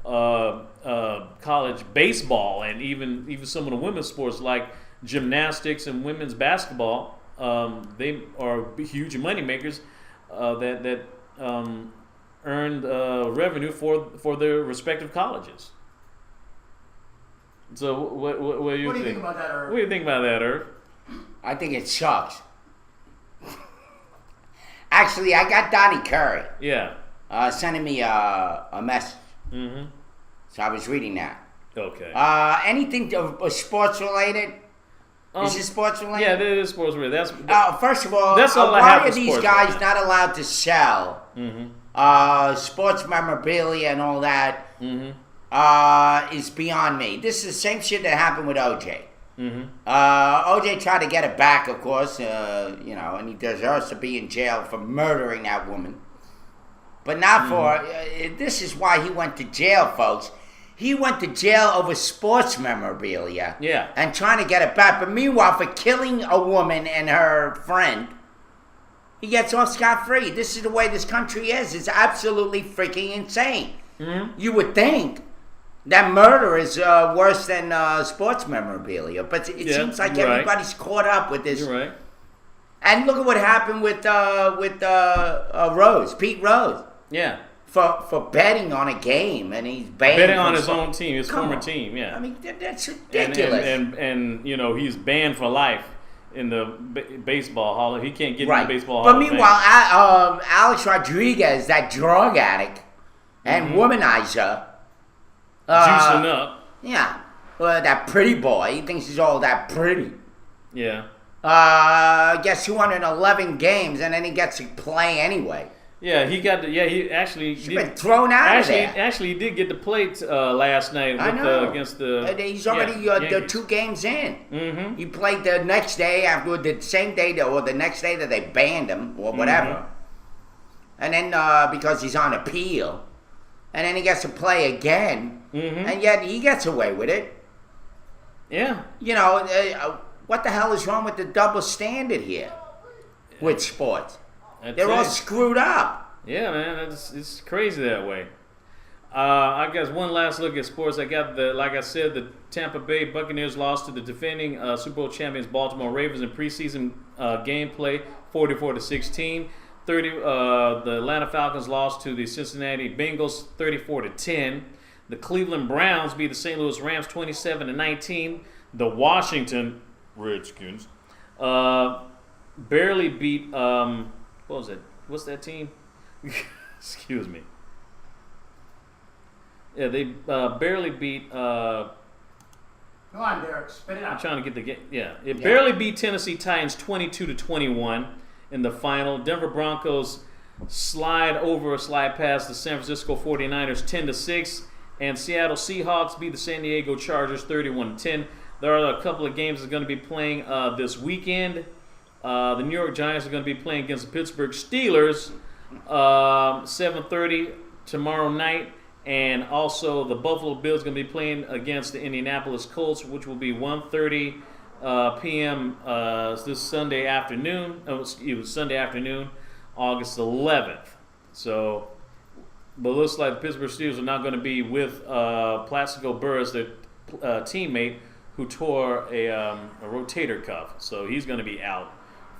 college baseball, and even some of the women's sports like gymnastics and women's basketball. They are huge money makers that earned revenue for their respective colleges. So what do you think about that, Irv? What do you think about that, Irv? I think it sucks. Actually, I got Donnie Curry. Yeah. Sending me a message. Mm-hmm. So I was reading that. Okay. Anything sports related? Is it sports related? Yeah, it is sports related. First of all, that's all why are these guys not allowed to sell sports memorabilia and all that? Is beyond me. This is the same shit that happened with OJ. OJ tried to get it back, of course, and he deserves to be in jail for murdering that woman. But not for, this is why he went to jail, folks. He went to jail over sports memorabilia. Yeah. And trying to get it back. But meanwhile, for killing a woman and her friend, he gets off scot-free. This is the way this country is. It's absolutely freaking insane. You would think that murder is worse than sports memorabilia. But it seems like everybody's caught up with this. You're right. And look at what happened with Rose, Pete Rose. Yeah. For betting on a game, and he's banned. Betting on his own team, his former team. Yeah. I mean, that's ridiculous. And you know, he's banned for life in the baseball hall. He can't get in the baseball hall. But meanwhile, Alex Rodriguez, that drug addict and womanizer, juicing up. Yeah. Well, that pretty boy. He thinks he's all that pretty. Yeah. Gets 211 games, and then he gets to play anyway. Yeah, he got. He actually been thrown out of there. Actually, he did get the plate last night against the. He's already 2 games in. Mm-hmm. He played the next day after the same day or the next day that they banned him or whatever, and then because he's on appeal, and then he gets to play again, and yet he gets away with it. Yeah. You know, what the hell is wrong with the double standard here with sports? They're all screwed up. Yeah, man, it's crazy that way. I guess one last look at sports. I got like I said, the Tampa Bay Buccaneers lost to the defending Super Bowl champions Baltimore Ravens in preseason gameplay, 44-16. The Atlanta Falcons lost to the Cincinnati Bengals, 34-10. The Cleveland Browns beat the St. Louis Rams, 27-19. The Washington Redskins barely beat. What was it? What's that team? Excuse me. Yeah, they barely beat. Come on, Derek, spit it out. I'm trying to get the game. Yeah, it barely beat Tennessee Titans 22-21 in the final. Denver Broncos slide past the San Francisco 49ers 10-6, and Seattle Seahawks beat the San Diego Chargers 31-10. There are a couple of games that are going to be playing this weekend. The New York Giants are going to be playing against the Pittsburgh Steelers 7:30 tomorrow night. And also the Buffalo Bills are going to be playing against the Indianapolis Colts, which will be 1:30 p.m. This Sunday afternoon. It was Sunday afternoon, August 11th. So, but it looks like the Pittsburgh Steelers are not going to be with Plaxico Burress, their teammate, who tore a rotator cuff. So he's going to be out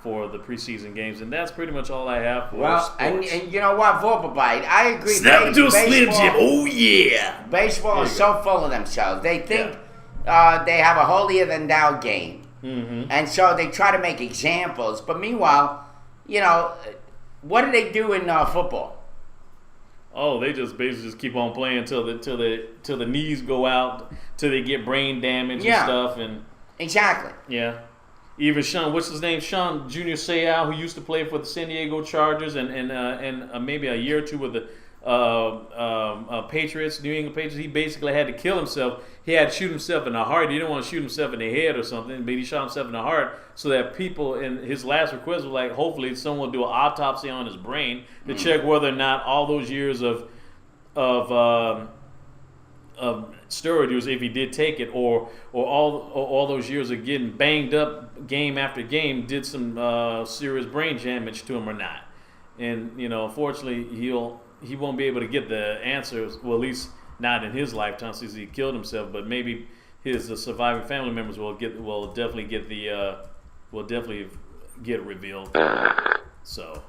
for the preseason games, and that's pretty much all I have for sports. And you know what, Vorpabite, I agree. Snap into a Slim Jim, oh yeah! Baseball is so full of themselves. They think they have a holier-than-thou game, and so they try to make examples. But meanwhile, you know, what do they do in football? Oh, they just basically just keep on playing till the knees go out, till they get brain damage and stuff, and exactly. Yeah. Even Sean, what's his name? Sean Junior Seau, who used to play for the San Diego Chargers and maybe a year or two with the Patriots, New England Patriots. He basically had to kill himself. He had to shoot himself in the heart. He didn't want to shoot himself in the head or something, but he shot himself in the heart so that people, in his last request was like, hopefully someone will do an autopsy on his brain to check whether or not all those years of steroid use, if he did take it, or all those years of getting banged up game after game, did some serious brain damage to him or not. And you know, unfortunately, he won't be able to get the answers. Well, at least not in his lifetime, since he killed himself. But maybe his surviving family members will definitely get it revealed. So.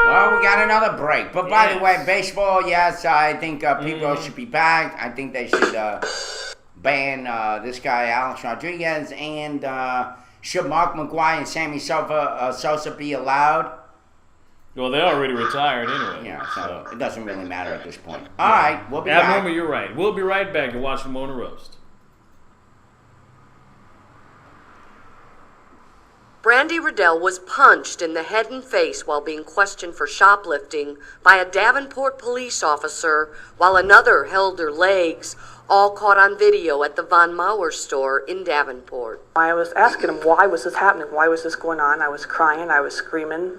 Well, we got another break. But by the way, baseball, yes, I think people should be back. I think they should ban this guy, Alex Rodriguez, and should Mark McGwire and Sammy Sosa be allowed? Well, they already retired anyway. Yeah, so it doesn't really matter at this point. All right, we'll be back. Abnormal, you're right. We'll be right back to watch Mona Roast. Brandy Riddell was punched in the head and face while being questioned for shoplifting by a Davenport police officer, while another held her legs, all caught on video at the Von Mauer store in Davenport. I was asking him, why was this happening? Why was this going on? I was crying, I was screaming,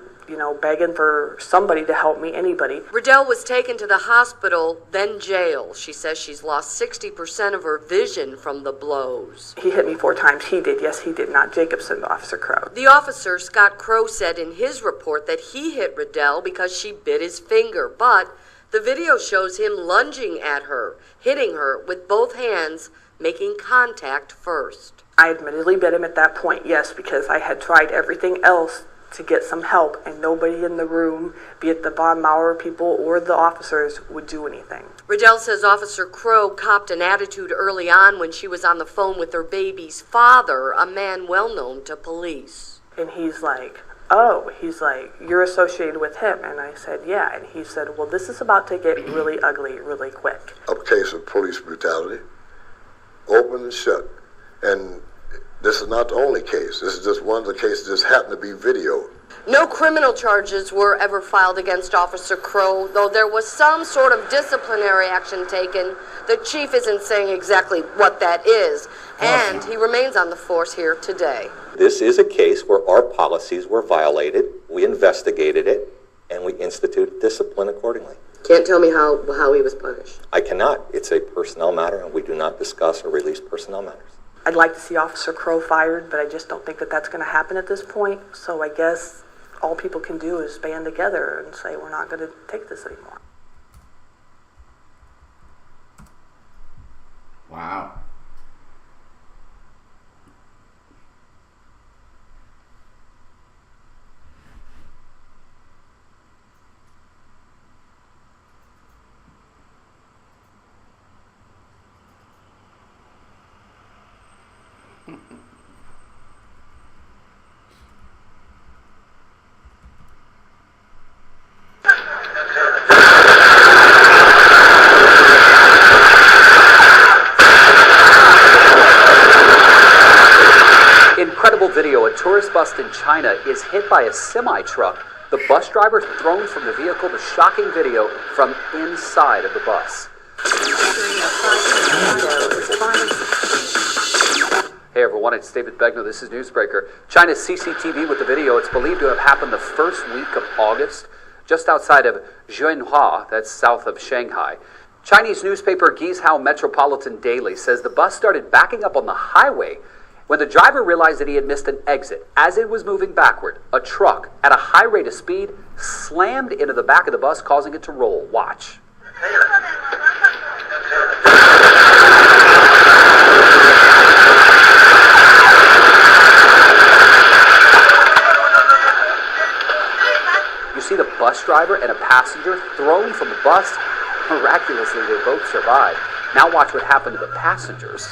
begging for somebody to help me, anybody. Riddell was taken to the hospital, then jail. She says she's lost 60% of her vision from the blows. He hit me 4 times. He did. Yes, he did. Not Jacobson, Officer Crow. The officer, Scott Crow, said in his report that he hit Riddell because she bit his finger, but the video shows him lunging at her, hitting her with both hands, making contact first. I admittedly bit him at that point, yes, because I had tried everything else to get some help, and nobody in the room, be it the Von Mauer people or the officers, would do anything. Riddell says Officer Crow copped an attitude early on when she was on the phone with her baby's father, a man well known to police. And he's like, oh, you're associated with him. And I said, yeah. And he said, well, this is about to get really ugly really quick. A case of police brutality, open and shut. And this is not the only case. This is just one of the cases that just happened to be videoed. No criminal charges were ever filed against Officer Crow, though there was some sort of disciplinary action taken. The chief isn't saying exactly what that is, and he remains on the force here today. This is a case where our policies were violated, we investigated it, and we instituted discipline accordingly. Can't tell me how he was punished. I cannot. It's a personnel matter, and we do not discuss or release personnel matters. I'd like to see Officer Crow fired, but I just don't think that that's going to happen at this point. So I guess all people can do is band together and say, we're not going to take this anymore. Wow. Incredible video. A tourist bus in China is hit by a semi-truck. The bus driver thrown from the vehicle. The shocking video from inside of the bus. Hey everyone, it's David Begnaud. This is Newsbreaker. China's CCTV with the video. It's believed to have happened the first week of August, just outside of Zhuhai, that's south of Shanghai. Chinese newspaper Guizhou Metropolitan Daily says the bus started backing up on the highway when the driver realized that he had missed an exit. As it was moving backward, a truck at a high rate of speed slammed into the back of the bus, causing it to roll. Watch. You see the bus driver and a passenger thrown from the bus. Miraculously, they both survived. Now watch what happened to the passengers.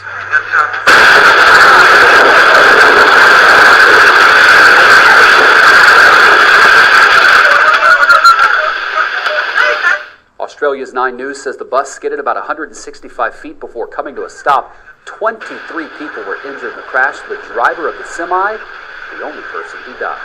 Australia's 9 News says the bus skidded about 165 feet before coming to a stop. 23 people were injured in the crash. The driver of the semi, the only person who died.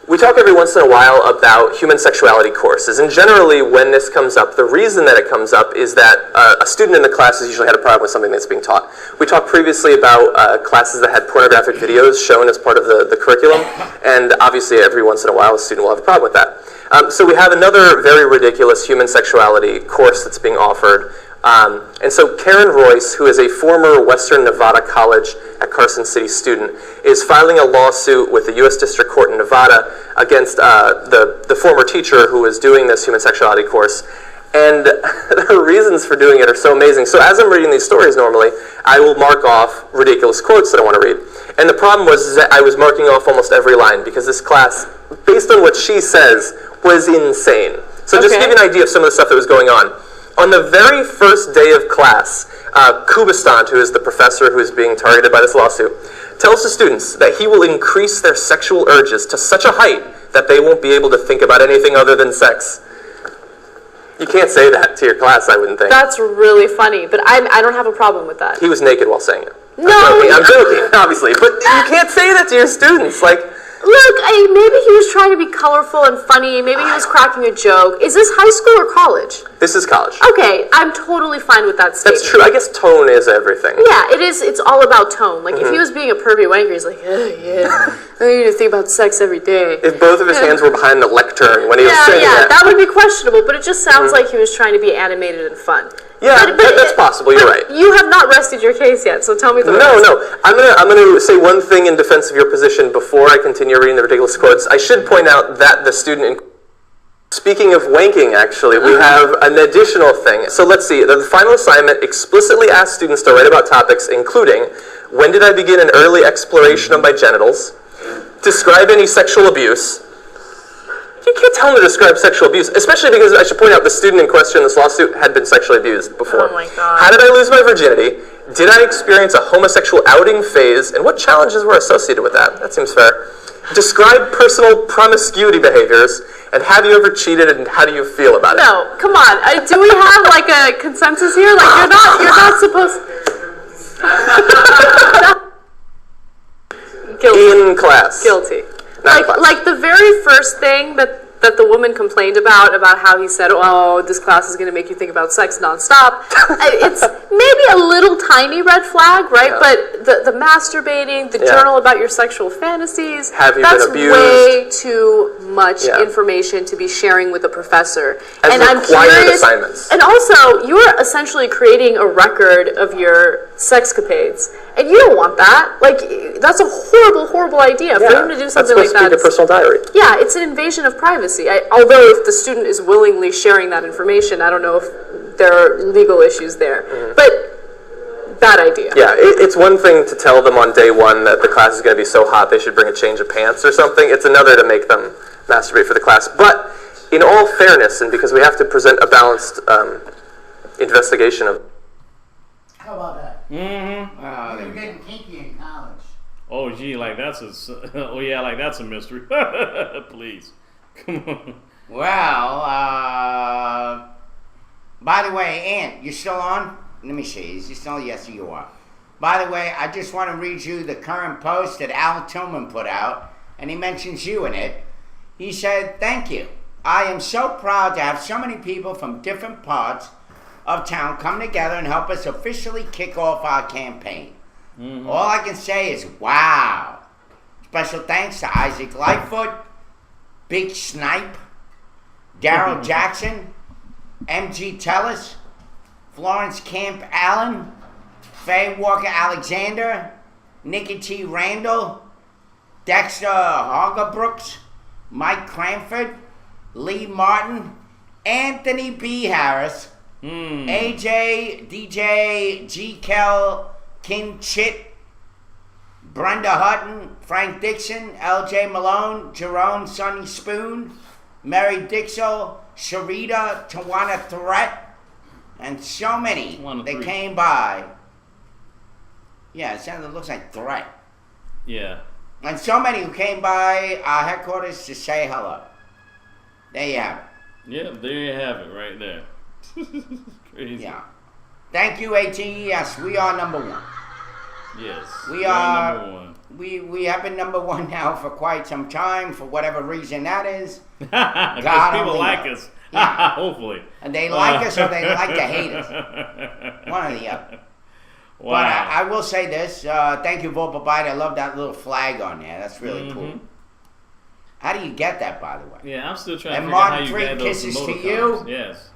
We talk every once in a while about human sexuality courses, and generally when this comes up, the reason that it comes up is that a student in the class has usually had a problem with something that's being taught. We talked previously about classes that had pornographic videos shown as part of the curriculum, and obviously every once in a while a student will have a problem with that. So we have another very ridiculous human sexuality course that's being offered. And so Karen Royce, who is a former Western Nevada College at Carson City student, is filing a lawsuit with the U.S. District Court in Nevada against the former teacher who was doing this human sexuality course. And the reasons for doing it are so amazing. So as I'm reading these stories normally, I will mark off ridiculous quotes that I want to read. And the problem was that I was marking off almost every line because this class, based on what she says, was insane. So just to give you an idea of some of the stuff that was going on. On the very first day of class, Kubistant, who is the professor who is being targeted by this lawsuit, tells the students that he will increase their sexual urges to such a height that they won't be able to think about anything other than sex. You can't say that to your class, I wouldn't think. That's really funny, but I don't have a problem with that. He was naked while saying it. No! I'm joking, obviously, but you can't say that to your students. Like, look, maybe he was trying to be colorful and funny. Maybe he was cracking a joke. Is this high school or college? This is college. Okay, I'm totally fine with that statement. That's true. I guess tone is everything. Yeah, it is. It's all about tone. Like, if he was being a pervy wanker, he's like, yeah, I need to think about sex every day. If both of his hands were behind the lectern when he was saying that would be questionable, but it just sounds like he was trying to be animated and fun. Yeah, that's possible. You're right. You have not rested your case yet, so tell me the rest. No. I'm gonna say one thing in defense of your position before I continue reading the ridiculous quotes. I should point out that the student in Speaking of wanking, actually, we have an additional thing. So let's see. The final assignment explicitly asks students to write about topics including, when did I begin an early exploration of my genitals? Describe any sexual abuse. You can't tell them to describe sexual abuse, especially because I should point out the student in question in this lawsuit had been sexually abused before. Oh my God. How did I lose my virginity? Did I experience a homosexual outing phase? And what challenges were associated with that? That seems fair. Describe personal promiscuity behaviors. And have you ever cheated, and how do you feel about it? No, come on. Do we have like a consensus here? Like you're not supposed. Guilty. In class. Guilty. Not in class. Like the very first thing that the woman complained about how he said, oh, this class is going to make you think about sex nonstop. It's maybe a little tiny red flag, right? Yeah. But the masturbating, the journal about your sexual fantasies, Have you that's been abused? way too much Yeah. information to be sharing with a professor. As and I'm required curious, assignments. and also, you're essentially creating a record of your sexcapades. And you don't want that. Like, that's a horrible, horrible idea. For him to do something like that. That's supposed to be the personal diary. Yeah, it's an invasion of privacy. Although if the student is willingly sharing that information, I don't know if there are legal issues there. But bad idea. Yeah, it's one thing to tell them on day one that the class is going to be so hot they should bring a change of pants or something. It's another to make them masturbate for the class. But in all fairness, and because we have to present a balanced investigation of... How about that? Mm-hmm. You're getting kinky in college. Oh, gee, like that's a mystery. Please. Come on. Well, by the way, Ant, you still on? Let me see. Is you still? Yes, you are. By the way, I just want to read you the current post that Al Tillman put out, and he mentions you in it. He said, "Thank you. I am so proud to have so many people from different parts of town come together and help us officially kick off our campaign. Mm-hmm. All I can say is, wow. Special thanks to Isaac Lightfoot, Big Snipe, Daryl Jackson, M.G. Tellis, Florence Camp Allen, Faye Walker Alexander, Nikki T. Randall, Dexter Hargerbrooks, Mike Cranford, Lee Martin, Anthony B. Harris, AJ, DJ, G. Kel, Kin Chit, Brenda Hutton, Frank Dixon, LJ Malone, Jerome Sonny Spoon, Mary Dixell, Sharita, Tawana Threat, and so many that came by. Yeah, it looks like Threat. Yeah. And so many who came by our headquarters to say hello. There you have it. Yeah, there you have it right there. Crazy. Yeah. Thank you, AT. Yes, we are number one. Yes. We are number one. We have been number one now for quite some time, for whatever reason that is. Because God people only like knows. us. Yeah. Hopefully. And they like us or they like to hate us. One or the other. Wow. But I will say this. Thank you, Volpa Bite. I love that little flag on there. That's really cool. How do you get that, by the way? Yeah, I'm still trying and to figure out Martin, how you 3 get those kisses to emoticons. you. Yes.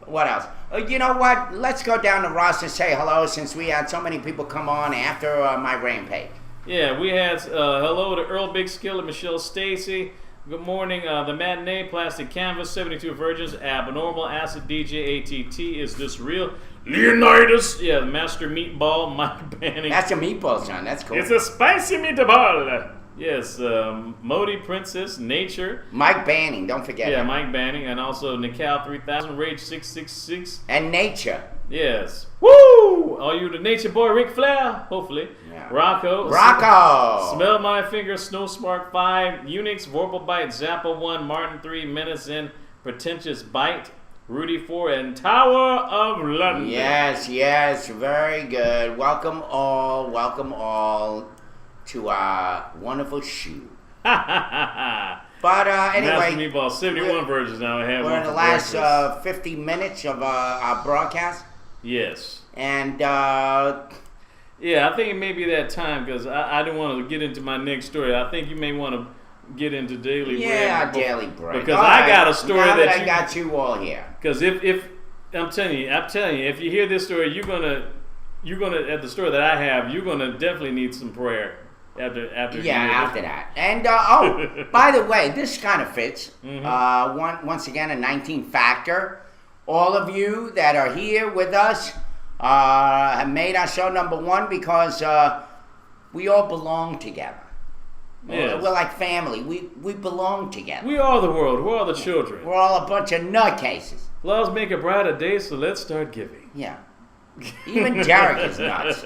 What else? You know what? Let's go down the roster and say hello, since we had so many people come on after my rampage. Yeah, we had hello to Earl Big Skill and Michelle Stacy. Good morning. The Matinee, Plastic Canvas, 72 Virgins, Abnormal, Acid DJ, ATT, Is This Real? Leonidas. Yeah, the Master Meatball, Mike Banning. That's a meatball, son. That's cool. It's a spicy meatball. Yes, Modi Princess, Nature. Mike Banning, don't forget. Yeah, him. Mike Banning, and also Nical 3000, Rage 666. And Nature. Yes. Woo! Are you the Nature Boy, Ric Flair? Hopefully. Yeah. Rocco. Smell My Finger, Snow Spark 5, Unix, Vorpal Bite, Zappa 1, Martin 3, Menace in, Pretentious Bite, Rudy 4, and Tower of London. Yes, very good. Welcome all to our wonderful shoe. But anyway, Master Meatball, 71 Virgins now. I have we're one in the for last breakfast. 50 minutes of our broadcast. Yes. And yeah, I think it may be that time, because I don't want to get into my next story. I think you may want to get into Daily Bread. Yeah, Daily Bread. Because all I right. got a story now that I got you all here. Because if I'm telling you, if you hear this story, you're gonna at the story that I have, you're gonna definitely need some prayer. After after that. And by the way, this kind of fits. Once again, a 19 factor. All of you that are here with us have made our show number one because we all belong together. Yes. We're like family. We belong together. We are the world. We're all the children. We're all a bunch of nutcases. Let's make a brighter day, so let's start giving. Yeah. Even Derek is nuts.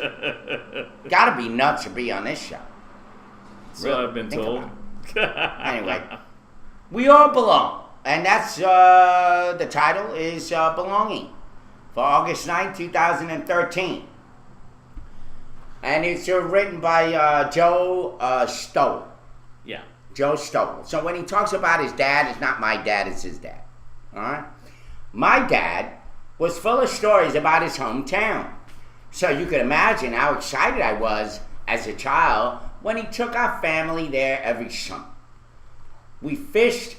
Gotta be nuts to be on this show. So I've been told. Anyway, we all belong. And that's the title is Belonging for August 9, 2013. And it's written by Joe Stoll. Yeah. Joe Stoll. So when he talks about his dad, it's not my dad, it's his dad. All right? My dad was full of stories about his hometown. So you could imagine how excited I was as a child when he took our family there every summer. We fished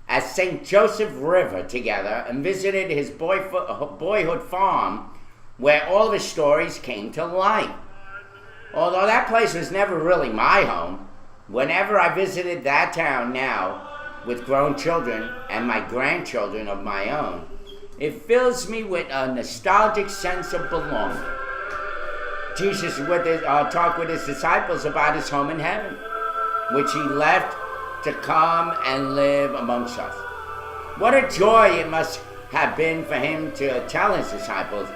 at St. Joseph River together and visited his boyhood farm where all of his stories came to life. Although that place was never really my home, whenever I visited that town now with grown children and my grandchildren of my own, it fills me with a nostalgic sense of belonging. Jesus talked with his disciples about his home in heaven, which he left to come and live amongst us. What a joy it must have been for him to tell his disciples,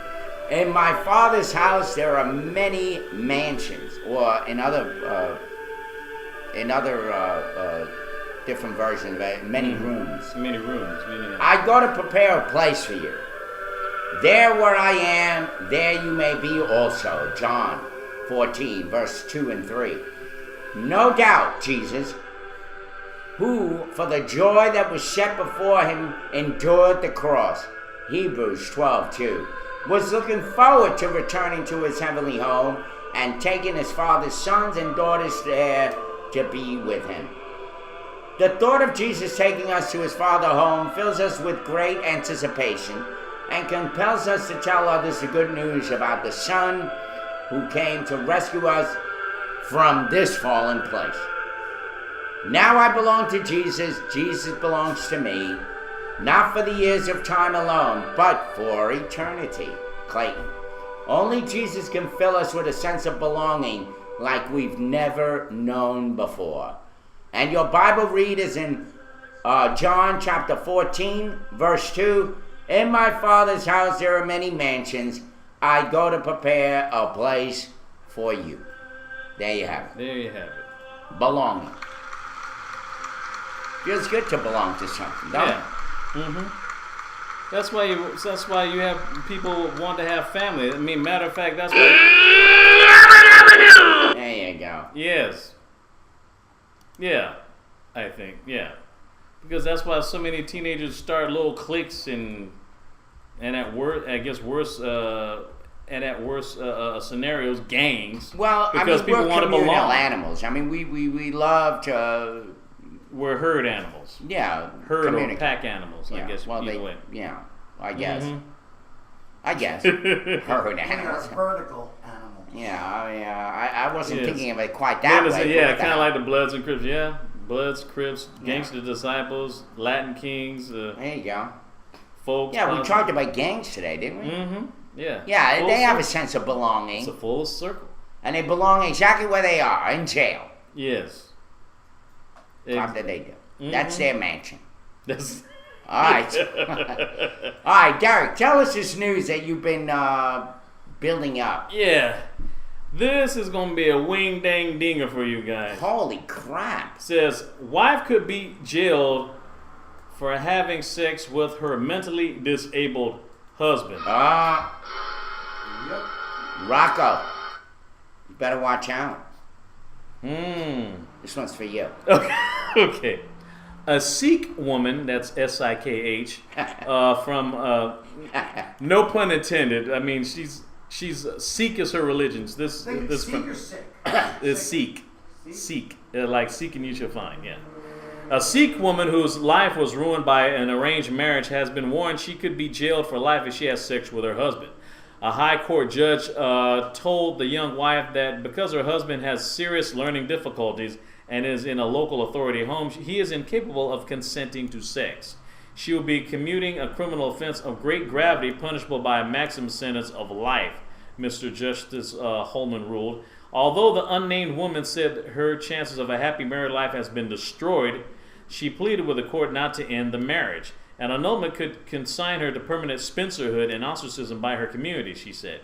in my Father's house there are many mansions, or in other different versions, many rooms. Many rooms. I go to prepare a place for you. There where I am, there you may be also. John 14, verse 2 and 3. No doubt, Jesus, who for the joy that was set before him endured the cross, Hebrews 12:2, was looking forward to returning to his heavenly home and taking his Father's sons and daughters there to be with him. The thought of Jesus taking us to his Father home fills us with great anticipation and compels us to tell others the good news about the Son who came to rescue us from this fallen place. Now I belong to Jesus, Jesus belongs to me, not for the years of time alone, but for eternity. Clayton. Only Jesus can fill us with a sense of belonging like we've never known before. And your Bible read is in John chapter 14, verse 2. In my Father's house there are many mansions. I go to prepare a place for you. There you have it. There you have it. Belonging. Feels good to belong to something, don't it? That's why you have people want to have family. I mean, matter of fact, that's why. There you go. Yes. Yeah, I think, yeah. Because that's why so many teenagers start little cliques and at worst, I guess worse, and at worst scenarios, gangs. Well, because I mean, people we're want to communal belong. animals. I mean, we love to. We're herd animals. Yeah, herd or pack animals. I guess. Well, either way. Yeah, I guess. I guess herd animals. Vertical animals. Yeah, I wasn't thinking of it quite that way. Yeah, kind of like the Bloods and Crips. Yeah, Bloods, Crips, Gangster Disciples, Latin Kings. There you go. Folks. Yeah, we talked about gangs today, didn't we? Yeah. Yeah, Full they have a circle. sense of belonging. It's a full circle. And they belong exactly where they are, in jail. Yes. What do they do? That's their mansion. That's all right. All right, Derek, tell us this news that you've been building up. Yeah. This is going to be a wing dang dinger for you guys. Holy crap. Says, wife could be jailed for having sex with her mentally disabled husband. Rocco, you better watch out. This one's for you. Okay. A Sikh woman, that's S-I-K-H, from, no pun intended, I mean, she's Sikh is her religion. This Sikh or Sikh? Is Sikh. Sikh. Like seek and you shall find, yeah. A Sikh woman whose life was ruined by an arranged marriage has been warned she could be jailed for life if she has sex with her husband. A high court judge told the young wife that because her husband has serious learning difficulties and is in a local authority home, he is incapable of consenting to sex. She will be commuting a criminal offense of great gravity punishable by a maximum sentence of life, Mr. Justice Holman ruled. Although the unnamed woman said her chances of a happy married life has been destroyed, she pleaded with the court not to end the marriage. An annulment could consign her to permanent spinsterhood and ostracism by her community, she said.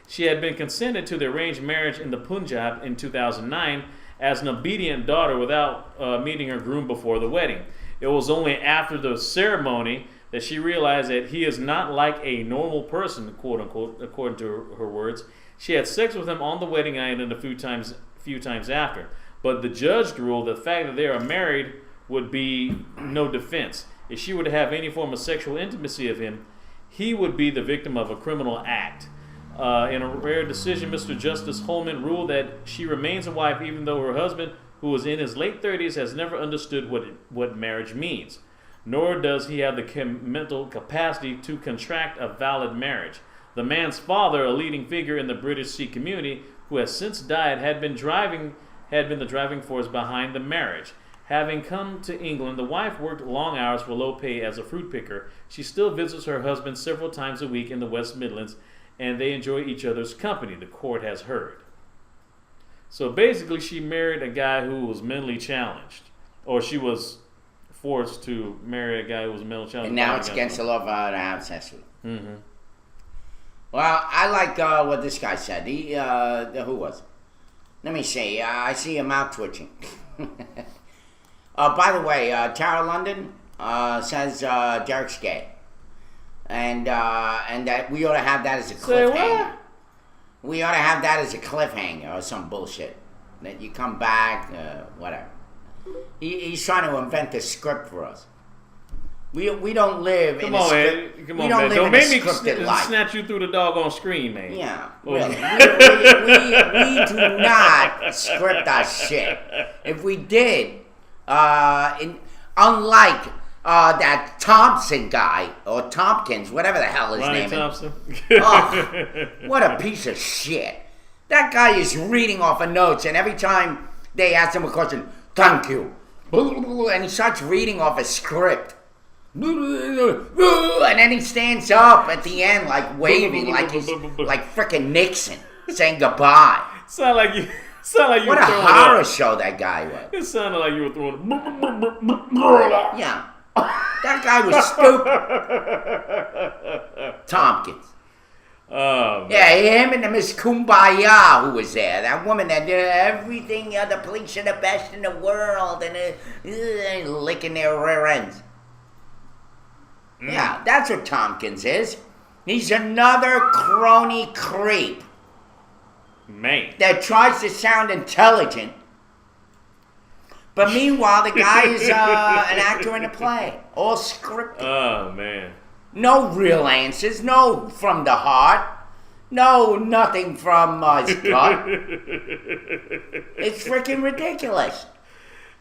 She had been consented to the arranged marriage in the Punjab in 2009 as an obedient daughter without meeting her groom before the wedding. It was only after the ceremony that she realized that he is not like a normal person, quote unquote, according to her words. She had sex with him on the wedding night and a few times after. But the judge ruled the fact that they are married would be no defense. If she were to have any form of sexual intimacy of him, he would be the victim of a criminal act. In a rare decision, Mr. Justice Holman ruled that she remains a wife even though her husband, who was in his late 30s, has never understood what marriage means. Nor does he have the mental capacity to contract a valid marriage. The man's father, a leading figure in the British Sikh community, who has since died, had been the driving force behind the marriage. Having come to England, the wife worked long hours for low pay as a fruit picker. She still visits her husband several times a week in the West Midlands, and they enjoy each other's company, the court has heard. So basically, she married a guy who was mentally challenged, or she was forced to marry a guy who was mentally challenged. And now it's against the law to have sex with him. Mm-hmm. Well, I like what this guy said. Who was it? Let me see. I see a mouth twitching. By the way, Tara London says Derek's gay, and that we ought to have that as a cliffhanger. We ought to have that as a cliffhanger or some bullshit. That you come back, whatever. He's trying to invent a script for us. We don't live in a script. Come on, man. Don't make me snatch you through the doggone screen, man. Yeah, really. we do not script our shit. If we did, unlike that Thompson guy, or Tompkins, whatever the hell his name Thompson. is. Oh, what a piece of shit. That guy is reading off of notes, and every time they ask him a question, thank you. And he starts reading off a script. And then he stands up at the end, like waving, like he's like frickin' Nixon, saying goodbye. Sound like you. What a horror show that guy was. It sounded like you were throwing. Yeah, that guy was stupid. Tompkins. Oh, yeah, him and the Miss Kumbaya who was there. That woman that did everything. The police are the best in the world, and licking their rear ends. Yeah, that's what Tompkins is. He's another crony creep. Man. That tries to sound intelligent. But meanwhile, the guy is an actor in a play. All scripted. Oh, man. No real answers. No from the heart. No, nothing from his gut. It's freaking ridiculous.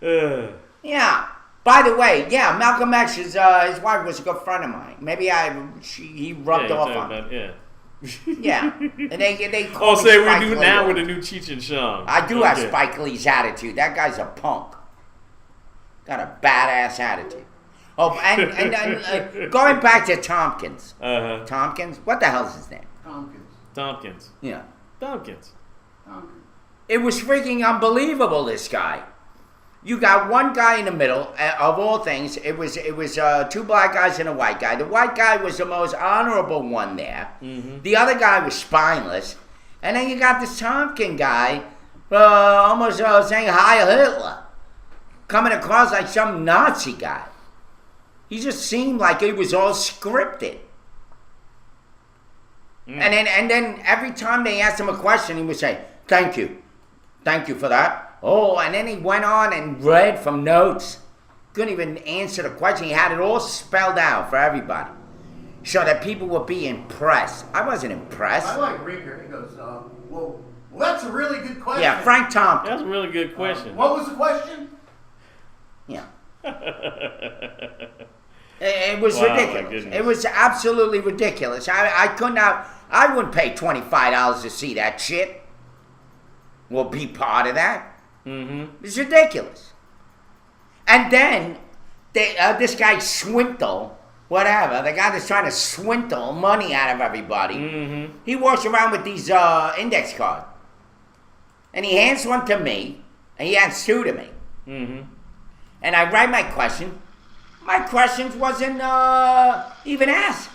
Yeah. By the way, yeah, Malcolm X, his wife was a good friend of mine. Maybe he rubbed off on me. Yeah. Yeah. And they call say Spike we do Lee. now with the new Cheech and Chong. I do have Spike Lee's attitude. That guy's a punk. Got a badass attitude. Oh, and going back to Tompkins. Uh-huh. Tompkins? What the hell's his name? Tompkins. Yeah. Tompkins. It was freaking unbelievable, this guy. You got one guy in the middle, of all things. It was two black guys and a white guy. The white guy was the most honorable one there. Mm-hmm. The other guy was spineless. And then you got this Tompkins guy almost saying Heil Hitler. Coming across like some Nazi guy. He just seemed like it was all scripted. And then every time they asked him a question, he would say, thank you. Thank you for that. Oh, and then he went on and read from notes. Couldn't even answer the question. He had it all spelled out for everybody. So that people would be impressed. I wasn't impressed. I like Rieger. He goes, well, that's a really good question. Yeah, Frank Tompkins. That's a really good question. What was the question? Yeah. It was Wow, my ridiculous. goodness. It was absolutely ridiculous. I could not. I wouldn't pay $25 to see that shit. Well, be part of that. Mm-hmm. It's ridiculous. And then this guy Swintle, whatever, the guy that's trying to swindle money out of everybody, he walks around with these index cards. And he hands one to me, and he hands two to me. Mm-hmm. And I write my question. My questions wasn't even asked.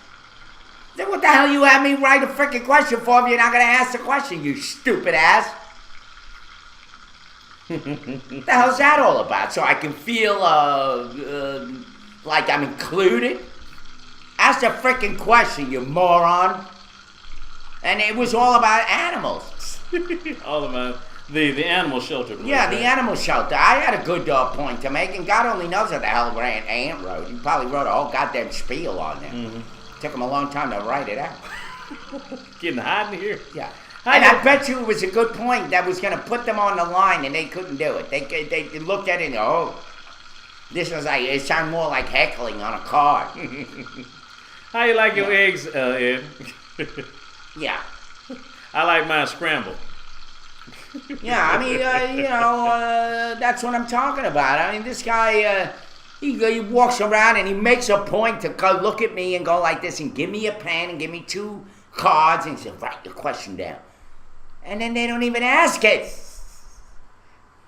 Then what the hell you have me write a freaking question for if you're not going to ask the question, you stupid ass? What the hell's that all about? So I can feel like I'm included? Ask the freaking question, you moron. And it was all about animals. All about the animal shelter. Place, Yeah, the right? animal shelter. I had a good point to make, and God only knows what the hell Ant wrote. He probably wrote a whole goddamn spiel on there. Took him a long time to write it out. Getting hot in here. Yeah. And I bet you it was a good point that was going to put them on the line, and they couldn't do it. They looked at it and this was like, it sounded more like heckling on a card. How you like your eggs, Ed? Yeah. I like mine scrambled. Yeah, I mean, that's what I'm talking about. I mean, this guy, he walks around and he makes a point to go look at me and go like this and give me a pen and give me two cards and say, write your question down. And then they don't even ask it.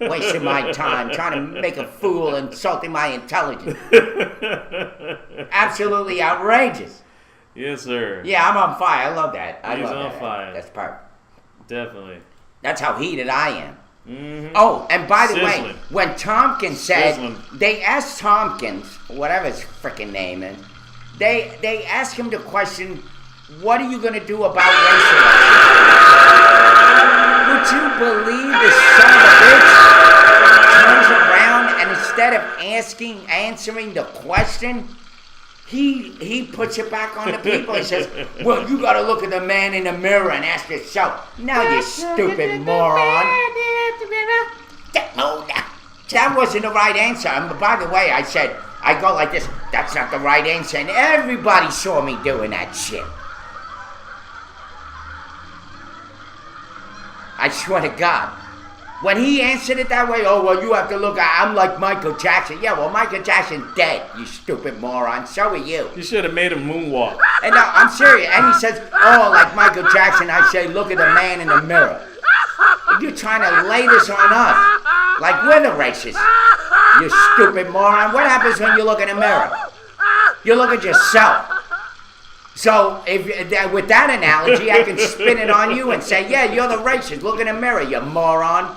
Wasting my time trying to make a fool, insulting my intelligence. Absolutely outrageous. Yes, sir. Yeah, I'm on fire. I love that. I He's love on that. fire. That's perfect. Definitely. That's how heated I am. Mm-hmm. Oh, and by the way, Sizzling. when Tompkins said, Sizzling. they asked Tompkins, whatever his freaking name is, they asked him the question, what are you going to do about racial? Would you believe this son of a bitch turns around and instead of answering the question, he puts it back on the people. He says, well, you got to look at the man in the mirror and ask yourself. No, you stupid moron. No, that wasn't the right answer. And by the way, I said, I go like this, that's not the right answer. And everybody saw me doing that shit. I swear to God. When he answered it that way, oh, well, you have to look, I'm like Michael Jackson. Yeah, well, Michael Jackson's dead, you stupid moron. So are you. You should have made him moonwalk. And no, I'm serious. And he says, oh, like Michael Jackson, I say, look at the man in the mirror. You're trying to lay this on us. Like we're the racists. You stupid moron. What happens when you look in the mirror? You look at yourself. So with that analogy, I can spin it on you and say, yeah, you're the racist. Look in the mirror, you moron.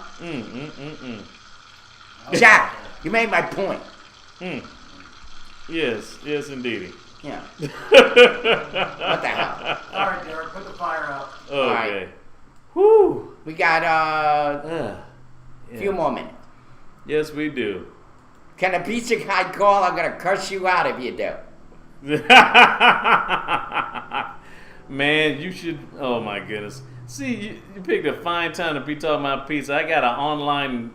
Jack, you made my point. Yes, indeedy. Yeah. What the hell? All right, Derek, put the fire out. Okay. All right. Whew. We got a few more minutes. Yes, we do. Can the pizza guy call? I'm going to curse you out if you do. Man, you should. Oh my goodness! See, you picked a fine time to be talking about pizza. I got an online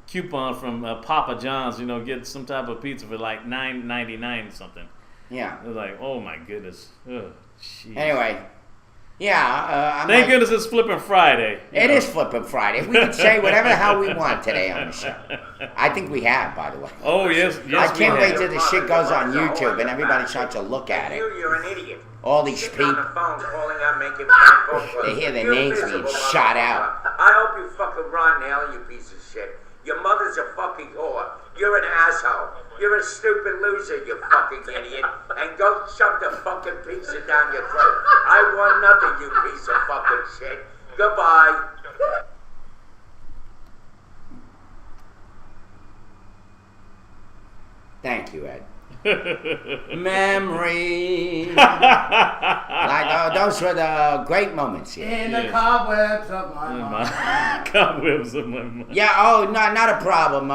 coupon from Papa John's. Get some type of pizza for like $9.99 something. Yeah. It was like, oh my goodness. Ugh, jeez. Anyway, yeah. Thank goodness it's Flippin' Friday. It is Flippin' Friday. We can say whatever the hell we want today on the show. I think we have, by the way. Oh yes. I can't wait till the shit goes on YouTube and everybody starts to look at it. You're an idiot. All these people, On the phone calling out, making phone calls. they hear their You're names miserable, being shot out. I hope you fucking run now, you piece of shit. Your mother's a fucking whore. You're an asshole. You're a stupid loser, you fucking idiot. And go shove the fucking pizza down your throat. I want nothing, you piece of fucking shit. Goodbye. Thank you, Ed. Memories. Like, those were the great moments here. In the cobwebs of my mind. Cobwebs of my mind. Yeah, not a problem.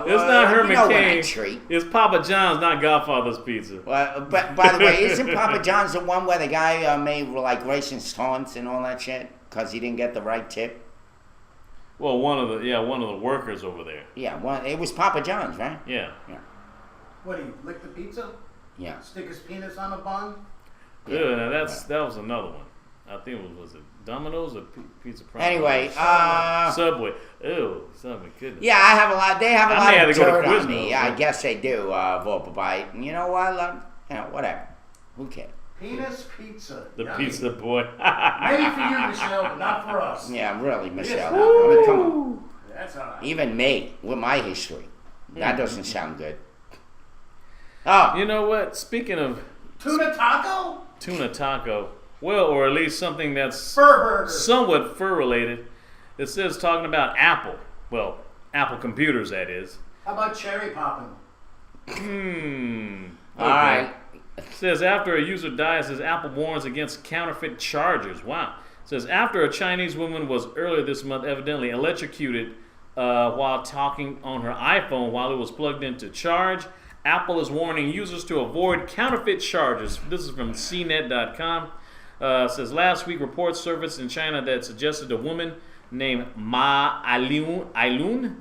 It's not Herman when I Cain. treat. It's Papa John's, not Godfather's Pizza. Well, but by the way, isn't Papa John's the one where the guy made like racist taunts and all that shit because he didn't get the right tip? Well, one of the workers over there. Yeah, it was Papa John's, right? Yeah. What, he lick the pizza? Yeah. Stick his penis on a bun? Yeah, now that was another one. I think it was it Domino's or Pizza Prime? Anyway, Subway. Ew, Subway. Goodness. Yeah, I have a lot. They have a I lot may have of to go to dirt on Quiznos, me. yeah. I guess they do, Volpabite. And you know what? Whatever. Who cares? Penis pizza. The Yummy. pizza boy. Maybe for you, Michelle, but not for us. Yeah, really, Michelle. Yes. I mean, come on. That's all right. Even me, with my history. That doesn't sound good. Oh. You know what? Speaking of Tuna taco? tuna taco, well, or at least something that's Fur burger. somewhat fur related, it says talking about Apple. Well, Apple computers, that is. How about cherry popping? Okay. All right. It says after a user dies, says Apple warns against counterfeit chargers. Wow. It says after a Chinese woman was earlier this month evidently electrocuted while talking on her iPhone while it was plugged in to charge, Apple is warning users to avoid counterfeit chargers. This is from CNET.com. Says last week reports surfaced in China that suggested a woman named Ma Ailun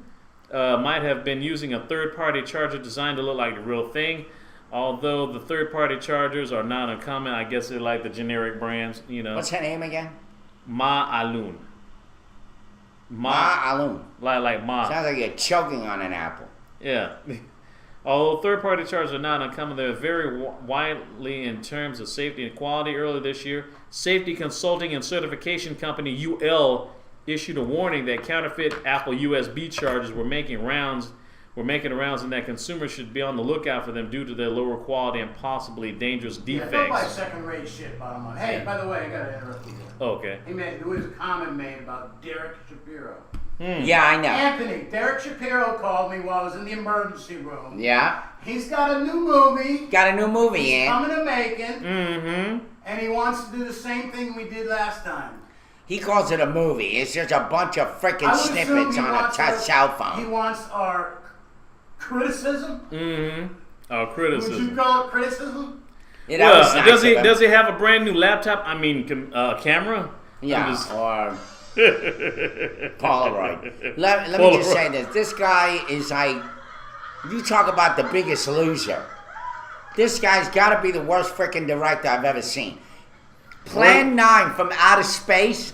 might have been using a third-party charger designed to look like the real thing. Although the third-party chargers are not uncommon, I guess they're like the generic brands, you know. What's her name again? Ma Ailun. Ma Ailun. Like Ma. Sounds like you're choking on an apple. Yeah. Although third-party chargers are not uncommon, they're very widely in terms of safety and quality. Earlier this year, safety consulting and certification company UL issued a warning that counterfeit Apple USB chargers were making rounds, and that consumers should be on the lookout for them due to their lower quality and possibly dangerous defects. Yeah, don't buy second-rate shit, bottom line. Hey, by the way, I gotta interrupt you. Okay. There was a comment made about Derek Shapiro. Yeah, I know. Anthony, Derek Shapiro called me while I was in the emergency room. Yeah. He's got a new movie. Got a new movie, He's Ant. coming to Macon. Mm-hmm. And he wants to do the same thing we did last time. He calls it a movie. It's just a bunch of freaking I would assume snippets he on a wants touch cell phone. He wants our criticism. Mm-hmm. Oh, Would criticism. you call it criticism? Yeah, that was Well, nice of him. does he have a brand new laptop? I mean, camera? Yeah, I'm just- or Polaroid. Let me just say this. This guy is like, you talk about the biggest loser. This guy's got to be the worst freaking director I've ever seen. Plan 9 from Outer Space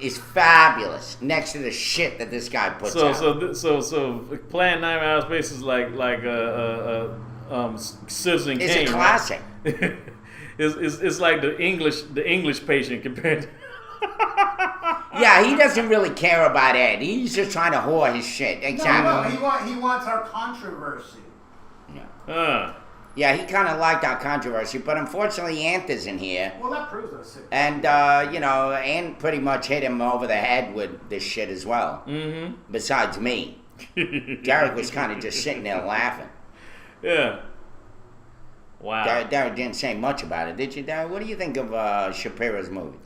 is fabulous next to the shit that this guy puts out. So Plan 9 Outer Space is like Citizen It's Kane. a classic. Right? it's like the English Patient compared to Yeah, he doesn't really care about Ed. He's just trying to whore his shit. Exactly. No, he wants our controversy. Yeah, he kind of liked our controversy, but unfortunately Ant isn't here. Well, that proves us. And, Ant pretty much hit him over the head with this shit as well. Mm-hmm. Besides me. Derek was kind of just sitting there laughing. Yeah. Wow. Derek didn't say much about it, did you, Derek? What do you think of Shapiro's movie?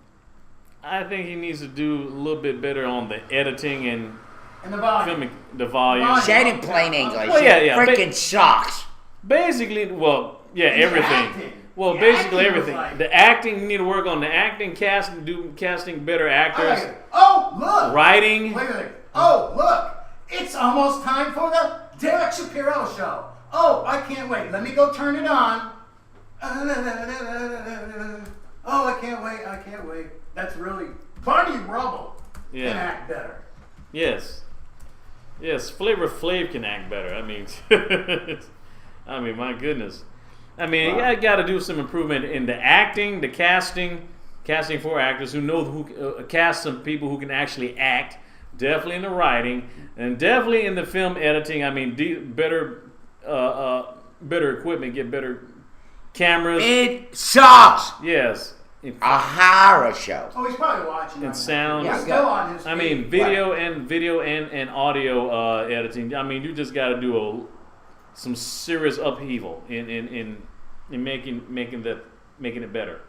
I think he needs to do a little bit better on the editing and the volume. Filming, the volume. Say it in plain English. Well, yeah. Freaking sucks. Basically, everything. Well, basically everything. The acting, you need to work on the acting, casting better actors. Oh, look. Writing. Wait a minute. Oh, look. It's almost time for the Derek Shapiro show. Oh, I can't wait. Let me go turn it on. Oh, I can't wait. That's really... Barney Rubble can act better. Yes. Flavor Flav can act better. I mean, my goodness. I mean, I got to do some improvement in the acting, the casting for actors who cast some people who can actually act. Definitely in the writing, and definitely in the film editing. I mean, better equipment, get better cameras. It sucks. Yes. A horror show. Oh, he's probably watching. And sound. He's still on his feed. I mean, video and audio editing. I mean, you just got to do some serious upheaval in making it better.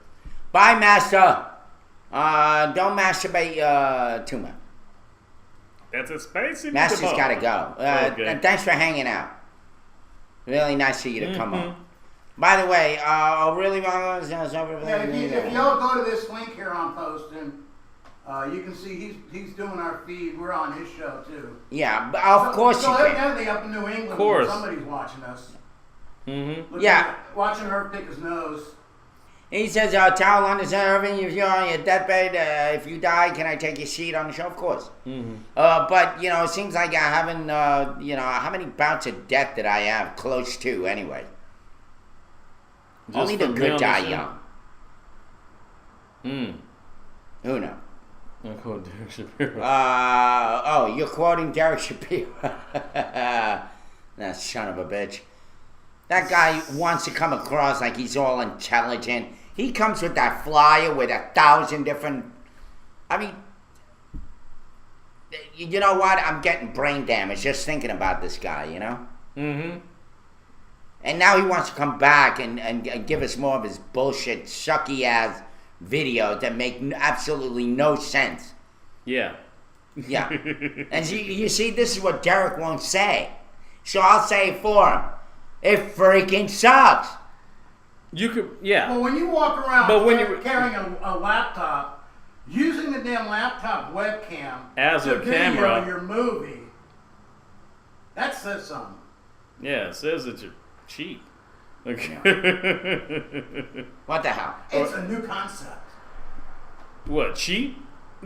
Bye, Master. Don't masturbate too much. That's a spicy. Master's got to go. Okay. And thanks for hanging out. Really nice of you to come on. By the way, if y'all go to this link here on posting, you can see he's doing our feed. We're on his show too. Yeah, of course so you can. evidently up in New England, Of course. somebody's watching us. Mm-hmm. Yeah. Watching her pick his nose. He says, towel on the Irving, if you're on your deathbed, if you die, can I take your seat on the show? Of course. Mm-hmm. But, it seems like I haven't, how many bouts of death did I have? Close to, anyway. Just Only the from good being die on young. Who knows? I quote Derek Shapiro. You're quoting Derek Shapiro. That son of a bitch. That guy wants to come across like he's all intelligent. He comes with that flyer with 1,000 different... I mean... You know what? I'm getting brain damage just thinking about this guy, Mm-hmm. And now he wants to come back and give us more of his bullshit, sucky-ass videos that make absolutely no sense. Yeah. Yeah. And you see, this is what Derek won't say. So I'll say it for him. It freaking sucks. You could, yeah. Well, when you walk around But when you- carrying a laptop, using the damn laptop webcam As to a video camera. your movie, that says something. Yeah, it says that you're cheap. Okay. What the hell? It's a new concept. What, cheap?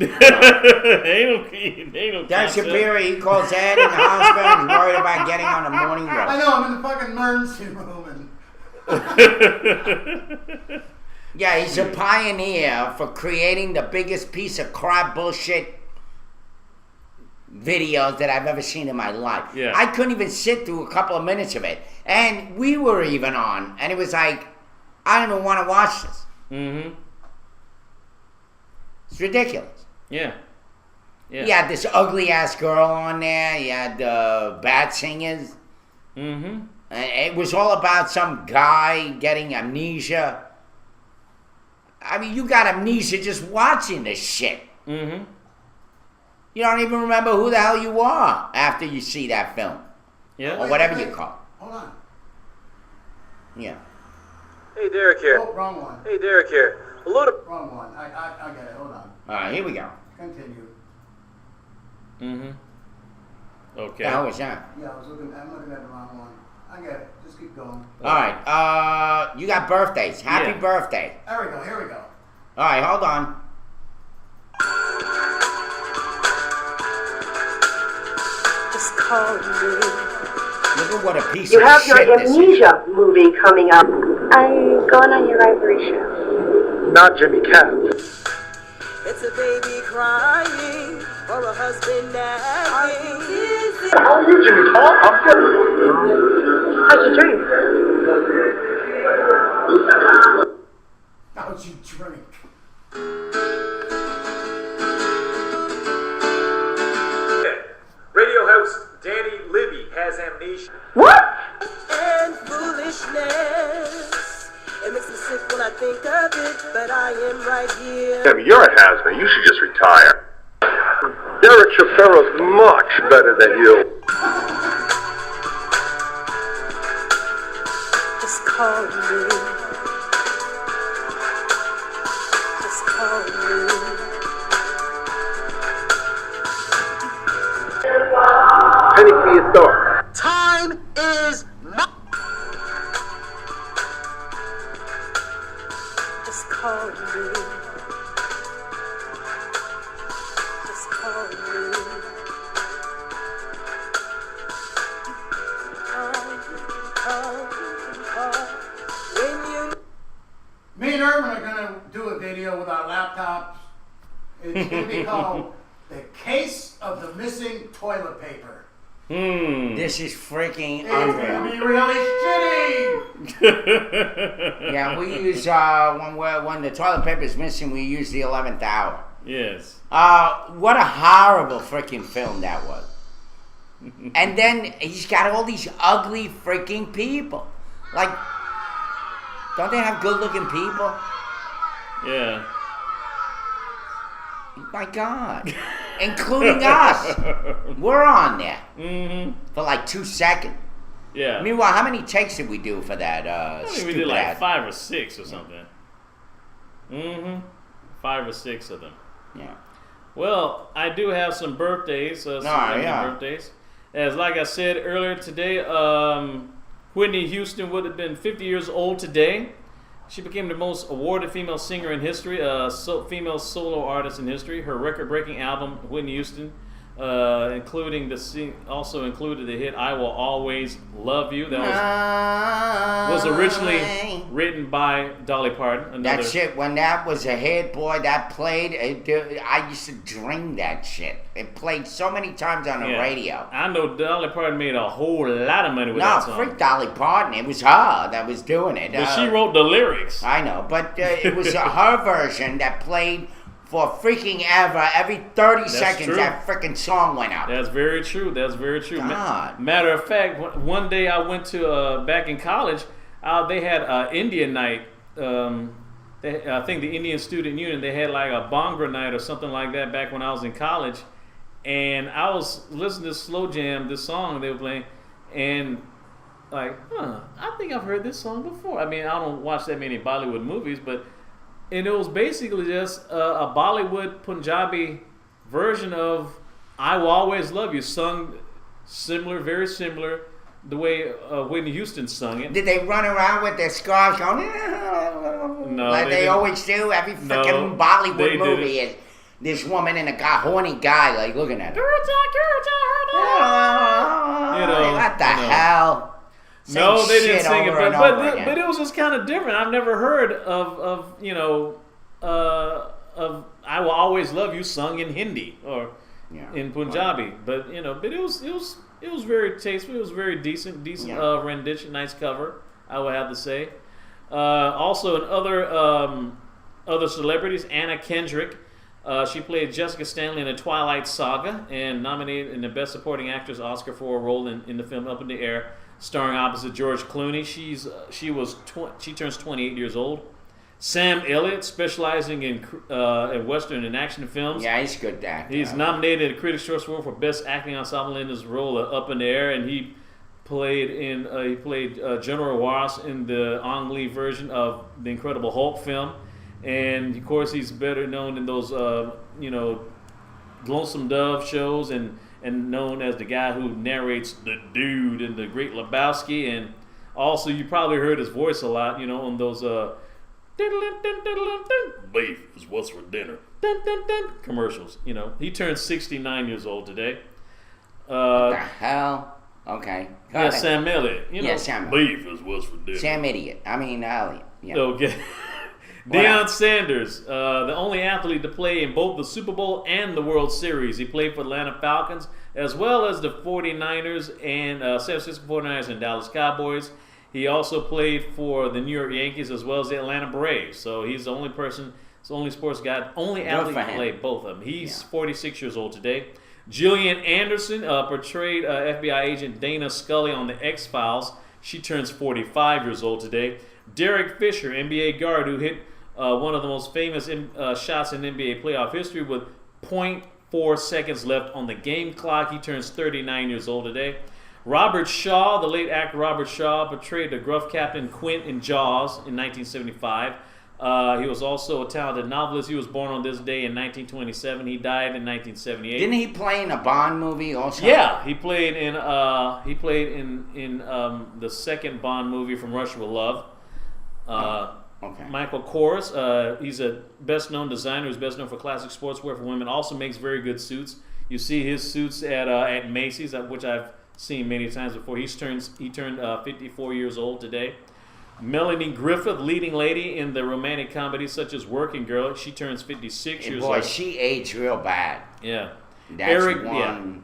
Ain't no Derek concept. Shapiro, he calls Ed in the hospital and he's worried about getting on the morning roast. I know, I'm in the fucking emergency room and... Yeah, he's a pioneer for creating the biggest piece of crap bullshit videos that I've ever seen in my life. Yeah. I couldn't even sit through a couple of minutes of it. And we were even on, and it was like, I don't even want to watch this. Mm-hmm. It's ridiculous. Yeah. You had this ugly ass girl on there. You had bad singers. Mm-hmm. And it was all about some guy getting amnesia. I mean, you got amnesia just watching this shit. Mm-hmm. You don't even remember who the hell you are after you see that film. Yeah. Or whatever you call Hold on. it. Yeah. Hey, Derek here. Oh, wrong one. Hey, Derek here. A load of... Wrong one. I get it. Hold on. All right, here we go. Continue. Mm-hmm. Okay. The hell was that? Yeah, I'm looking at the wrong one. I get it. Just keep going. All right. You got birthdays. Happy birthday. There we go. Here we go. All right, hold on. Just call me. Look at what a piece You of have shit your this is. Amnesia movie coming up. I'm going on your Ivory show. Not Jimmy Cav. It's a baby crying or a husband nagging. How are you, Jimmy Cav? I'm good. How'd you drink? How'd you drink? Radio host Danny Libby has amnesia. What? And foolishness. It makes me sick when I think of it, but I am right here. Damn, you're a has-been. You should just retire. Derek Shapiro's much better than you. Just call me. Just call me. Penny for your thought. Time is not. Just call me. Just call me. Call. When you Me and Irvin are gonna do a video with our laptops. It's gonna be called "The Case of the Missing Toilet Paper." This is freaking It's gonna be really shitty. Yeah, we use when the toilet paper is missing, we use the 11th hour. Yes. What a horrible freaking film that was. And then he's got all these ugly freaking people. Like, don't they have good-looking people? Yeah. My God. Including us. We're on there. Mm-hmm. For like 2 seconds. Yeah. Meanwhile, how many takes did we do for that? I think we did like 5 or 6 or something. Mm-hmm. 5 or 6 of them. Yeah. Well, I do have some birthdays. Some birthdays. As like I said earlier today, Whitney Houston would have been 50 years old today. She became the most awarded female singer in history, female solo artist in history. Her record-breaking album, Whitney Houston, also included the hit "I Will Always Love You." That was originally written by Dolly Parton. That shit, when that was a hit, boy, that played. I used to dream that shit. It played so many times on the radio. I know Dolly Parton made a whole lot of money with that song. No, freak Dolly Parton. It was her that was doing it. But she wrote the lyrics. I know, but it was her version that played for freaking ever. Every 30 seconds, true. that freaking song went out. That's very true. That's very true. God. Matter of fact, one day I went to back in college. They had Indian night. I think the Indian Student Union, they had like a Bhangra night or something like that back when I was in college. And I was listening to Slow Jam, this song they were playing, and like, I think I've heard this song before. I mean, I don't watch that many Bollywood movies, and it was basically just a Bollywood Punjabi version of "I Will Always Love You," sung similar, very similar, the way Whitney Houston sung it. Did they run around with their scarves going, no, like they always do? Every freaking Bollywood movie is this woman and a horny guy like looking at her. What the hell? No, they didn't sing it, but it was just kind of different. I've never heard of "I Will Always Love You" sung in Hindi or in Punjabi, but it was very tasteful. It was very decent rendition, nice cover, I would have to say. Also, in other celebrities, Anna Kendrick. She played Jessica Stanley in the Twilight Saga and nominated in the Best Supporting Actress Oscar for a role in the film Up in the Air, starring opposite George Clooney. She turns 28 years old. Sam Elliott, specializing in Western and action films. Yeah, he's good at that. He's nominated at Critics' Choice Award for Best Acting Ensemble in his role of Up in the Air, and he played General Ross in the Ang Lee version of the Incredible Hulk film. And of course, he's better known in those, Lonesome Dove shows, and known as the guy who narrates The Dude in The Great Lebowski. And also, you probably heard his voice a lot, on those beef is what's for dinner commercials. He turned 69 years old today. What the hell? Okay. Yeah, Sam Elliott. Sam. Beef is what's for dinner. Sam Elliott. Yeah. Okay. Deion Sanders, the only athlete to play in both the Super Bowl and the World Series. He played for Atlanta Falcons as well as the 49ers and San Francisco 49ers and Dallas Cowboys. He also played for the New York Yankees as well as the Atlanta Braves. So he's the only sports guy, only athlete to play both of them. He's 46 years old today. Gillian Anderson portrayed FBI agent Dana Scully on The X-Files. She turns 45 years old today. Derek Fisher, NBA guard who hit one of the most famous shots in NBA playoff history with 0.4 seconds left on the game clock. He turns 39 years old today. Robert Shaw, the late actor Robert Shaw, portrayed the gruff Captain Quint in Jaws in 1975. He was also a talented novelist. He was born on this day in 1927. He died in 1978. Didn't he play in a Bond movie also? Yeah, he played in the second Bond movie, From Russia with Love. Okay. Michael Kors, he's a best-known designer who's best known for classic sportswear for women. Also makes very good suits. You see his suits at Macy's, which I've seen many times before. He turned 54 years old today. Melanie Griffith, leading lady in the romantic comedies such as Working Girl. She turns 56 years old. Boy, she aged real bad. Yeah. That's one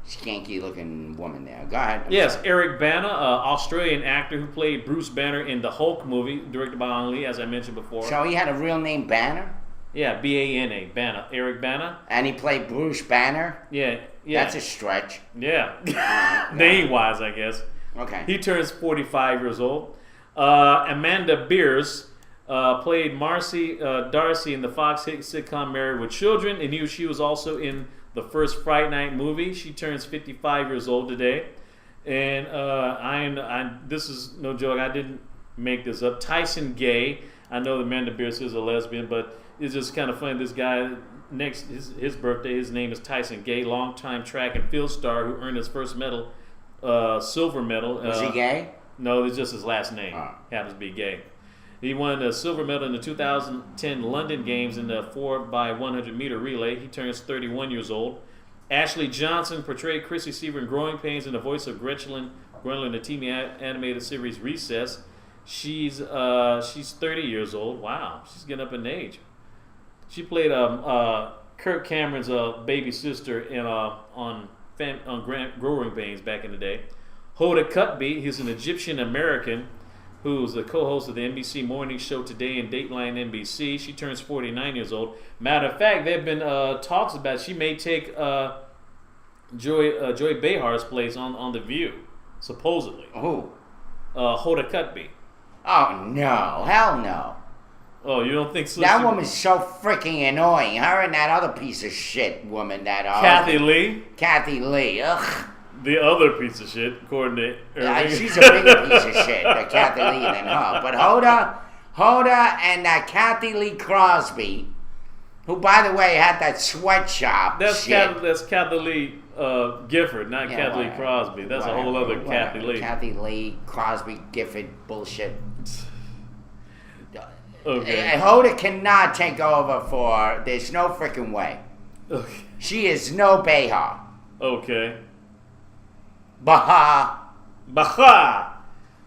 skanky-looking woman there. Go ahead. Yes, Eric Bana, Australian actor who played Bruce Banner in the Hulk movie, directed by Ang Lee, as I mentioned before. So he had a real name, Banner? Yeah, B-A-N-A, Bana. Eric Bana. And he played Bruce Banner? Yeah. That's a stretch. Yeah. Name-wise, I guess. Okay. He turns 45 years old. Amanda Beers played Marcy Darcy in the Fox hit sitcom Married with Children, and she was also in the first Fright Night movie. She turns 55 years old today. And this is no joke, I didn't make this up. Tyson Gay, I know that Amanda Beers is a lesbian, but it's just kind of funny. This guy, his birthday, his name is Tyson Gay, longtime track and field star who earned his first medal silver medal. Was he gay? No, it's just his last name. Happens to be gay. He won a silver medal in the 2010 London Games in the 4x100 meter relay. He turns 31 years old. Ashley Johnson portrayed Chrissy Seaver in Growing Pains in the voice of Gretchen Grunler in the TV animated series Recess. She's 30 years old. Wow, she's getting up in age. She played Kirk Cameron's baby sister in on Growing Pains back in the day. Hoda Kotb, he's an Egyptian American who's the co-host of the NBC morning show Today and Dateline NBC. She turns 49 years old. Matter of fact, there have been talks about she may take Joy Behar's place on The View, supposedly. Who? Hoda Kotb. Oh, no. Hell no. Oh, you don't think so? That woman's so freaking annoying. Her and that other piece of shit woman, Kathy Lee? Kathy Lee, ugh. The other piece of shit, according to Irving. She's a bigger piece of shit, Kathy Lee, than her. But Hoda and Kathy Lee Crosby, who, by the way, had that sweatshop that's shit. That's Kathy Lee Gifford, not Kathy Lee Crosby. That's a whole other Kathy Lee. Kathy Lee Crosby Gifford bullshit. Okay. Hoda cannot take over for. There's no freaking way. Okay. She is no Behar. Okay. Baha.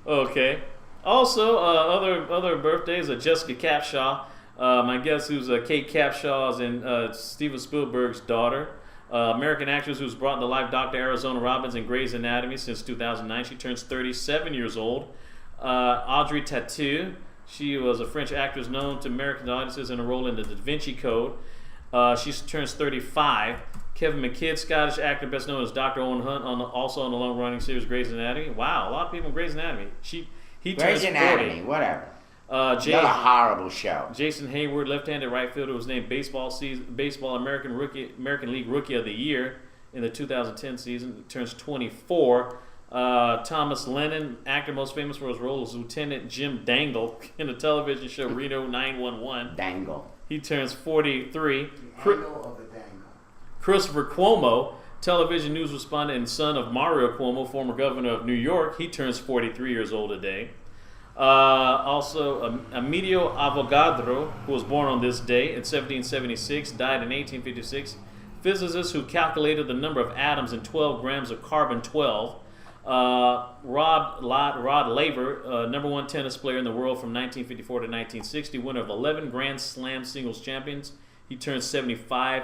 Okay. Also, other birthdays are Jessica Capshaw. My guess who's Kate Capshaw's and Steven Spielberg's daughter. American actress who's brought to life Dr. Arizona Robbins in Grey's Anatomy since 2009. She turns 37 years old. Audrey Tautou. She was a French actress known to American audiences in a role in the Da Vinci Code. She turns 35. Kevin McKidd, Scottish actor best known as Dr. Owen Hunt, also on the long-running series Grey's Anatomy. Wow, a lot of people in Grey's Anatomy. He turns 40. Grey's Anatomy, whatever. Another horrible show. Jason Hayward, left-handed right fielder, was named Baseball American League Rookie of the Year in the 2010 season. Turns 24. Thomas Lennon, actor most famous for his role as Lieutenant Jim Dangle in the television show Reno 911. Dangle. He turns 43. Angle of the dangle. Christopher Cuomo, television news respondent and son of Mario Cuomo, former governor of New York. He turns 43 years old today. Also, Emilio Avogadro, who was born on this day in 1776, died in 1856. Physicist who calculated the number of atoms in 12 grams of carbon-12. Rod Laver, number one tennis player in the world from 1954 to 1960, winner of 11 Grand Slam singles champions. He turns 75.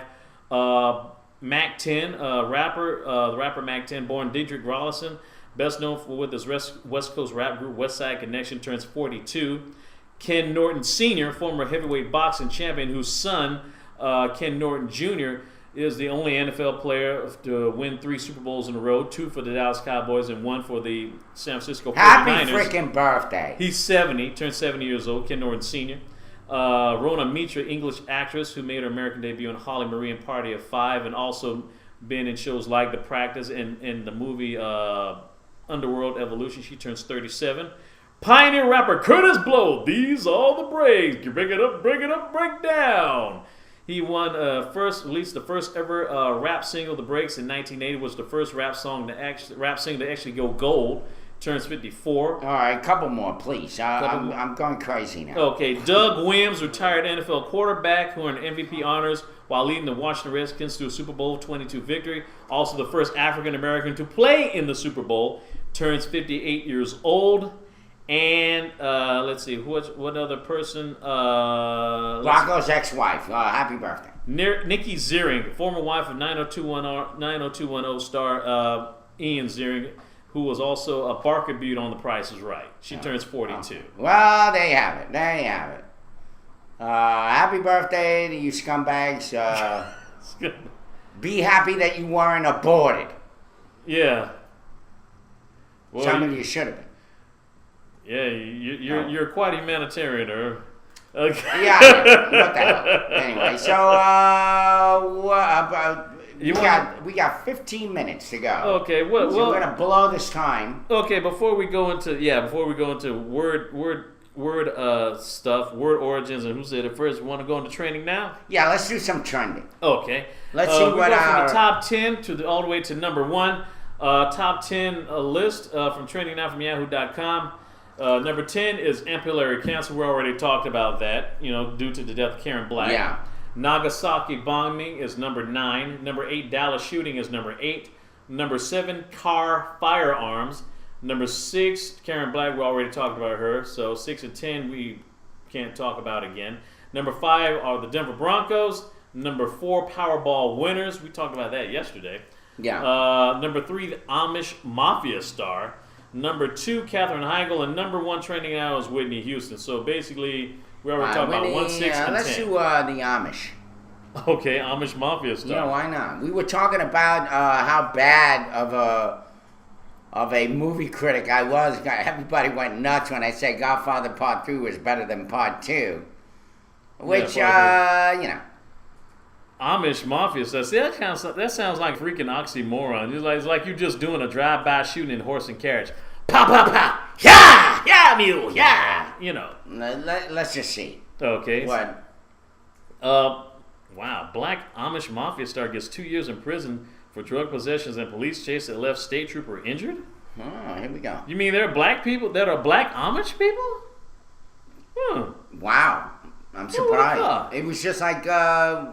Mac 10, the rapper Mac 10, born Dietrich Rollison, best known for with his West Coast rap group West Side Connection, turns 42. Ken Norton Sr., former heavyweight boxing champion, whose son, Ken Norton Jr., is the only NFL player to win 3 Super Bowls in a row, 2 for the Dallas Cowboys and 1 for the San Francisco 49ers. Happy freaking birthday. He's 70, turned 70 years old, Ken Norton Sr. Rona Mitra, English actress who made her American debut in Holly Marie and Party of 5 and also been in shows like The Practice and in the movie Underworld Evolution. She turns 37. Pioneer rapper Curtis Blow, these are the breaks. You break it up, break down. He won released the first ever rap single, The Breaks, in 1980. Was the first rap single to actually go gold. Turns 54. All right, a couple more, please. I'm going crazy now. Okay, Doug Williams, retired NFL quarterback who earned MVP honors while leading the Washington Redskins to a Super Bowl 22 victory. Also the first African American to play in the Super Bowl. Turns 58 years old. And let's see, what other person? Rocco's ex-wife. Happy birthday. Nikki Ziering, former wife of 90210 star Ian Ziering, who was also a Barker Butte on The Price is Right. She turns 42. Well, there you have it. Happy birthday to you scumbags. Be happy that you weren't aborted. Yeah. Well, some of you should have been. Yeah, you're quite a humanitarian, Irv. Okay. Yeah, what the hell? Anyway, so we got 15 minutes to go. Okay, so we're gonna blow this time. Okay, before we go into word stuff, word origins, and who said it first? We want to go into trending now? Yeah, let's do some trending. Okay, let's see we go from the top 10 all the way to number 1. Top 10 list from trending now from Yahoo.com. Number 10 is ampullary cancer. We already talked about that, due to the death of Karen Black. Yeah. Nagasaki bombing is number 9. Number 8, Dallas shooting is number 8. Number 7, car firearms. Number 6, Karen Black. We already talked about her. So 6 and 10 we can't talk about again. Number 5 are the Denver Broncos. Number 4, Powerball winners. We talked about that yesterday. Yeah. Number 3, the Amish Mafia star. Number 2, Katherine Heigl. And number 1 trending now is Whitney Houston. So basically, we already talked about 1, 6, and 10. Let's do the Amish. Okay, Amish Mafia star. Yeah, why not? We were talking about how bad of a movie critic I was. Everybody went nuts when I said Godfather Part 3 was better than Part 2. Which, Amish Mafia star. See, that sounds like freaking oxymoron. It's like you're just doing a drive-by shooting in horse and carriage. Pow, pow, pow. Yeah! Yeah, mule! Yeah! Let's just see. Okay. What? Wow. Black Amish Mafia star gets 2 years in prison for drug possessions and police chase that left state trooper injured? Oh, here we go. You mean there are black people that are black Amish people? Wow. I'm surprised. It was just like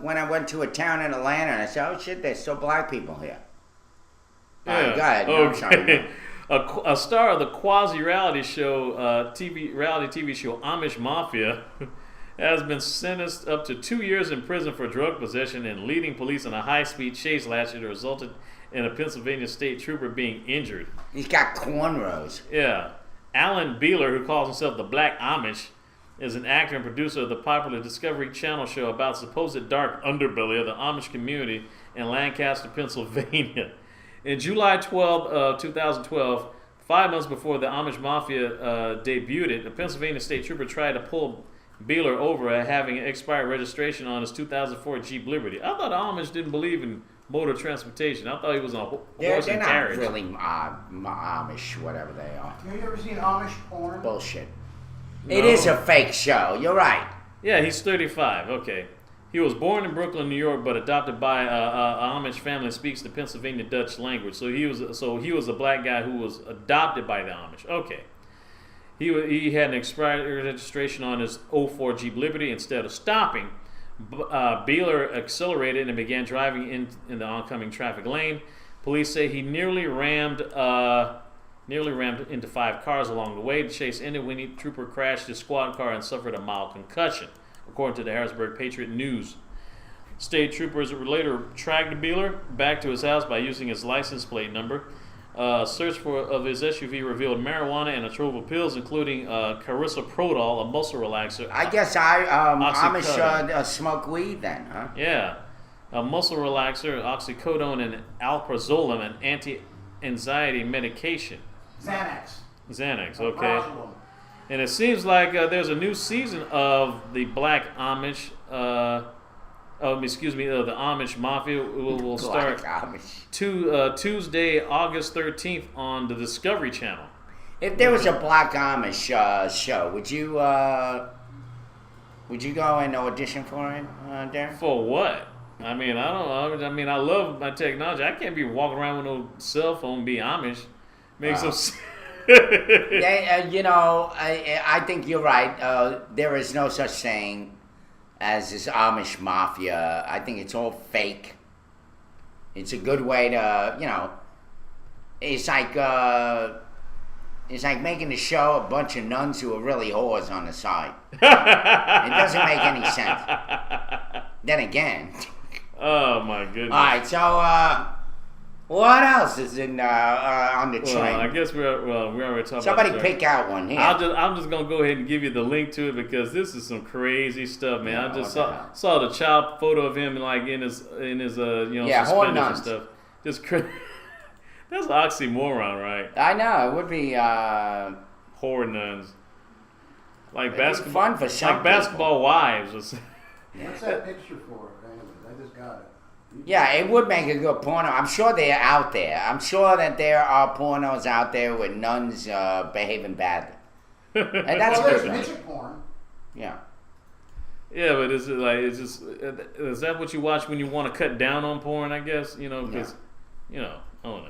when I went to a town in Atlanta and I said, oh shit, there's still black people here. Yeah. Go ahead. No, I'm sorry. A star of the quasi-reality show, reality TV show Amish Mafia has been sentenced up to 2 years in prison for drug possession and leading police in a high-speed chase last year that resulted in a Pennsylvania state trooper being injured. He's got cornrows. Yeah. Alan Beeler, who calls himself the Black Amish, is an actor and producer of the popular Discovery Channel show about supposed dark underbelly of the Amish community in Lancaster, Pennsylvania. In July 12, 2012, 5 months before the Amish Mafia debuted, the Pennsylvania state trooper tried to pull Beeler over having expired registration on his 2004 Jeep Liberty. I thought the Amish didn't believe in motor transportation. I thought he was on a horse and carriage. They're not really Amish, whatever they are. Have you ever seen Amish porn? Bullshit. No. It is a fake show. You're right. Yeah, he's 35. Okay. He was born in Brooklyn, New York, but adopted by an Amish family that speaks the Pennsylvania Dutch language. So he was a black guy who was adopted by the Amish. Okay. He had an expired registration on his 04 Jeep Liberty. Instead of stopping, Beeler accelerated and began driving in the oncoming traffic lane. Police say he nearly rammed into 5 cars along the way. The chase ended when the trooper crashed his squad car and suffered a mild concussion, according to the Harrisburg Patriot News. State troopers later tracked Beeler back to his house by using his license plate number. Search of his SUV revealed marijuana and a trove of pills, including carisoprodol, a muscle relaxer. I guess Amish smoke weed then, huh? Yeah. A muscle relaxer, oxycodone, and alprazolam, an anti-anxiety medication. Xanax, okay. And it seems like there's a new season of the Black Amish, the Amish Mafia will start Tuesday, August 13th on the Discovery Channel. If there was a Black Amish show, would you go and audition for it, Darren? For what? I mean, I don't know. I mean, I love my technology. I can't be walking around with no cell phone and be Amish. Makes no sense. I think you're right. There is no such thing as this Amish Mafia. I think it's all fake. It's a good way to, it's like making a show a bunch of nuns who are really whores on the side. It doesn't make any sense. Then again. Oh my goodness. All right, so what else is on the train? Well, I guess we already talked Somebody about pick out one here. I'm just gonna go ahead and give you the link to it because this is some crazy stuff, man. I just saw the child photo of him like in his suspenders and stuff. Just crazy. That's oxymoron, right? I know. It would be whore nuns. Like basketball, fun for some like basketball wives. What's that picture for? I just got it. Yeah, it would make a good porno. I'm sure they're out there. I'm sure that there are pornos out there with nuns behaving badly. And that's good. Midget porn. Yeah. Yeah, but is that what you watch when you want to cut down on porn? I guess because I don't know.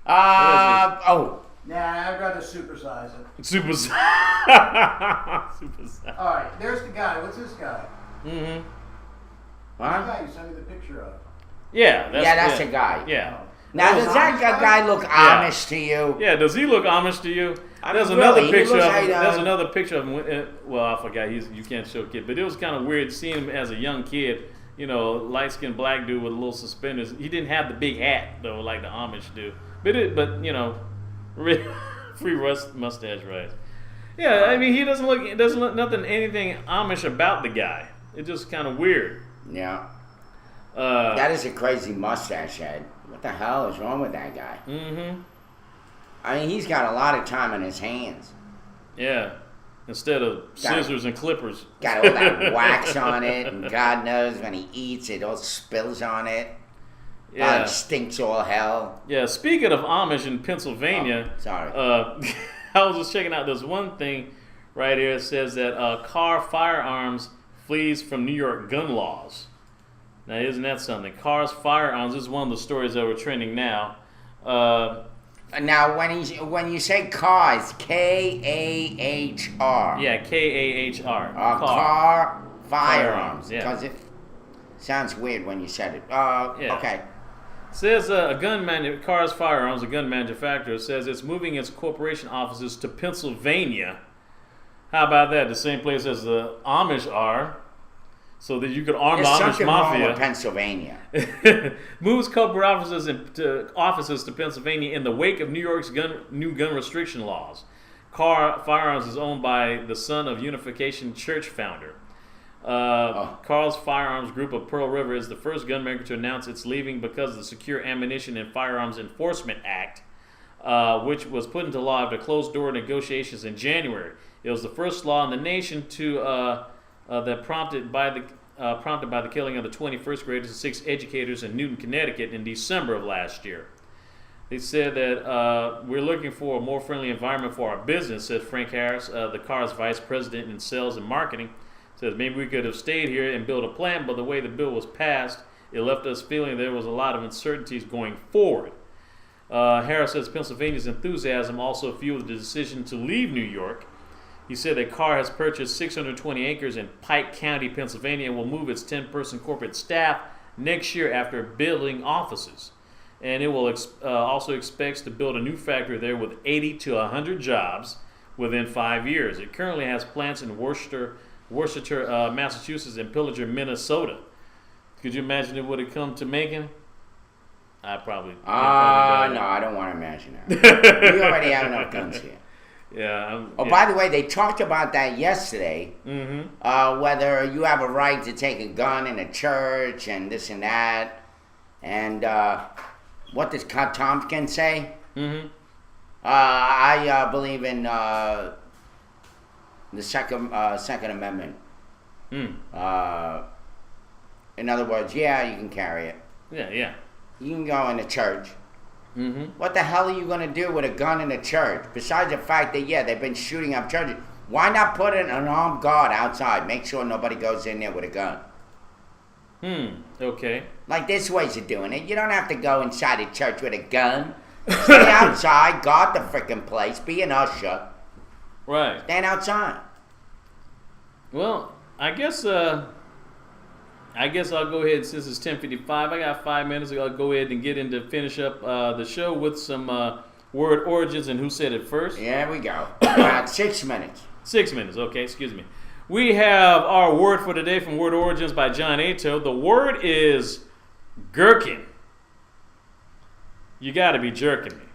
Oh. Nah, I'd rather supersize it. Supersize. All right, there's the guy. What's this guy? Mm-hmm. What? The guy you sent me the picture of. Yeah, that's a guy. Yeah. Now, does that guy look Amish to you? Yeah, does he look Amish to you? There's another picture of him. There's another picture of him. Well, I forgot. You can't show kid, but it was kind of weird seeing him as a young kid. You know, light-skinned black dude with little suspenders. He didn't have the big hat though, like the Amish do. But you know, free mustache rise. Yeah, I mean, he doesn't look anything Amish about the guy. It's just kind of weird. Yeah. That is a crazy mustache head. What the hell is wrong with that guy? Mm-hmm. I mean, he's got a lot of time on his hands. Yeah. Instead of scissors and clippers. Got all that wax on it, and God knows when he eats, it all spills on it. Yeah. It stinks all hell. Yeah, speaking of Amish in Pennsylvania. Sorry. I was just checking out this one thing right here. It says that Carr Firearms flees from New York gun laws. Now, isn't that something? Carr's Firearms, this is one of the stories that were trending now. Now, when you say Carr, it's K-A-H-R. Yeah, K-A-H-R. Carr Firearms. Yeah. Because it sounds weird when you said it. Yeah. Okay. Says Carr's Firearms, a gun manufacturer, says it's moving its corporation offices to Pennsylvania. How about that? The same place as the Amish are. So that you could arm the Amish mafia. Wrong with Pennsylvania. Moves corporate offices to Pennsylvania in the wake of New York's new gun restriction laws. Carr Firearms is owned by the son of Unification Church founder. Carr's Firearms Group of Pearl River is the first gun maker to announce it's leaving because of the Secure Ammunition and Firearms Enforcement Act, which was put into law after closed-door negotiations in January. It was the first law in the nation to that prompted by the killing of the 20 first graders and 6 educators in Newton, Connecticut in December of last year. They said that we're looking for a more friendly environment for our business, said Frank Harris, the Carr's vice president in sales and marketing. Says maybe we could have stayed here and built a plan, but the way the bill was passed, it left us feeling there was a lot of uncertainties going forward. Harris says Pennsylvania's enthusiasm also fueled the decision to leave New York. He said that Carr has purchased 620 acres in Pike County, Pennsylvania, and will move its 10-person corporate staff next year after building offices. And it will also expects to build a new factory there with 80 to 100 jobs within 5 years. It currently has plants in Worcester, Massachusetts, and Pillager, Minnesota. Could you imagine it would have come to Macon? I probably. No, I don't want to imagine that. We already have enough guns here. Yeah. By the way, they talked about that yesterday. Mm-hmm. Whether you have a right to take a gun in a church and this and that. And what does Tompkins say? Mm-hmm. I believe in the Second Amendment. In other words, yeah, you can carry it. Yeah. You can go in a church. Mm-hmm. What the hell are you going to do with a gun in a church? Besides the fact that, they've been shooting up churches. Why not put an armed guard outside? Make sure nobody goes in there with a gun. Okay. Like there's ways of doing it. You don't have to go inside a church with a gun. Stay outside, guard the frickin' place, be an usher. Right. Stand outside. Well, I guess I'll go ahead, since it's 10:55. I got 5 minutes. I'll go ahead and finish up the show with some word origins and who said it first. There we go. About 6 minutes. 6 minutes. Okay, excuse me. We have our word for today from Word Origins by John Ato. The word is gherkin. You got to be jerking me.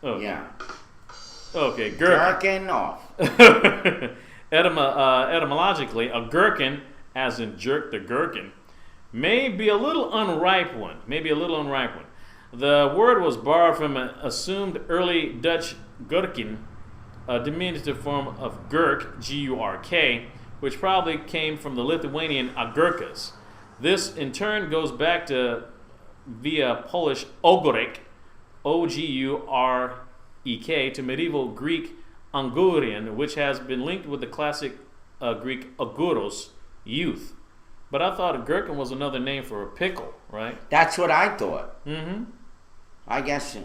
Okay. Yeah. Okay, gherkin. Jerking off. Etymologically, a gherkin, as in jerk the gherkin, may be a little unripe one. The word was borrowed from an assumed early Dutch gherkin, a diminutive form of gurk, G-U-R-K, which probably came from the Lithuanian agurkas. This, in turn, goes back to via Polish ogórek, O-G-U-R-E-K, to medieval Greek angurian, which has been linked with the classic Greek aguros, youth. But I thought a gherkin was another name for a pickle, right? That's what I thought. Mm-hmm. I guess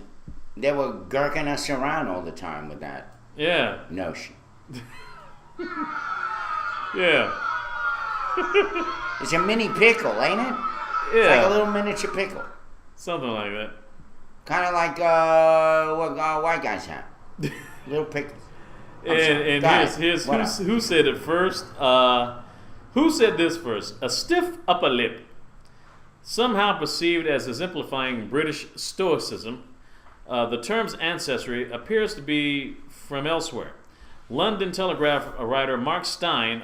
They were gurking us around all the time with that Yeah. notion. Yeah. It's a mini pickle, ain't it? Yeah. It's like a little miniature pickle. Something like that. Kind of like what white guys have. Little pickles. And here's who said it first. Who said this first? A stiff upper lip, somehow perceived as exemplifying British stoicism. The term's ancestry appears to be from elsewhere. London Telegraph writer Mark Stein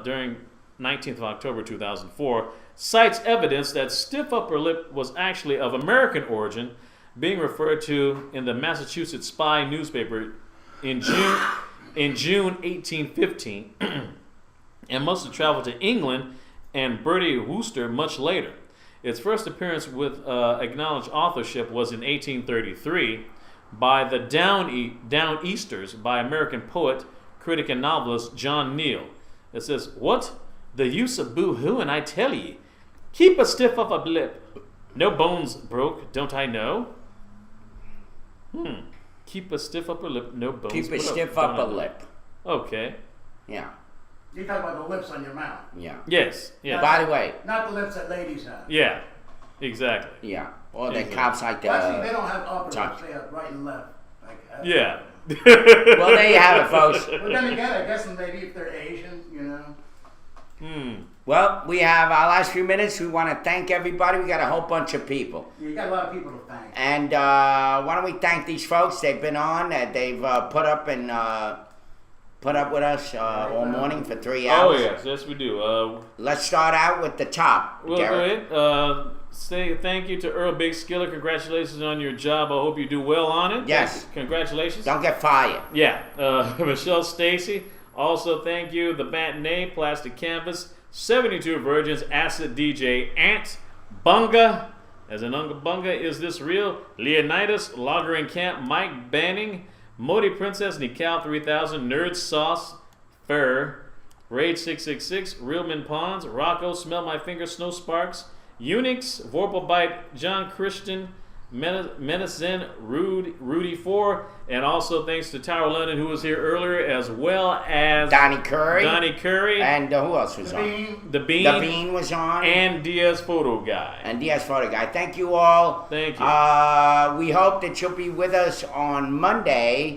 during 19th of October 2004 cites evidence that stiff upper lip was actually of American origin, being referred to in the Massachusetts Spy newspaper in June 1815, and must have traveled to England and Bertie Wooster much later. Its first appearance with acknowledged authorship was in 1833 by the Downeasters by American poet, critic, and novelist John Neal. It says, "What? The use of boo-hoo, and I tell ye, keep a stiff upper lip. No bones broke, don't I know?" Keep a stiff upper lip, no bones broke. Keep a stiff upper lip. Okay. Yeah. You're talking about the lips on your mouth. Yeah. Yes. Yeah. By the way. Not the lips that ladies have. Yeah. Exactly. Yeah. Or the cops like Well, actually, they don't have upper touch. lips. They have right and left. Yeah. Well, there you have it, folks. But then again, I guess maybe if they're Asian, you know. Well, we have our last few minutes. We want to thank everybody. We got a whole bunch of people. You got a lot of people to thank. And why don't we thank these folks? They've been on. They've put up with us all morning for 3 hours. Oh, yes, we do. Let's start out with the top. Well, Derek. go ahead. Say thank you to Earl Big Skiller. Congratulations on your job. I hope you do well on it. Yes. Congratulations. Don't get fired. Yeah. Michelle Stacy. Also, thank you. The Matinee, Plastic Canvas, 72 Virgins, Acid DJ, Ant, Bunga. As in Unga Bunga, Is This Real? Leonidas, Logger in Camp, Mike Banning, Modi Princess, Nikal 3000, Nerd Sauce, Fur, Raid 666, Realman Pawns, Rocco, Smell My Finger, Snow Sparks, Unix, Vorpal Bite, John Christian, Menacin, Rudy 4, and also thanks to Tower London, who was here earlier, as well as Donnie Curry. And who else was on? The Bean. The Bean was on. And Diaz Photo Guy. Thank you all. Thank you. We hope that you'll be with us on Monday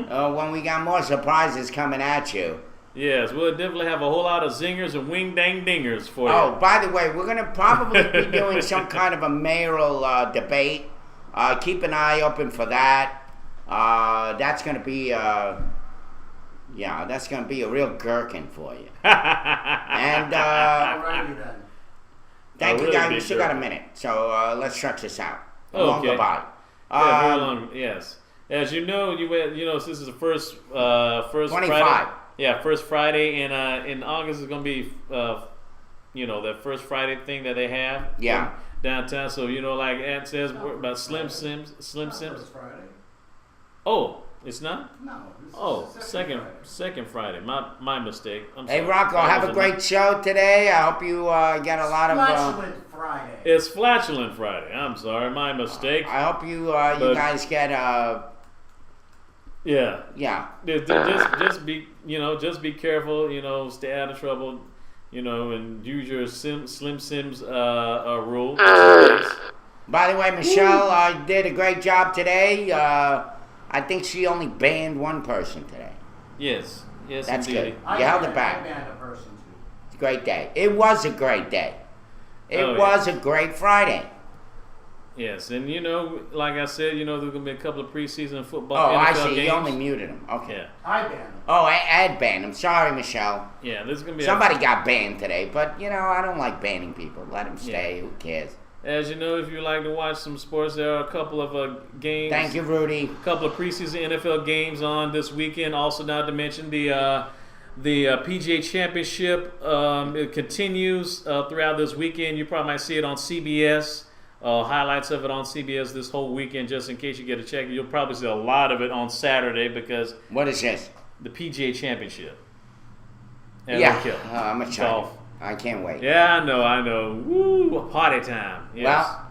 when we got more surprises coming at you. Yes, we'll definitely have a whole lot of zingers and wing-dang-dingers for you. Oh, by the way, we're going to probably be doing some kind of a mayoral debate. Keep an eye open for that. That's going to be, that's going to be a real gherkin for you. And thank you guys. We still got a minute, so let's stretch this out. A long goodbye. Yeah, very long. Yes, as you know, since this is the first 25. Friday. Yeah, first Friday in August is going to be, that first Friday thing that they have. Yeah. Downtown. So, like Ant says about Slim Sims. First Friday. Oh, it's not? No. Second Friday. My mistake. I'm hey, sorry. Rocco, have a great show today. I hope you get a lot of... Flatulent Friday. It's Flatulent Friday. I'm sorry. My mistake. I hope you guys get... Yeah. Yeah. Just be careful, stay out of trouble, and use your Slim Sims rule. By the way, Michelle did a great job today. I think she only banned one person today. Yes, that's indeed. good. You held it back. I banned a person too. It's a great day. It was a great day. It was a great Friday. Yes, and like I said, there's going to be a couple of preseason football. Oh, NFL I see. games. You only muted him. Okay. Yeah. I banned him. Oh, Ed banned him. Sorry, Michelle. Yeah, there's going to be somebody got banned today, but I don't like banning people. Let them stay. Yeah. Who cares? As you know, if you like to watch some sports, there are a couple of games. Thank you, Rudy. A couple of preseason NFL games on this weekend. Also, not to mention the PGA Championship. It continues throughout this weekend. You probably might see it on CBS. Highlights of it on CBS this whole weekend, just in case you get a check. You'll probably see a lot of it on Saturday because... What is this? The PGA Championship. I'm excited. I can't wait. Yeah, I know. Woo, party time. Yes. Well,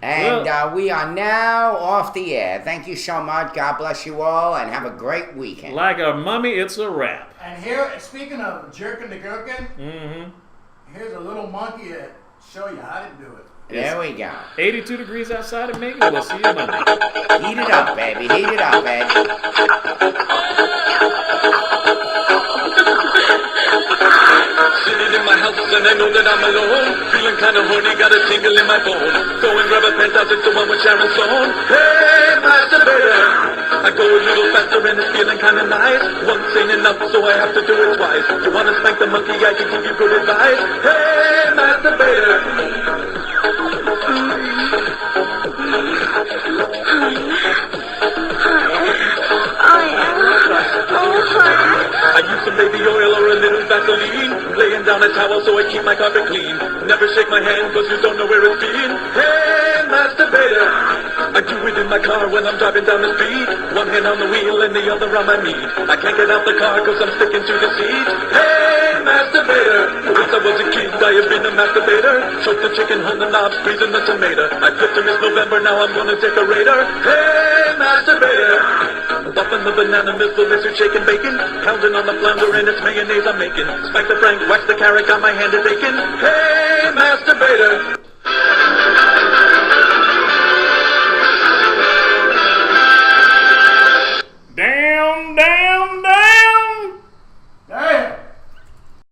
And we are now off the air. Thank you so much. God bless you all, and have a great weekend. Like a mummy, it's a wrap. And here, speaking of jerking the gherkin, here's a little monkey to show you how to do it. There we go. 82 degrees outside of Macon. We'll see you Monday. Heat it up, baby. Heat it up, baby. Sitting in my house and I know that I'm alone. Feeling kinda horny, got a tingle in my bone. Go and grab a penthouse, it's the one with Sharon Stone. Hey, masturbator! I go a little faster and it's feeling kinda nice. Once ain't enough, so I have to do it twice. You wanna spank the monkey, I can give you good advice. Hey, masturbator! I use some baby oil or a little Vaseline. Laying down a towel so I keep my carpet clean. Never shake my hand cause you don't know where it's been. Hey, masturbator! I do it in my car when I'm driving down the street. One hand on the wheel and the other on my knee. I can't get out the car cause I'm sticking to the seat. Hey, masturbator! Since I was a kid I have been a masturbator. Choke the chicken, hold the knob, squeezing the tomato. I flipped her Miss November, now I'm gonna decorate her. Hey, masturbator! Buffing the banana missile, lizard shaking bacon. Pounding on the flounder and it's mayonnaise I'm making. Spank the Frank, wax the carrot, got my hand is aching. Hey, masturbator! Damn.